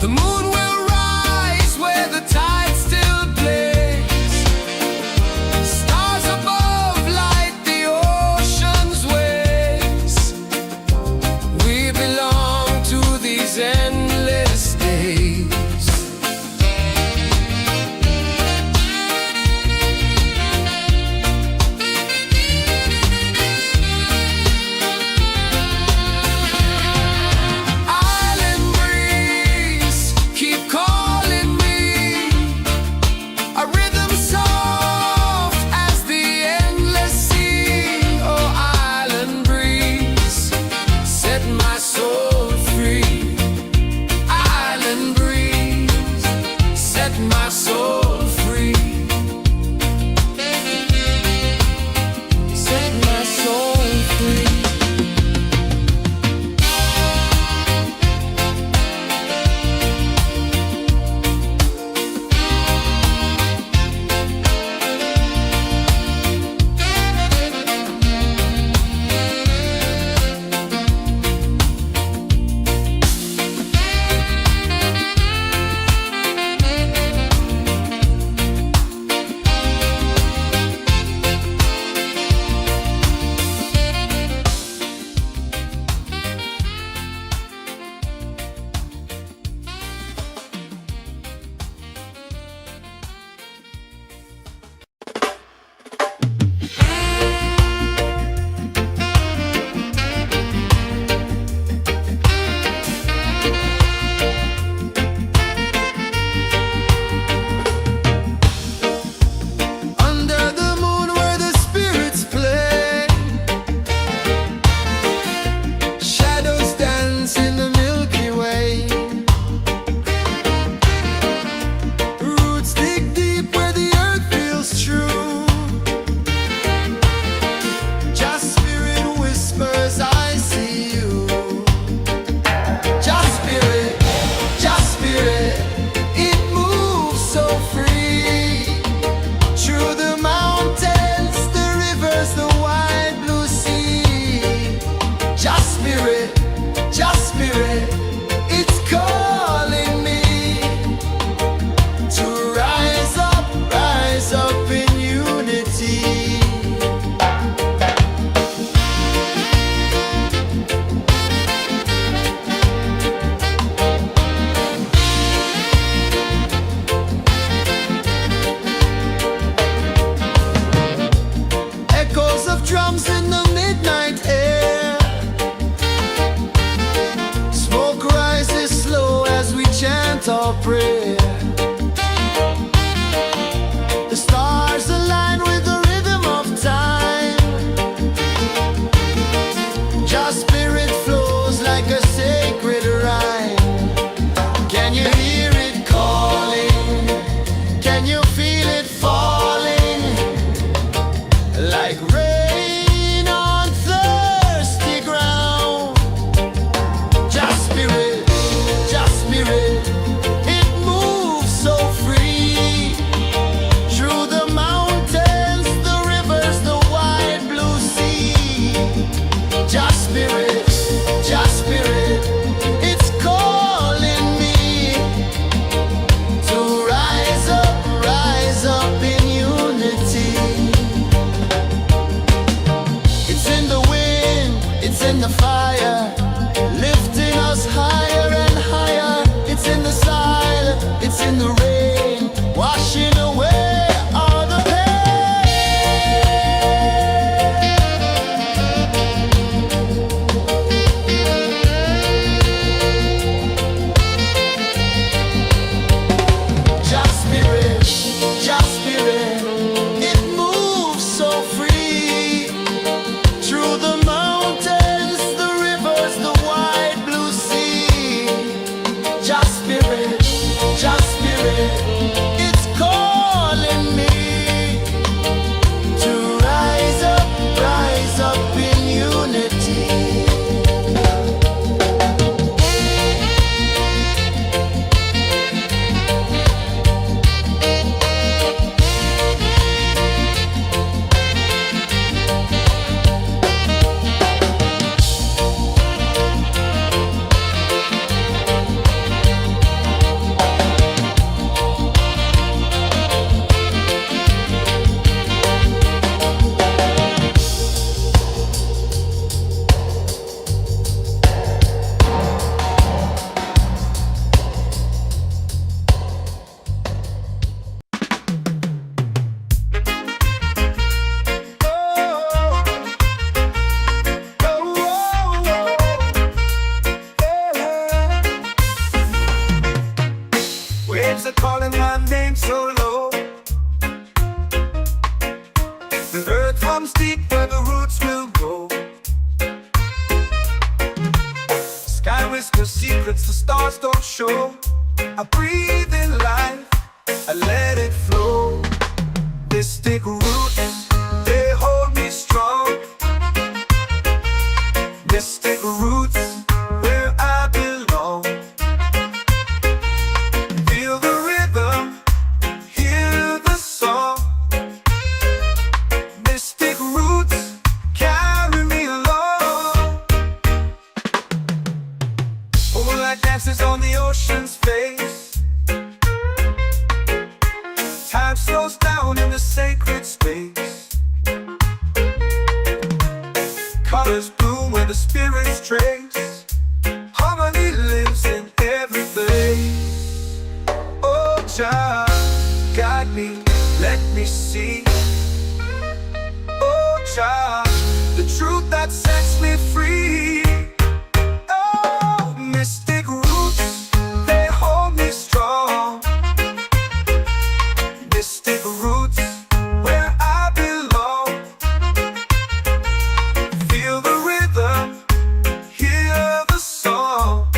The moon will rise where the tide still plays. Stars above light the ocean's waves. We belong to these endless days. Island breeze, keep calling me. A rhythm soft as the endless sea. Oh, island breeze, set my soul free. Island breeze, set my soul free. Set my soul free. Under the moon where the spirits play, shadows dance in the Milky Way. Roots dig deep where the earth feels true. Just spirit whispers, I see you. Just spirit, it moves so free. Through the mountains, the rivers, the wide blue sea. Just spirit, it's calling me to rise up in unity. Echoes of drums in the midnight air. Smoke rises slow as we chant our prayer. The stars align with the rhythm of time. Just spirit flows like a sacred rhyme. Can you hear it calling? Can you feel it falling? Like rain on thirsty ground. Just spirit, it moves so free. Through the mountains, the rivers, the wide blue sea. Just spirit, it's calling me to rise up in unity. It's in the wind, it's in the fire, lifting us higher and higher. It's in the silence, it's in the rain, washing away all the pain. Just spirit, it moves so free. Through the mountains, the rivers, the wide blue sea. Just spirit, it's calling me to rise up in unity. are calling my name so low. The earth hums deep where the roots will grow. Sky whispers secrets the stars don't show. I breathe in life, I let it flow. Mystic roots, they hold me strong. Mystic roots, where I belong. Feel the rhythm, hear the song. Mystic roots, carry me along. Moonlight dances on the ocean's face. Time slows down in the sacred space. Colors bloom where the spirits trace. Harmony lives in every face. Oh, child, guide me, let me see. Oh, child, the truth that sets me free. Oh, mystic roots, they hold me strong. Mystic roots, where I belong. Feel the rhythm, hear the song.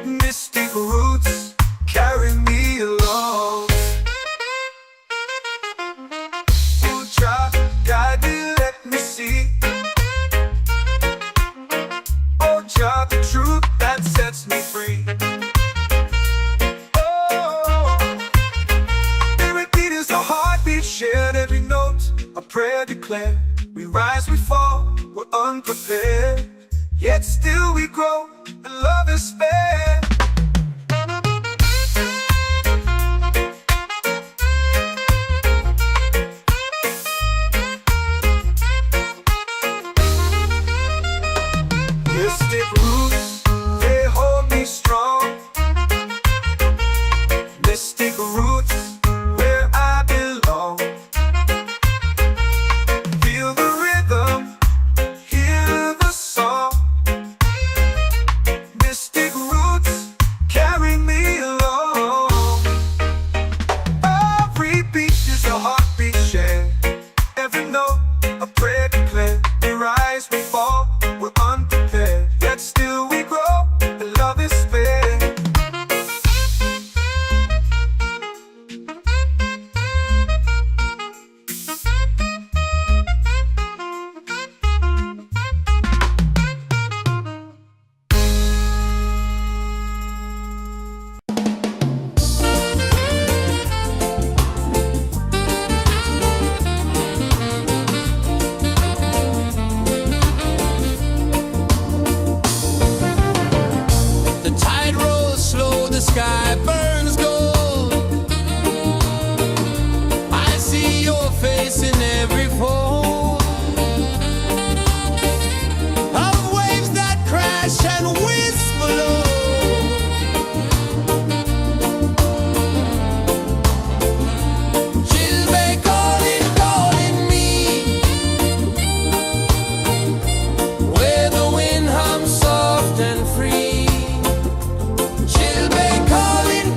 Mystic roots, carry me along. Oh, child, guide me, let me see. Oh, child, the truth that sets me free. A heartbeat shared, every note a prayer declared. We rise, we fall, we're unprepared, yet still we grow, and love is spared. Mystic roots, they hold me strong. Mystic roots, where I belong. Feel the rhythm, hear the song. Mystic roots, carry me along. Every beat is a heartbeat shared. Every note a prayer declared. We rise, we fall, we're unprepared, yet still we grow, and love is spared. The tide rolls slow, the sky burns gold. I see your face in every fold of waves that crash and whisper low. She'll be calling, calling me, where the wind hums soft and free. She'll be calling,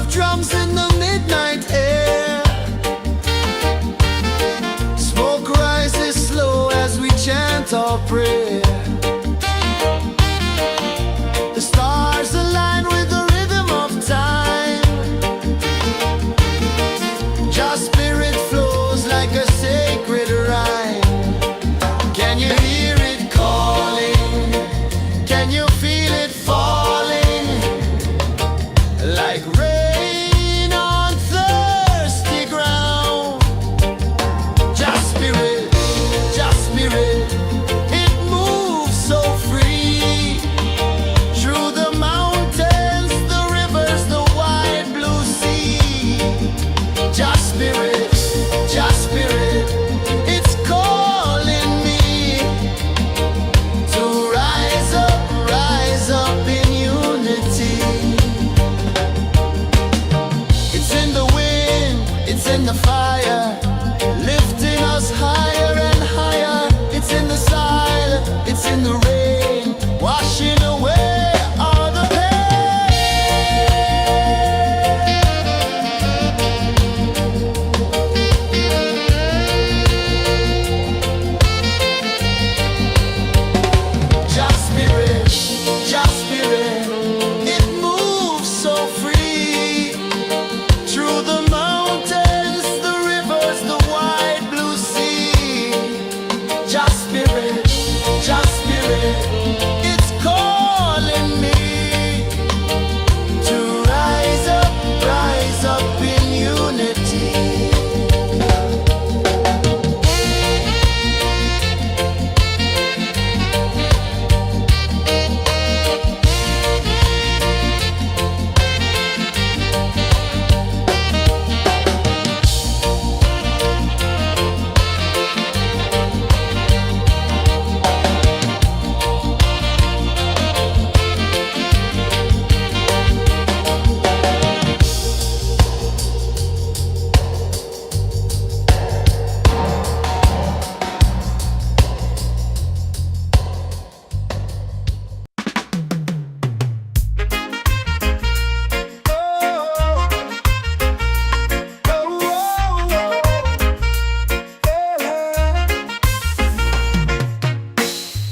of drums in the midnight air. Smoke rises slow as we chant our prayer. The stars align with the rhythm of time. Your spirit flows like a sacred rhyme. Can you hear it calling? Can you feel it falling? Like rain on thirsty ground. Just spirit, it moves so free. Through the mountains, the rivers, the wide blue sea. Just spirit, it's calling me to rise up in unity. It's in the wind, it's in the fire, lifting us higher and higher. It's in the silence, it's in the rain, washing away all the pain. Just spirit, it moves so free. Through the mountains, the rivers, the wide blue sea. Just spirit, it's calling me to rise up in unity.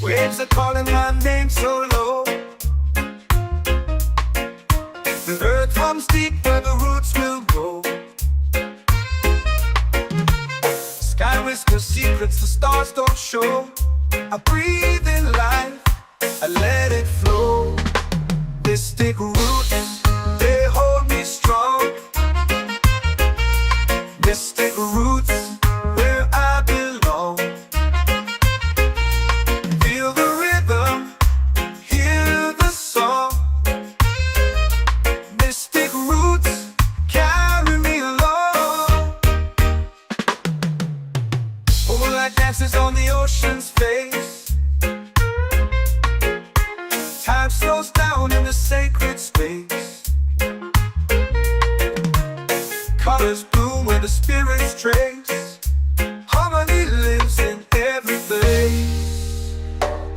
Waves are calling my name so low. The earth hums deep where the roots will grow. Sky whispers secrets the stars don't show. I breathe in life, I let it flow. Mystic roots, they hold me strong. Mystic roots, where I belong. Feel the rhythm, hear the song. Mystic roots, carry me along. Moonlight dances on the ocean's face. Time slows down in the sacred space. Colors bloom where the spirits trace. Harmony lives in every face.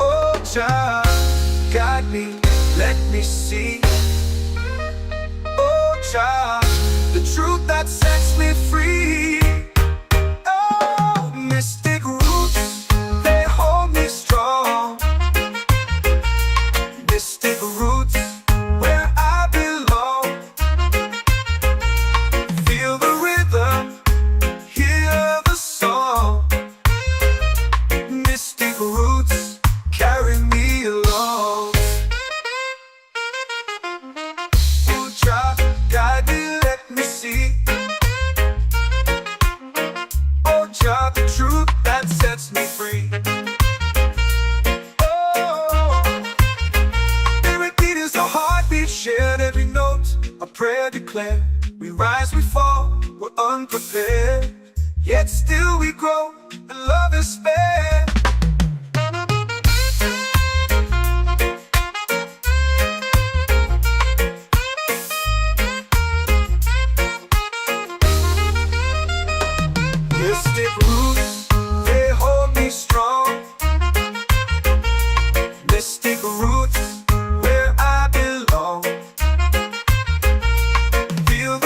Oh, child, guide me, let me see. Oh, child, the truth that sets me free. Oh, mystic roots, they hold me strong. Mystic roots, where I belong. Feel the rhythm, hear the song. Mystic roots, carry me along. Oh, child, guide me, let me see. Oh, child, the truth that sets me free. Oh, every beat is a heartbeat shared, every note a prayer declared. We rise, we fall, we're unprepared, yet still we grow, and love is spared. Mystic roots, they hold me strong. Mystic roots, where I belong. Feel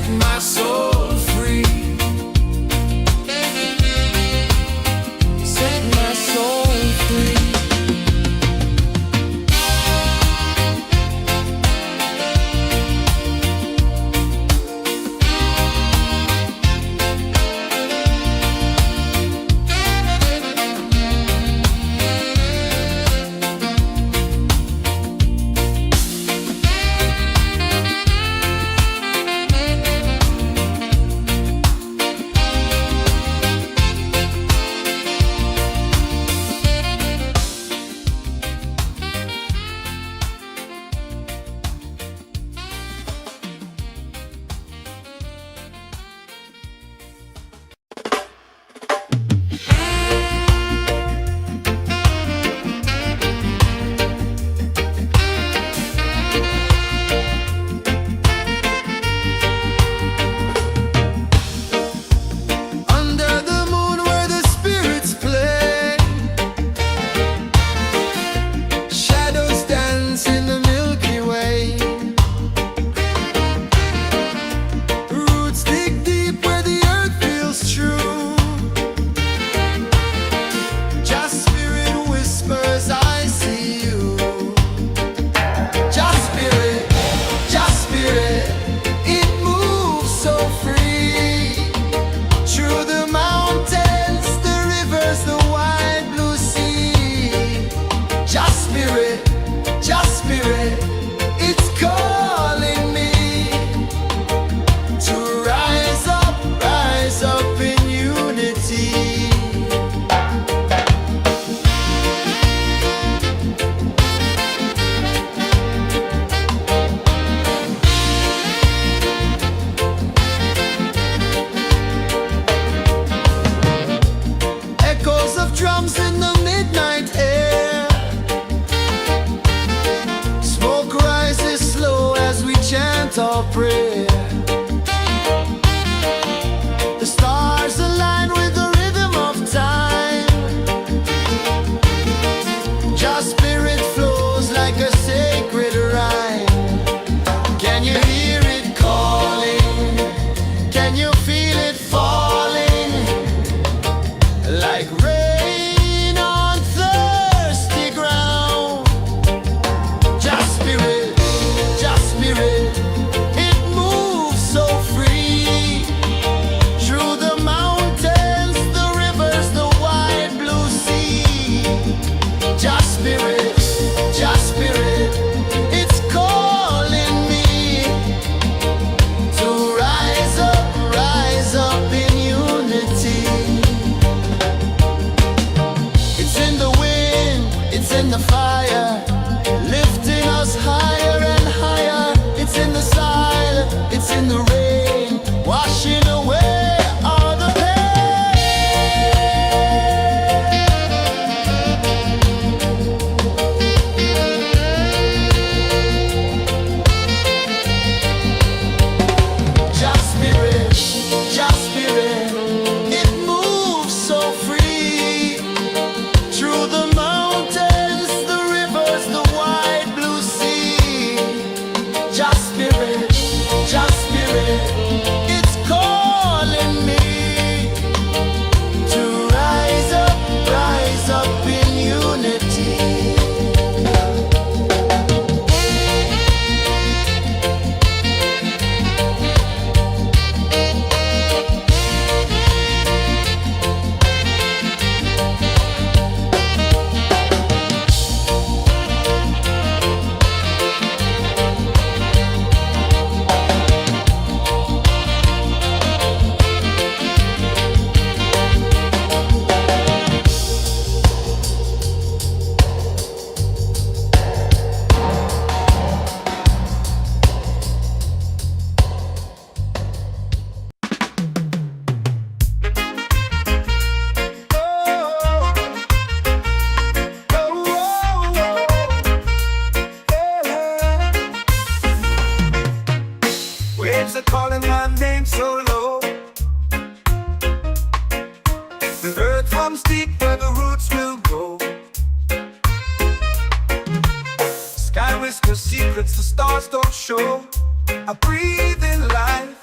set my soul free. Set my soul free. Under the moon where the spirits play, shadows dance in the Milky Way. Roots dig deep where the earth feels true. Just spirit whispers, I see you. Just spirit, it moves so free. Through the mountains, the rivers, the wide blue sea. Just spirit, it's calling me to rise up in unity. Echoes of drums in the midnight air. Smoke rises slow as we chant our prayer. The stars align with the rhythm of time. Just spirit flows like a sacred rhyme. Can you hear it calling? Can you feel it falling? Like rain on thirsty ground. Just spirit, it moves so free. Through the mountains, the rivers, the wide blue sea. Just spirit, it's calling me to rise up in unity. It's in the wind, it's in the fire, lifting us higher and higher. It's in the silence, it's in the rain, washing away all the pain. Just spirit, it moves so free. Through the mountains, the rivers, the wide blue sea. Just spirit, it's calling me to rise up in unity. Waves are calling my name so low. The earth runs deep where the roots will go. Sky whispers secrets the stars don't show. I breathe in life,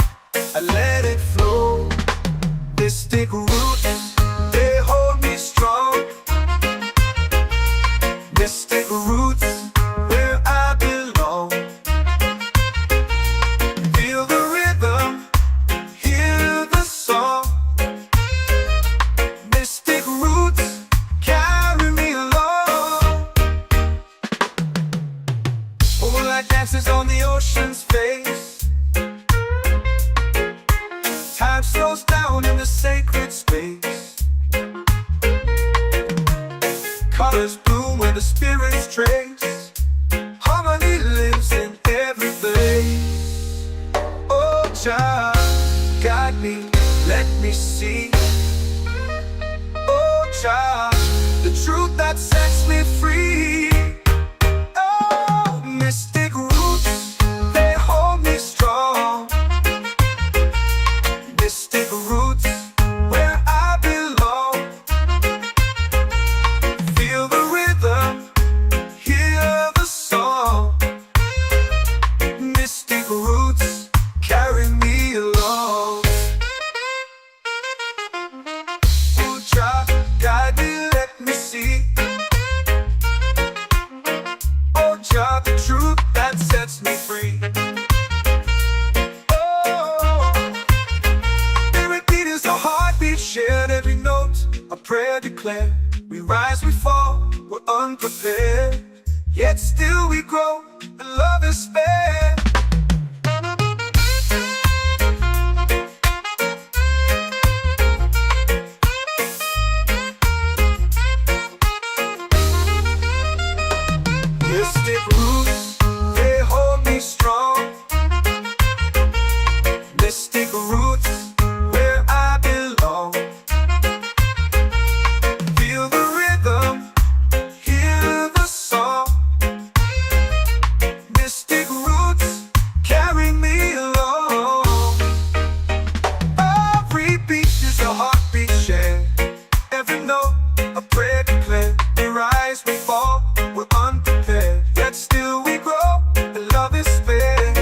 child, guide me, let me see. Oh child, the truth that sets me free. Oh, mystic roots, they hold me strong. Mystic roots, where I belong. Feel the rhythm, hear the song. Mystic roots carry me along. Oh child, guide me, let me see. Oh child, the truth that sets me free. Oh, spirit beat is a heartbeat shared, every note a prayer declared. We rise, we fall, we're unprepared, yet still we grow, and love is spared. Mystic roots, they hold me strong. Mystic roots, where I belong. Feel the rhythm, hear the song. Mystic roots carry me along. Every beat is a heartbeat shared, every note a prayer declared. We rise, we fall, we're unprepared, yet still we grow, and love is spared.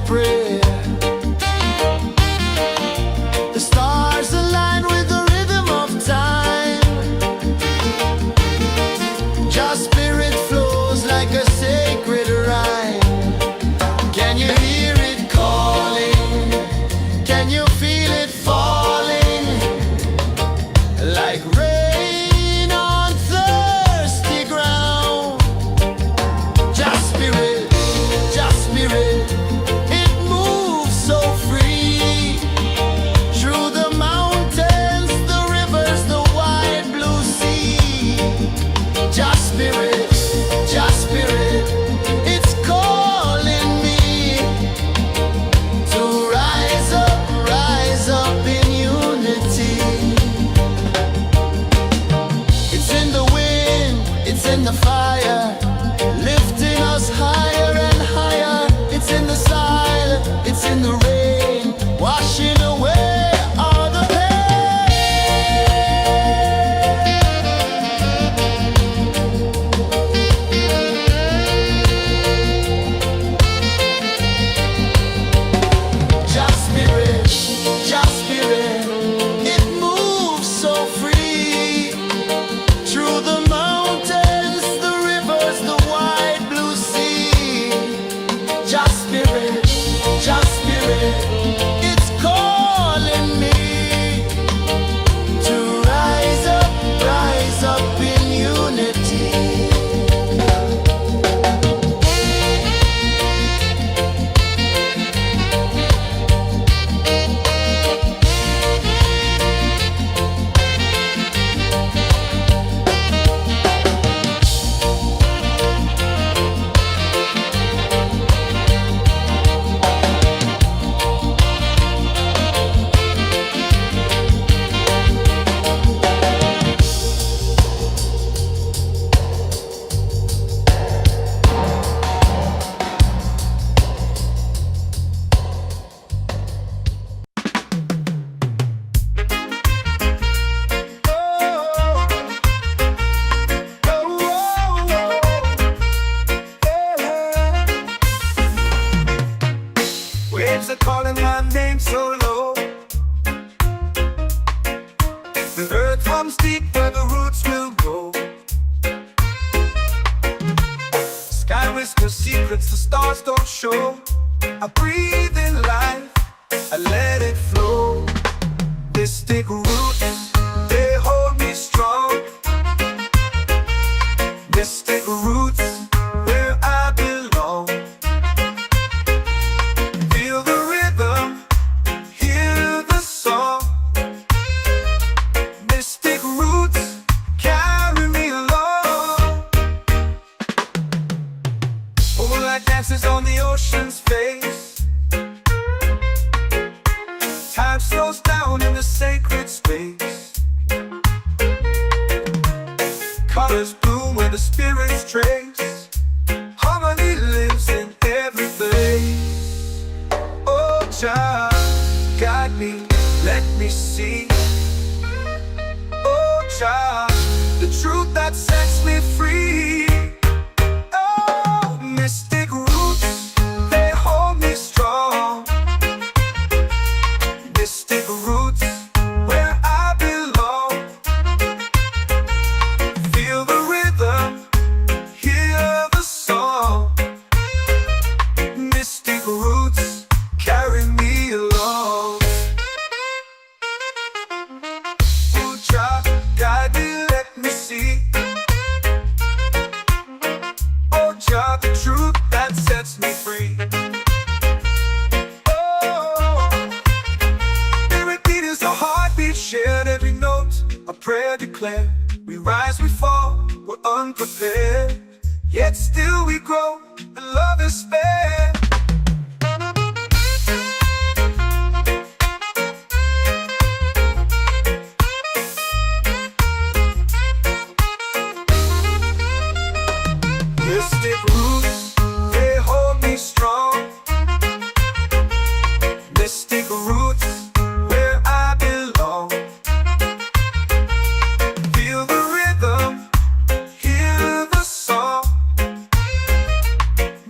prayer. The stars align with the rhythm of time. Your spirit flows like a sacred rhyme. Can you hear it calling? Can you feel it falling? Like rain on thirsty ground. Just spirit, it moves so free. Through the mountains, the rivers, the wide blue sea. Just spirit, it's calling me to rise up in unity. It's in the wind, it's in the fire, lifting us higher and higher. It's in the silence, it's in the rain, washing away all the Just spirit, it moves so free. Through the mountains, the rivers, the wide blue sea. Just spirit, it's calling me to rise up in unity. Waves are calling my name so low. The earth hums deep where the roots will go. Sky whispers secrets the stars don't show. I breathe in life, I let it flow. Mystic roots, they hold me strong. Mystic roots, where I belong. Feel the rhythm, hear the song. Mystic roots, carry me along. Moonlight dances on the ocean's face. Time slows down in the sacred space. Colors bloom where the spirits trace. Harmony lives in every face. Oh, child, guide me, let me see. Oh, child, the truth that sets me free. Oh, mystic roots, they hold me strong. Mystic roots, where I belong. Feel the rhythm, hear the song. Mystic roots, carry me along. Oh, child, guide me, let me see. Oh, child, the truth that sets me free. Oh, spirit beat is a heartbeat shared, every note a prayer declared. We rise, we fall, we're unprepared, yet still we grow, and love is spared. Mystic roots, they hold me strong. Mystic roots, where I belong. Feel the rhythm, hear the song.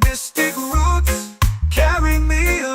Mystic roots, carry me along.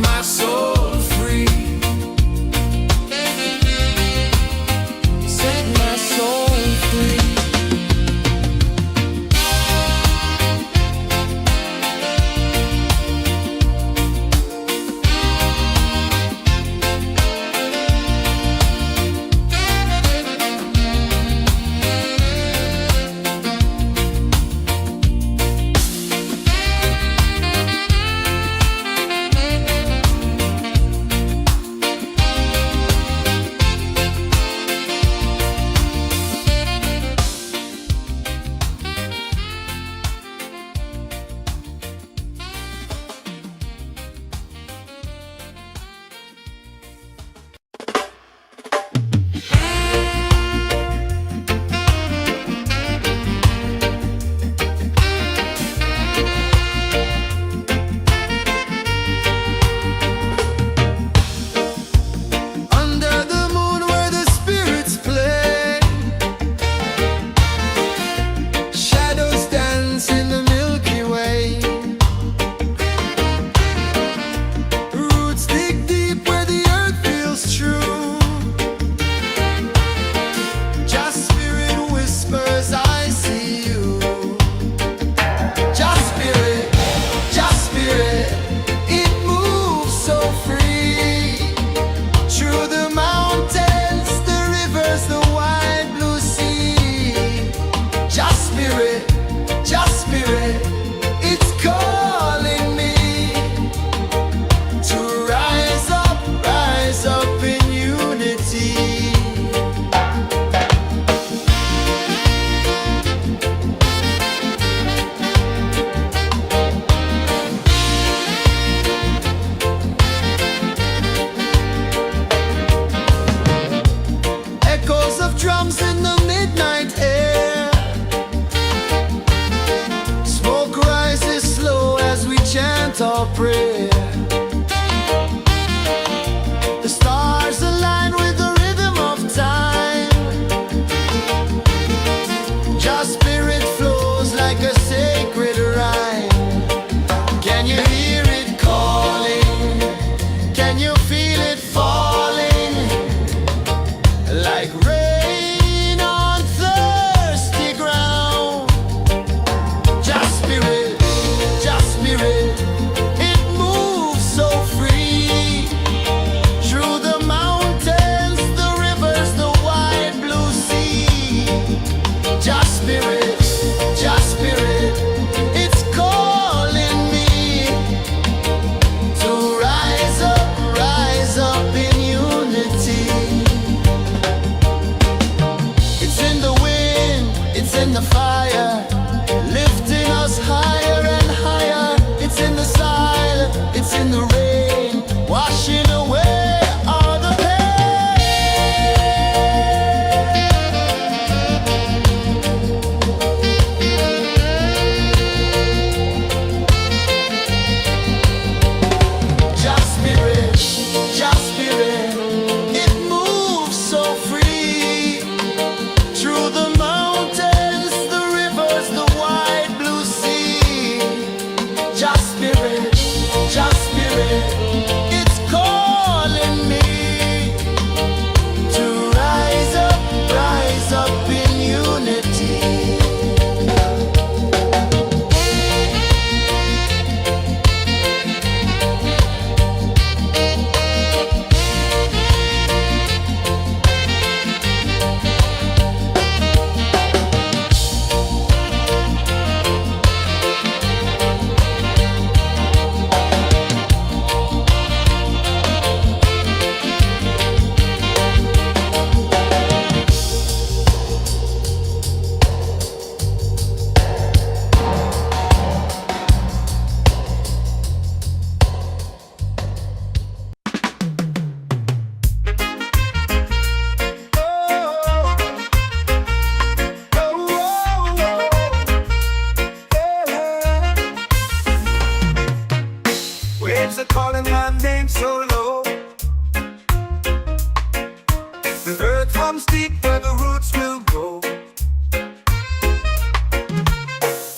my soul free. Set my soul free. Our prayer. The stars align with the rhythm of time. Your spirit flows like a sacred rhyme. Can you hear it calling? Can you feel it falling? Like rain on thirsty ground. Just spirit, just spirit. In the fire, lifting us higher and higher. It's in the silence, it's in the rain, washing away all the pain. Just spirit, just spirit. It moves so free through the mountains. Just spirit, it's calling me to rise up in unity. Waves are calling my name so low. The earth hums deep where the roots will go.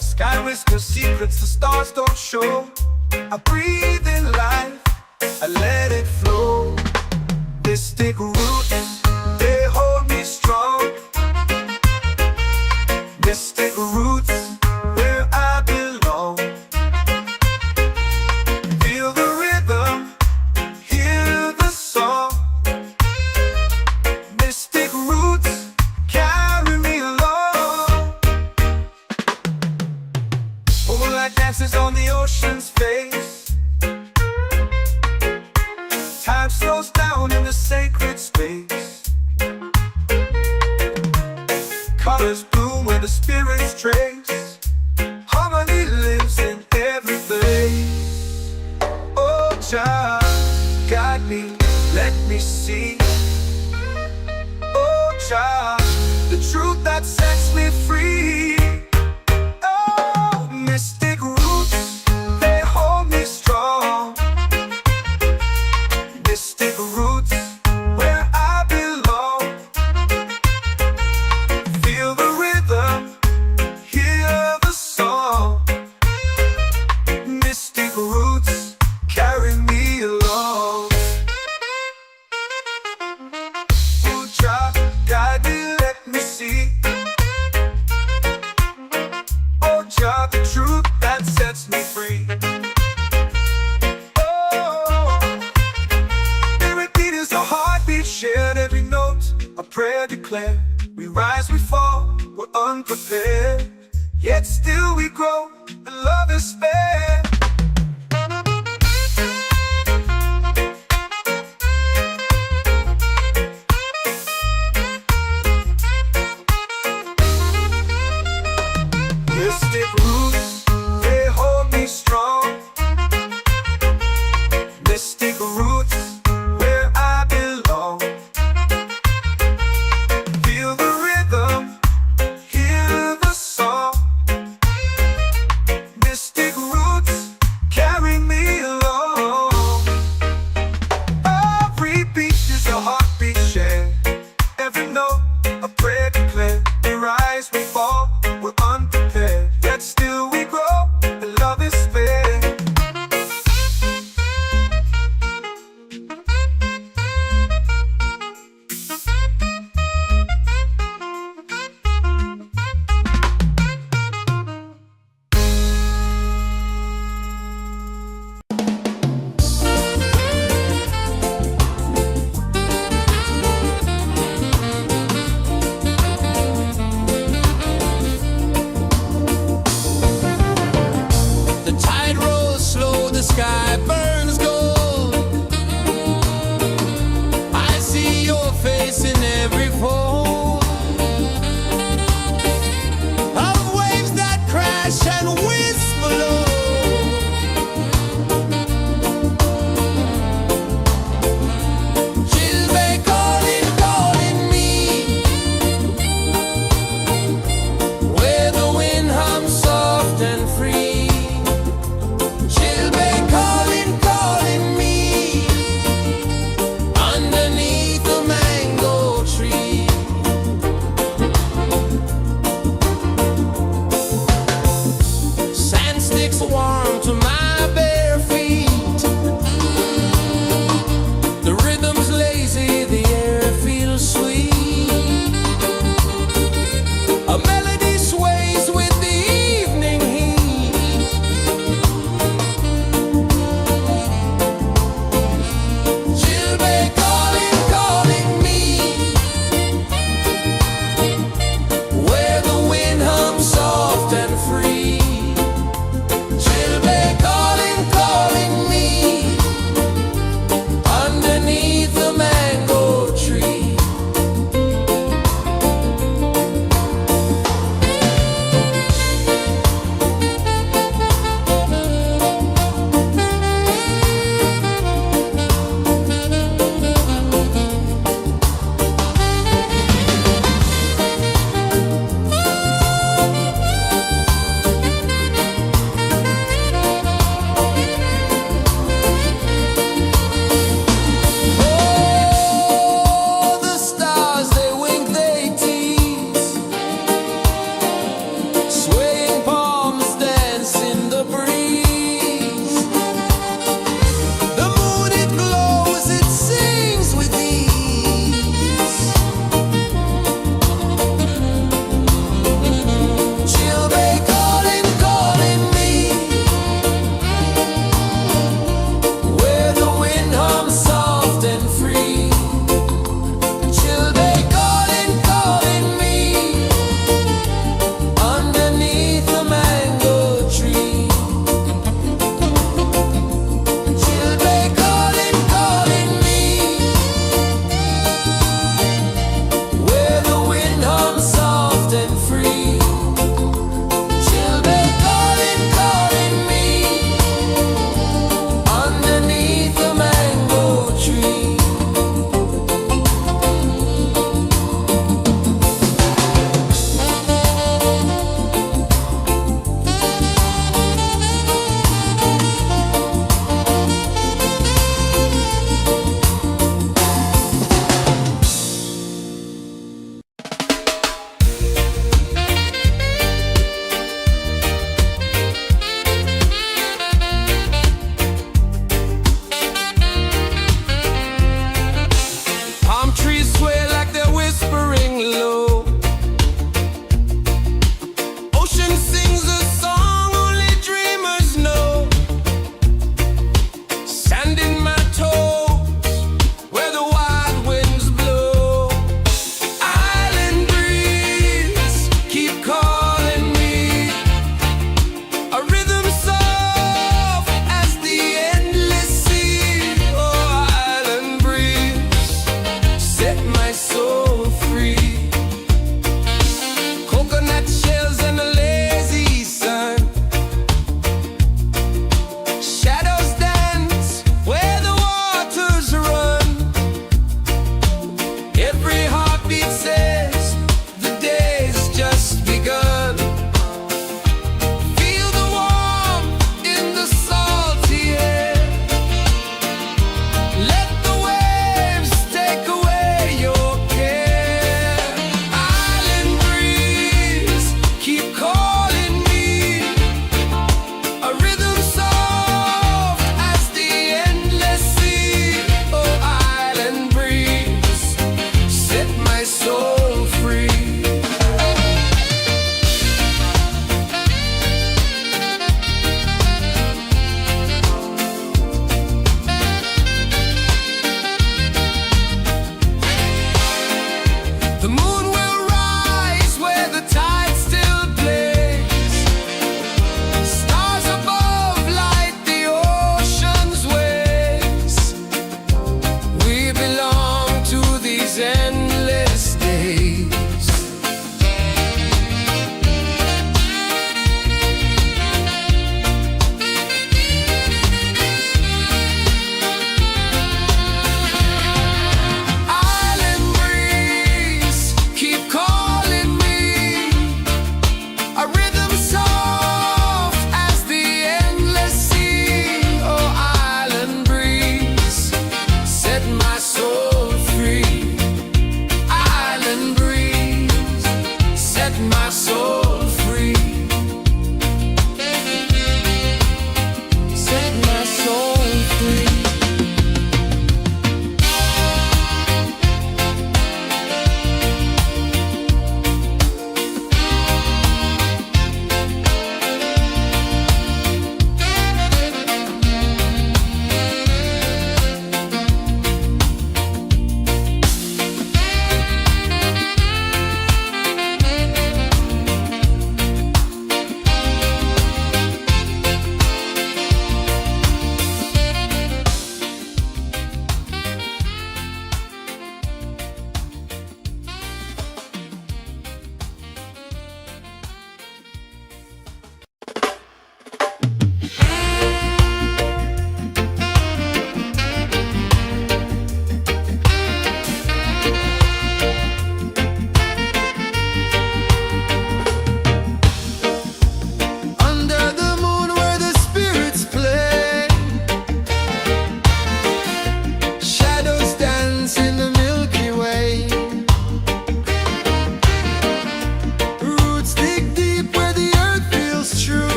Sky whispers secrets the stars don't show. I breathe in life, I let it flow. Mystic roots, they hold me strong. Mystic roots, where I belong. Feel the rhythm, hear the song. Mystic roots, carry me along. Moonlight dances on the ocean's face. Time slows down in the sacred space. Colors bloom where the spirits trace. Harmony lives in every place. Oh, child, guide me, let me see. Oh, child, the truth that sets me free. Oh, mystic roots, they hold me strong. Mystic roots, where I belong. Feel the rhythm, hear the song. Mystic roots, carry me along. Oh, child, guide me, let me see. Oh, child, the truth that sets me free. Shared every note, a prayer declared. We rise, we fall, we're unprepared. Yet still we grow, and love is spared. Mystic roots, they hold me strong. Mystic roots, where I belong. Feel the rhythm, hear the song. Mystic roots,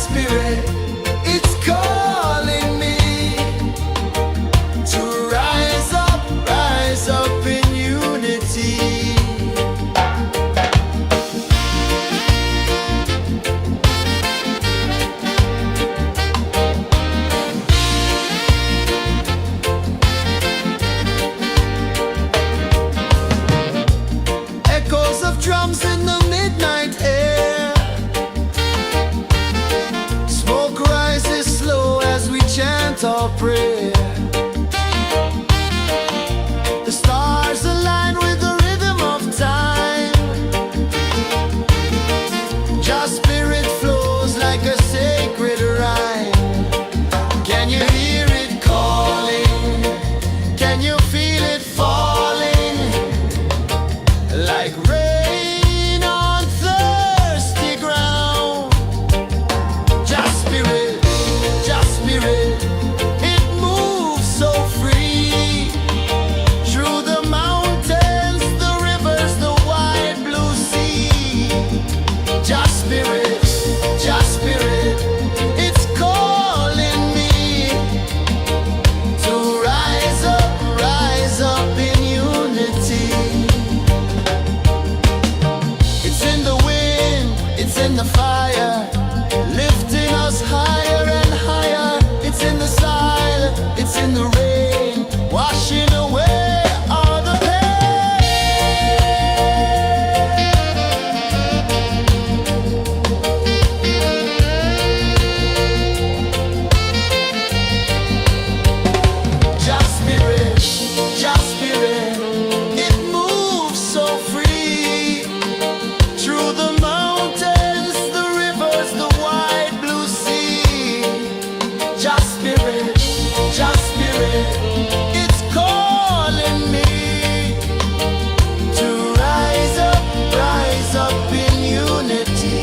spirit, it's calling me to rise up in unity. Echoes of drums in the midnight air. Smoke rises slow as we chant our prayer. The stars align with the rhythm of time. Just spirit flows like a sacred rhyme. Can you hear it calling? Can you feel it falling? Like rain on thirsty ground. Just spirit, it moves so free. Through the mountains, the rivers, the wide blue sea. Just spirit, it's calling me to rise up in unity. It's in the wind, it's in the fire, lifting us higher and higher. It's in the silence, it's in the rain, washing away all the pain. Just spirit, it moves so free. Through the mountains, the rivers, the wide blue sea. Just spirit, it's calling me to rise up in unity.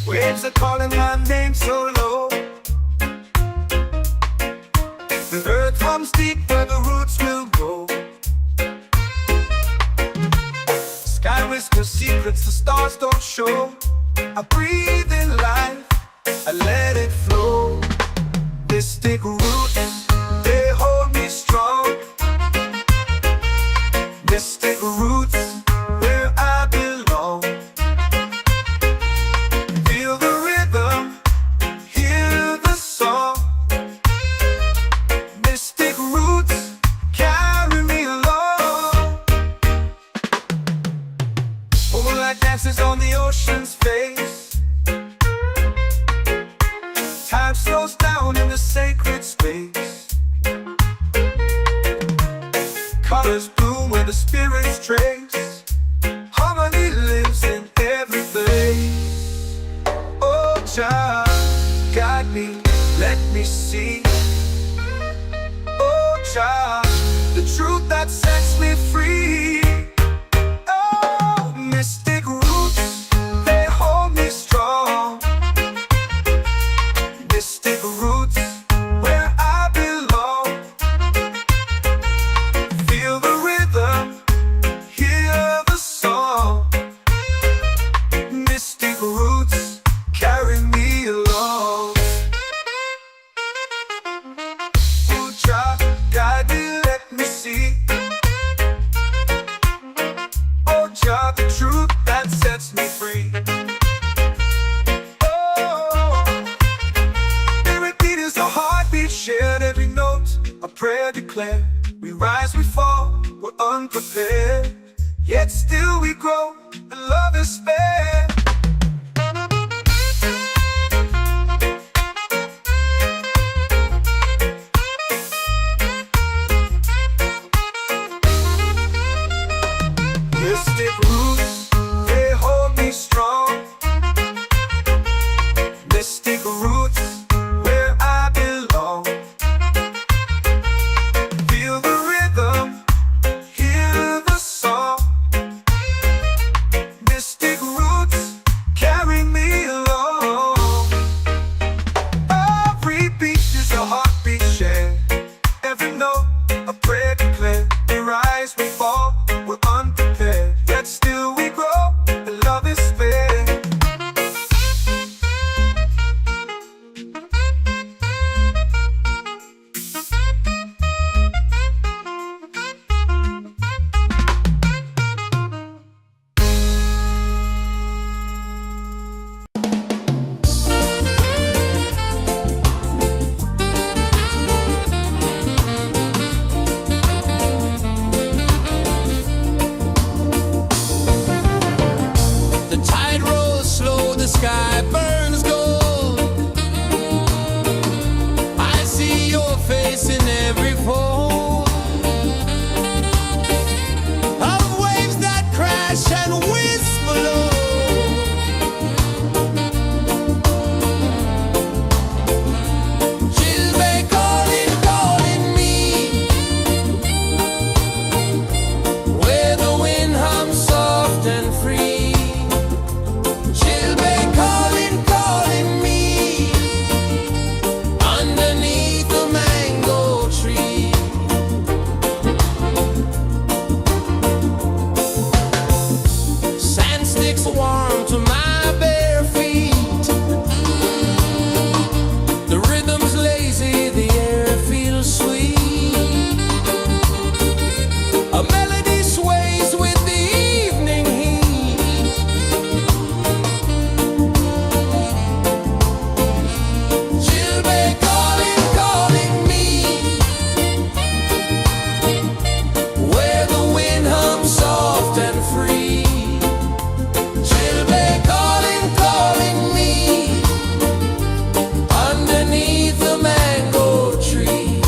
Waves are calling my name so low. The earth hums deep where the roots will go. Sky whispers secrets the stars don't show. I breathe in life, I let it flow. Mystic roots, they hold me strong. Mystic roots, where I belong. Feel the rhythm, hear the song. Mystic roots, carry me along. Moonlight dances on the ocean's face. Time slows down in the sacred space. Colors bloom where the spirits trace. Harmony lives in every place. Oh, child, guide me, let me see. Oh, child, the truth that sets me free. Oh, mystic roots, they hold me strong. Mystic roots, where I belong. Feel the rhythm, hear the song. Mystic roots, carry me along. grow, and love is fair. Mystic roots, they hold me strong. Mystic roots, where I belong. Feel the rhythm, hear the song. Mystic roots, carry me along. Every beat is a heartbeat shared. Every note, a prayer declared. We rise, we fall, we're unprepared. Yet still we grow, and love is fair. The tide rolls slow, the sky burns gold. I see your face in every fold of waves that crash and whisper low. Chilbay calling, calling me, where the wind hums soft and free. Chilbay calling, calling me, underneath the mango tree. Sand sticks warm to my bare feet. The rhythm's lazy, the air feels sweet. A melody sways with the evening heat. Chilbay calling, calling me, where the wind hums soft and free. Chilbay calling, calling me, underneath the mango tree.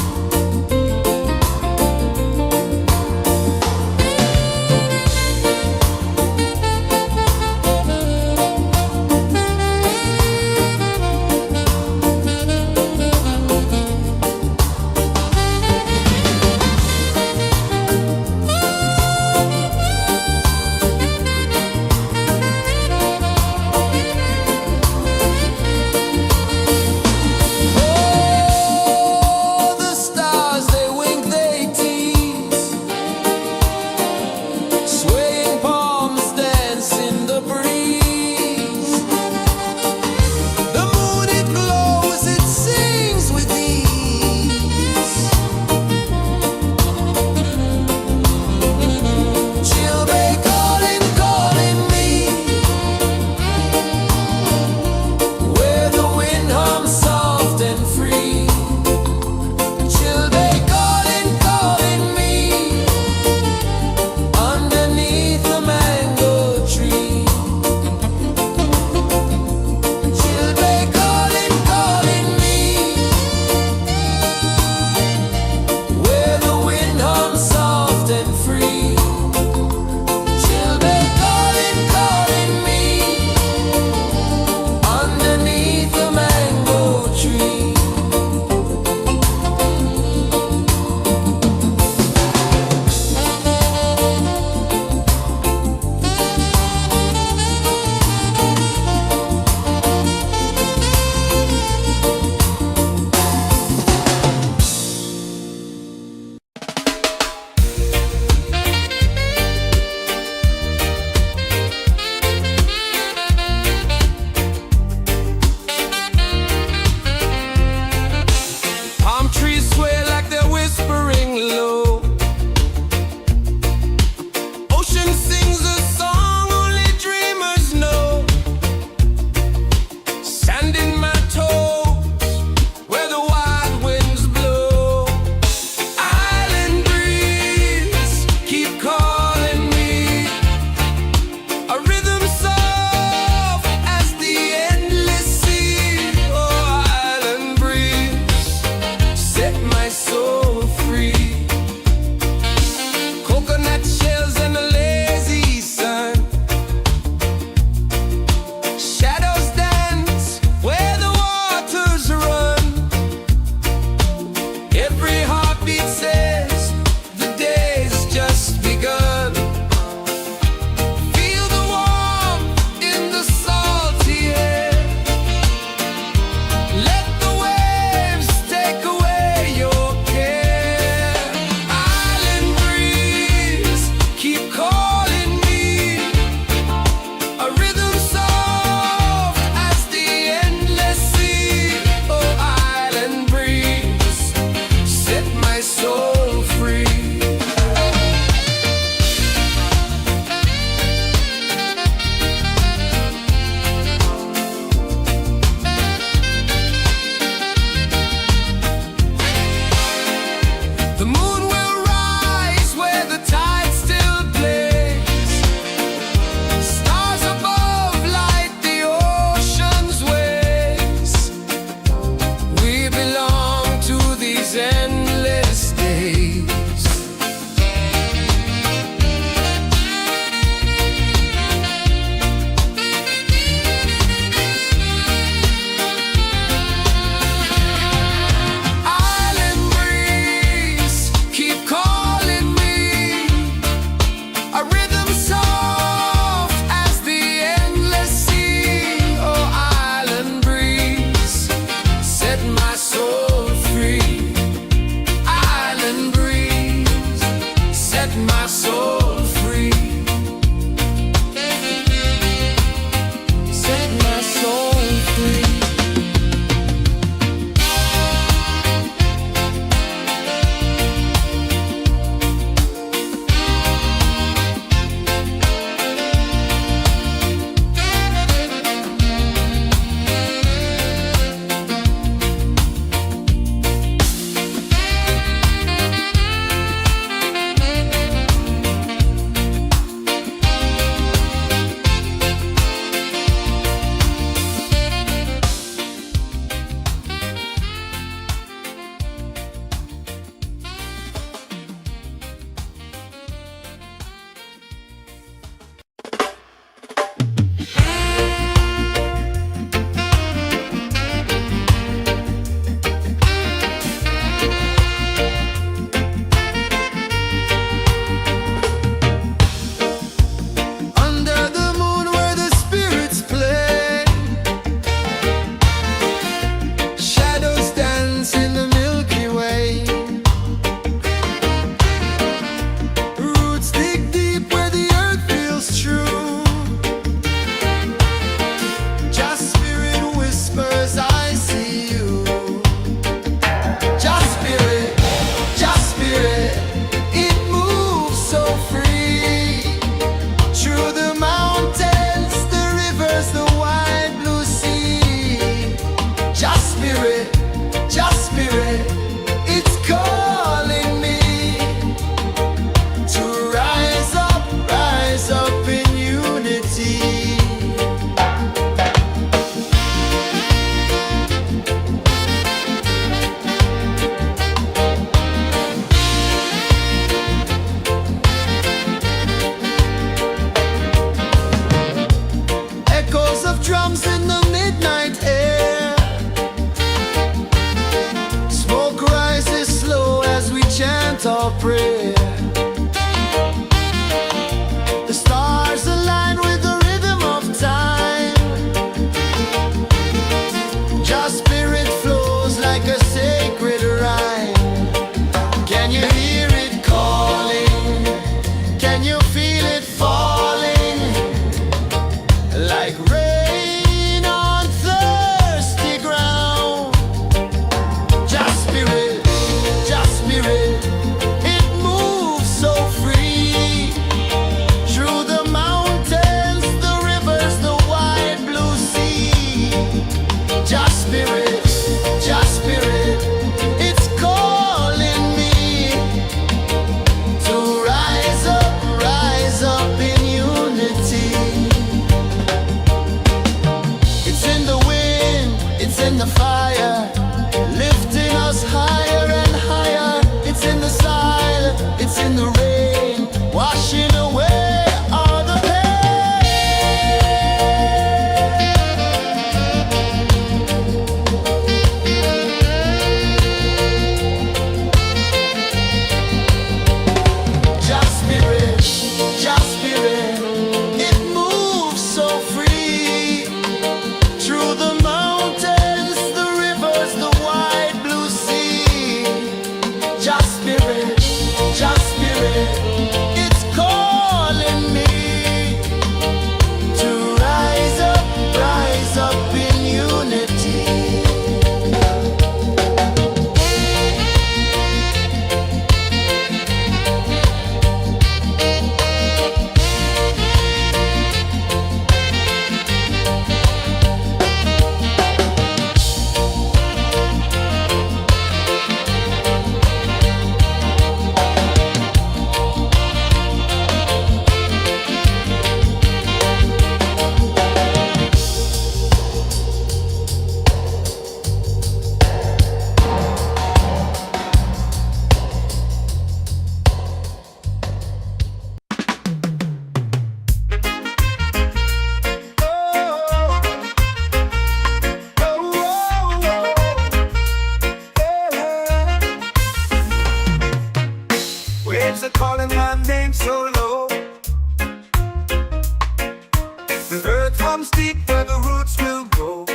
comes deep where the roots will go.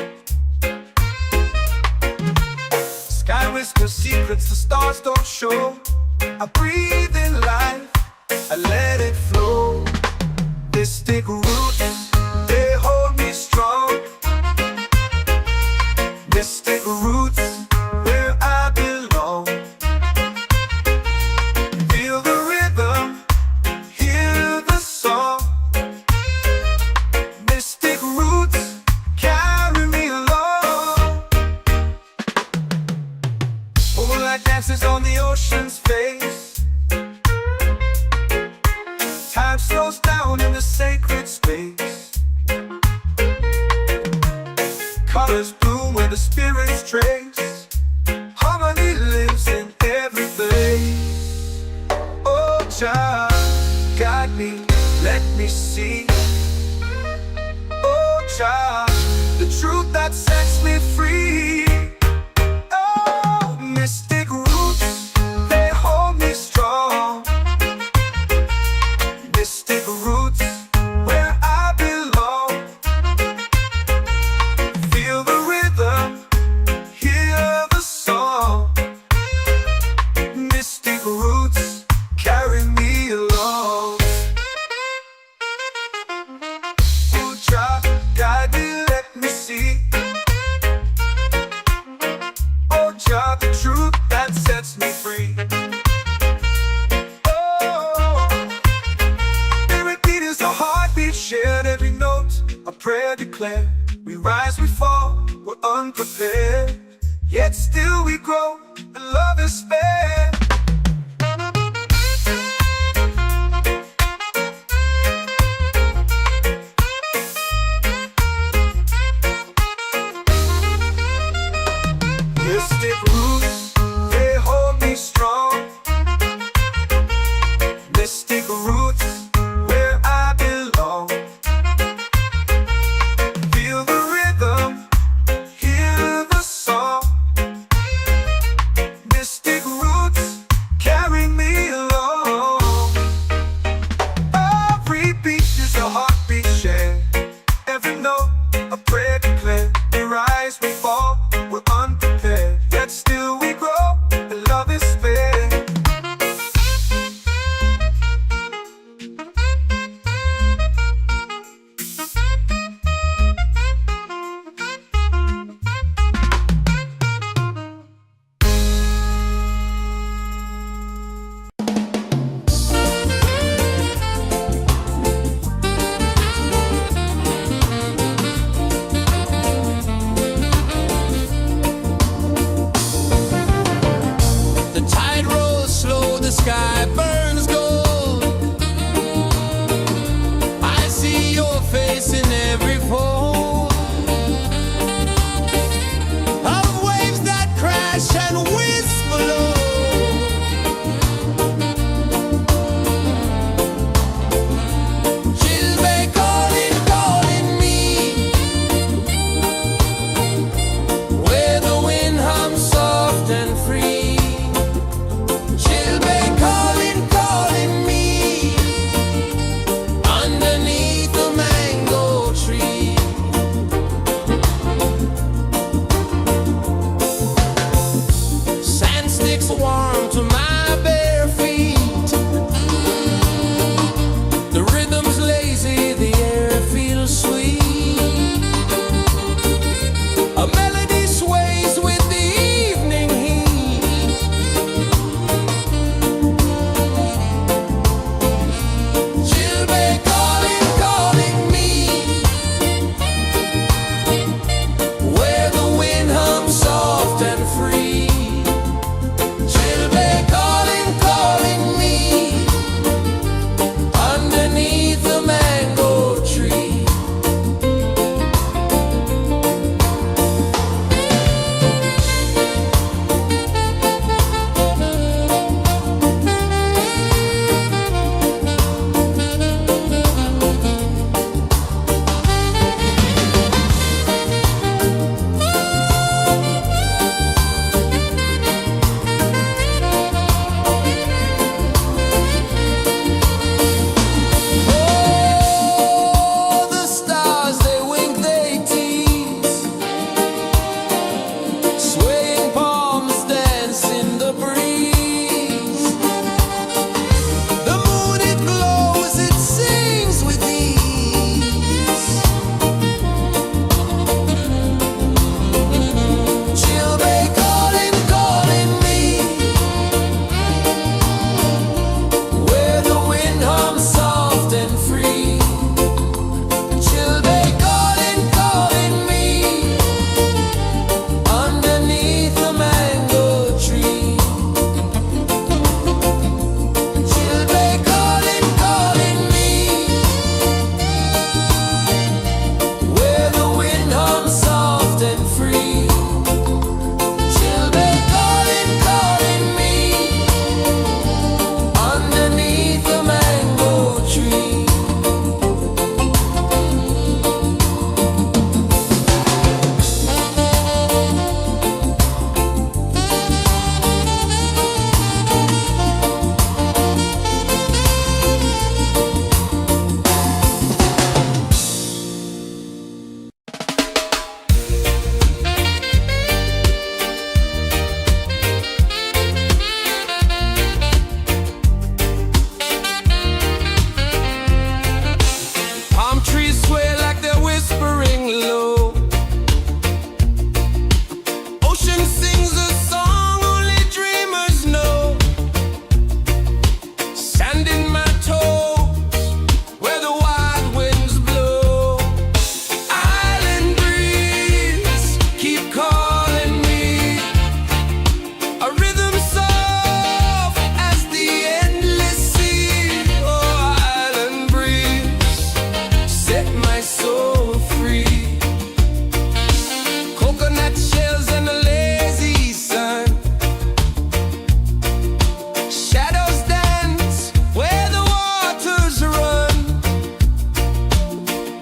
Sky whispers secrets the stars don't show. I breathe in life, I let it flow. Mystic roots, they hold me strong. Mystic roots, where I belong. Feel the rhythm, hear the song. Mystic roots, carry me along. Moonlight dances on the ocean's face. Time slows down in the sacred space. Colors bloom where the spirits trace. Harmony lives in every face. Oh, Jah, guide me, let me see. Oh, Jah, the truth that sets me free. Oh, mystic roots, they hold me strong. Mystic roots, where I belong. Feel the rhythm, hear the song. Mystic roots, carry me along. Oh, Jah, guide me, let me see. Oh, Jah, the truth that sets me free. Oh, spirit beat is a heartbeat shared, every note a prayer declared. We rise, we fall, we're unprepared, yet still we grow, and love is spared. Mystic roots, they hold me strong. Mystic roots, where I belong. Feel the rhythm, hear the song. Mystic roots, carry me along. Every beat is a heartbeat shared, every note a prayer declared. We rise, we fall, we're unprepared, yet still we grow, and love is spared.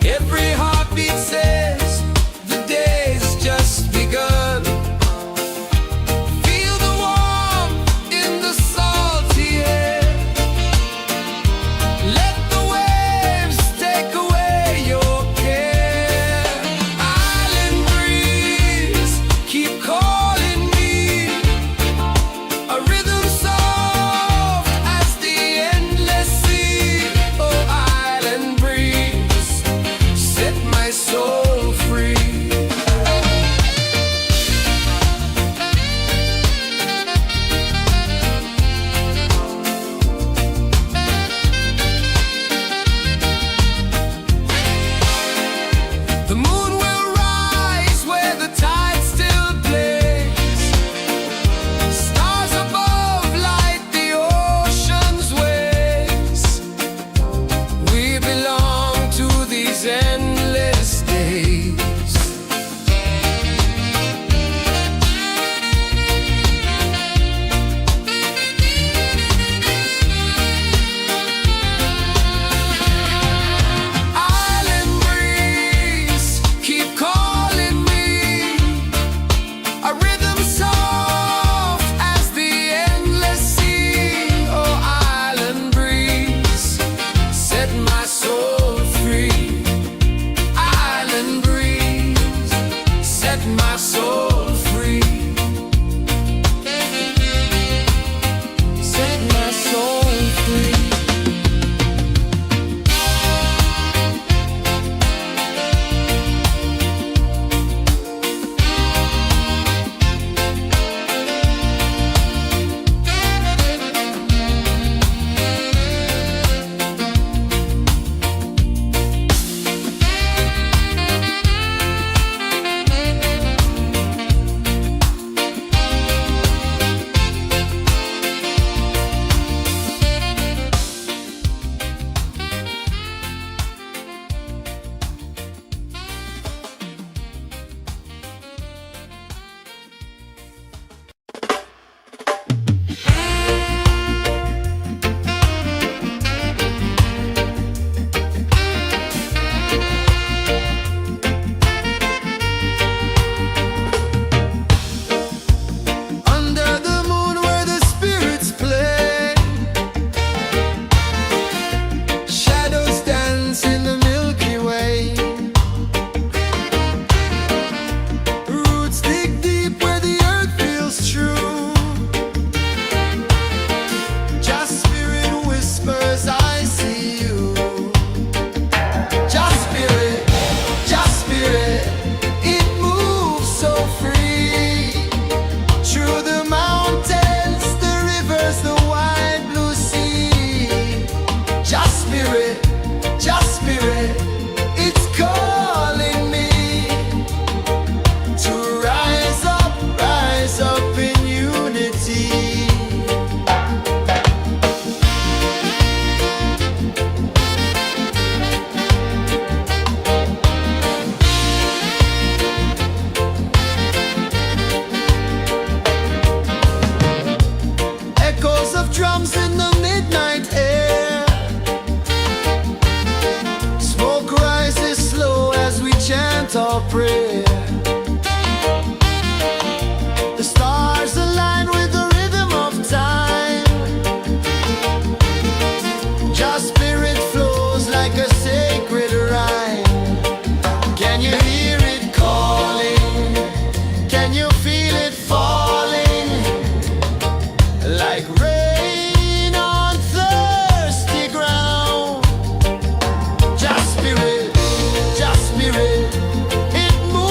Every heartbeat says the day's just begun. Feel the warmth in the salty air. Let the waves take away your care. Island breeze, keep calling me. A rhythm soft as the endless sea. Oh, island breeze, set my soul free. The moon will rise where the tide still plays. Stars above light the ocean's waves. We belong to these endless days. Island breeze, keep calling me. A rhythm soft as the endless sea. Oh, island breeze, set my soul free. Island breeze, set my soul free. Set my soul free. Under the moon where the spirits play, shadows dance in the Milky Way. Roots dig deep where the earth feels true. Just spirit whispers, I see you. Just spirit, it moves so free. Through the mountains, the rivers, the wide blue sea. Just spirit, it's calling me to rise up in unity. Echoes of drums in the midnight air. Smoke rises slow as we chant our prayer. The stars align with the rhythm of time. Just spirit flows like a sacred rhyme. Can you hear it calling? Can you feel it falling? Like rain on thirsty ground. Just spirit, it moves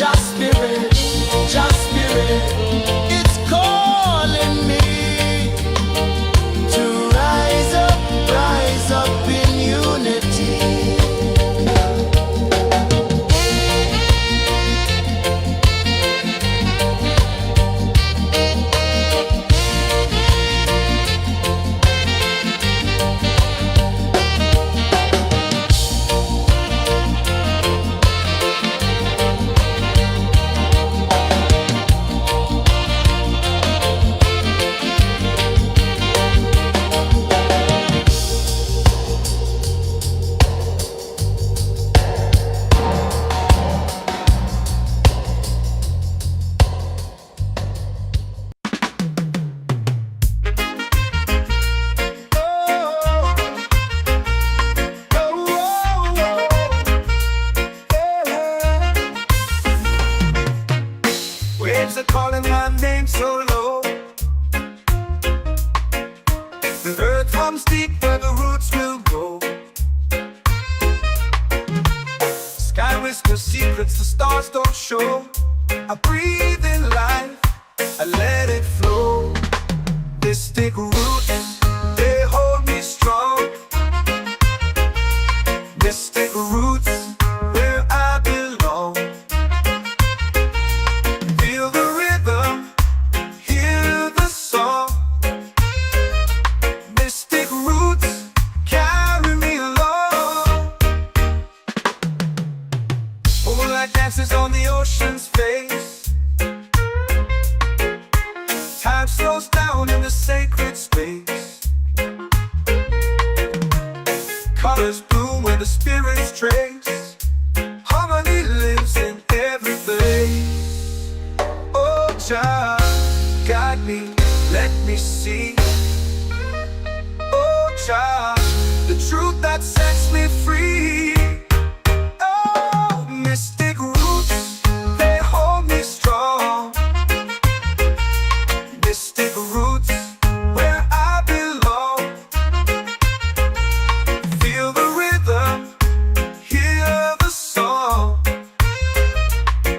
Just spirit, just spirit, it's calling me to rise up in unity. Waves are calling my name so low. The earth hums deep where the roots will go. Sky whispers secrets the stars don't show. I breathe in life, I let it flow. Mystic roots, they hold me strong. Mystic roots, where I belong. Feel the rhythm, hear the song. Mystic roots, carry me along. Moonlight dances on the ocean's face. Time slows down in the sacred space. Colors bloom where the spirits trace. Harmony lives in every place. Oh, child, guide me, let me see. Oh, child, the truth that sets me free. Oh, mystic roots, they hold me strong. Mystic roots, where I belong. Feel the rhythm, hear the song.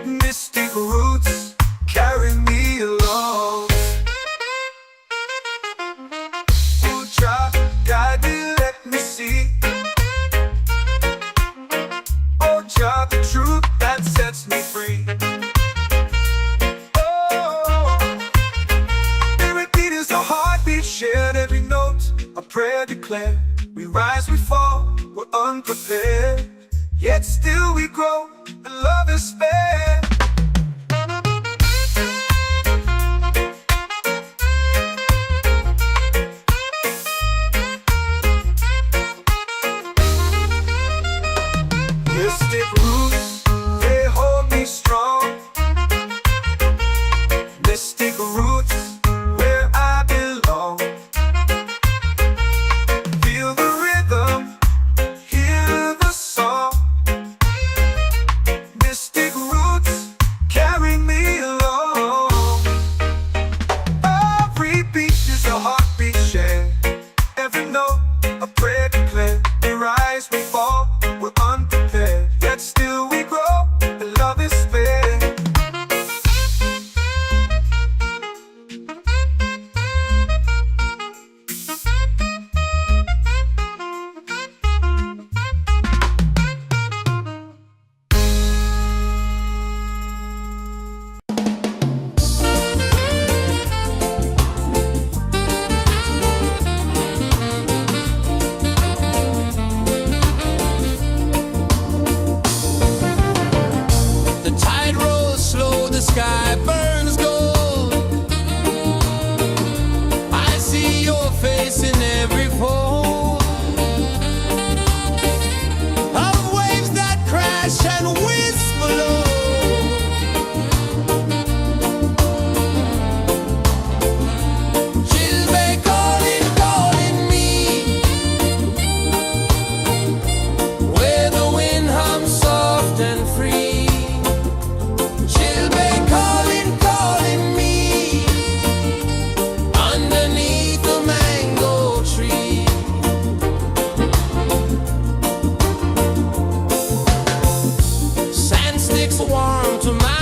Mystic roots, carry me along. Oh, child, guide me, let me see. Oh, child, the truth that sets me free. Oh, every beat is a heartbeat shared, every note a prayer declared. We rise, we fall, we're unprepared, yet still we grow, and love is spared. Mystic roots, they hold me strong. Mystic roots, where I belong. Feel the rhythm, hear the song. Mystic roots, carry me along. Every beat is a heartbeat shared, every note a prayer declared. We rise, we fall, we're unprepared, yet still we grow, and love is fair. The tide rolls slow, the sky burns gold. I see your face in every fold of waves that crash and whisper low. She'll be calling me, where the wind hums soft and free. She'll be calling me, underneath the mango tree. Sand sticks warm to my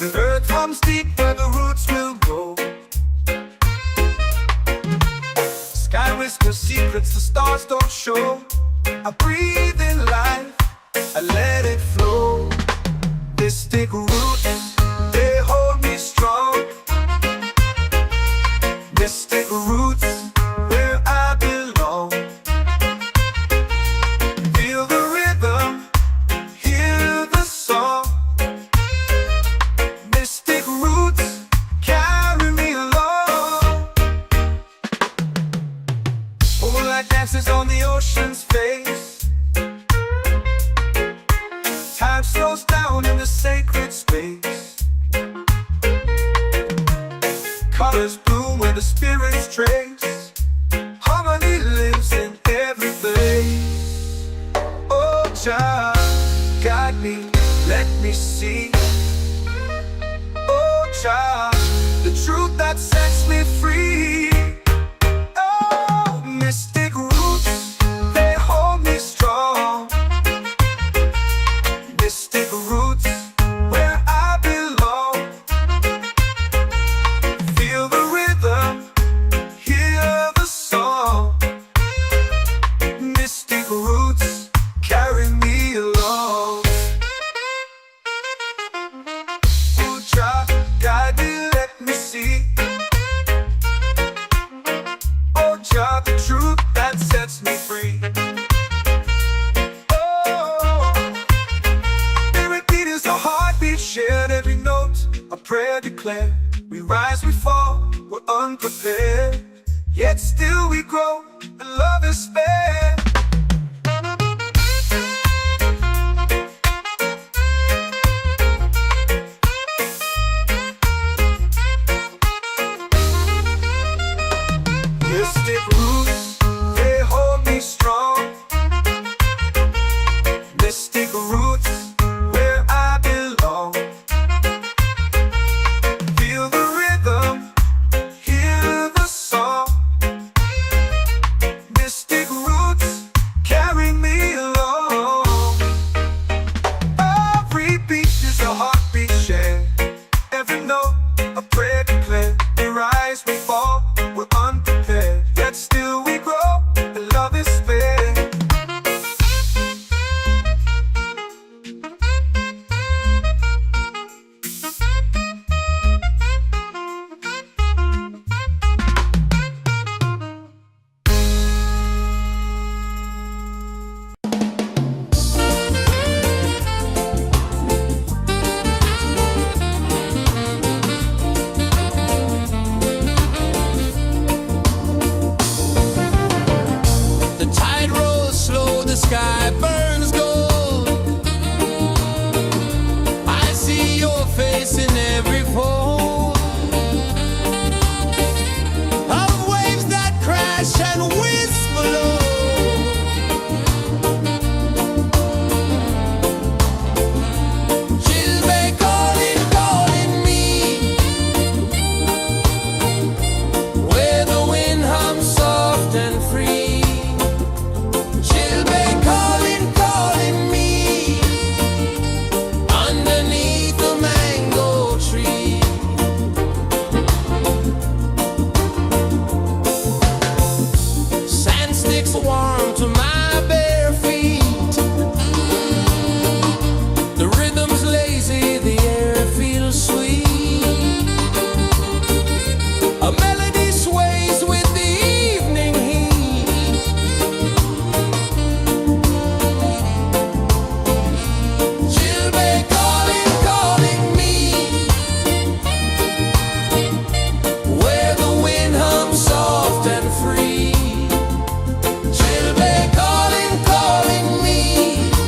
The earth comes deep where the roots will grow. Sky whispers secrets the stars don't show. I breathe in life, I let it flow. Mystic roots, they hold me strong. Mystic roots, where I belong. Feel the rhythm, hear the song. Mystic roots, carry me along. Moonlight dances on the ocean's face. Time slows down in the sacred space. Colors bloom where the spirits trace. Harmony lives in every place. Oh, Jah, guide me, let me see. Oh, Jah, the truth that sets me free. Oh, mystic roots, they hold me strong. Mystic roots, where I belong. Feel the rhythm, hear the song. Mystic roots, carry me along. Oh, Jah, guide me, let me see. Oh, Jah, the truth that sets me free. Shared every note, a prayer declared. We rise, we fall, we're unprepared. Yet still we grow, and love is spared.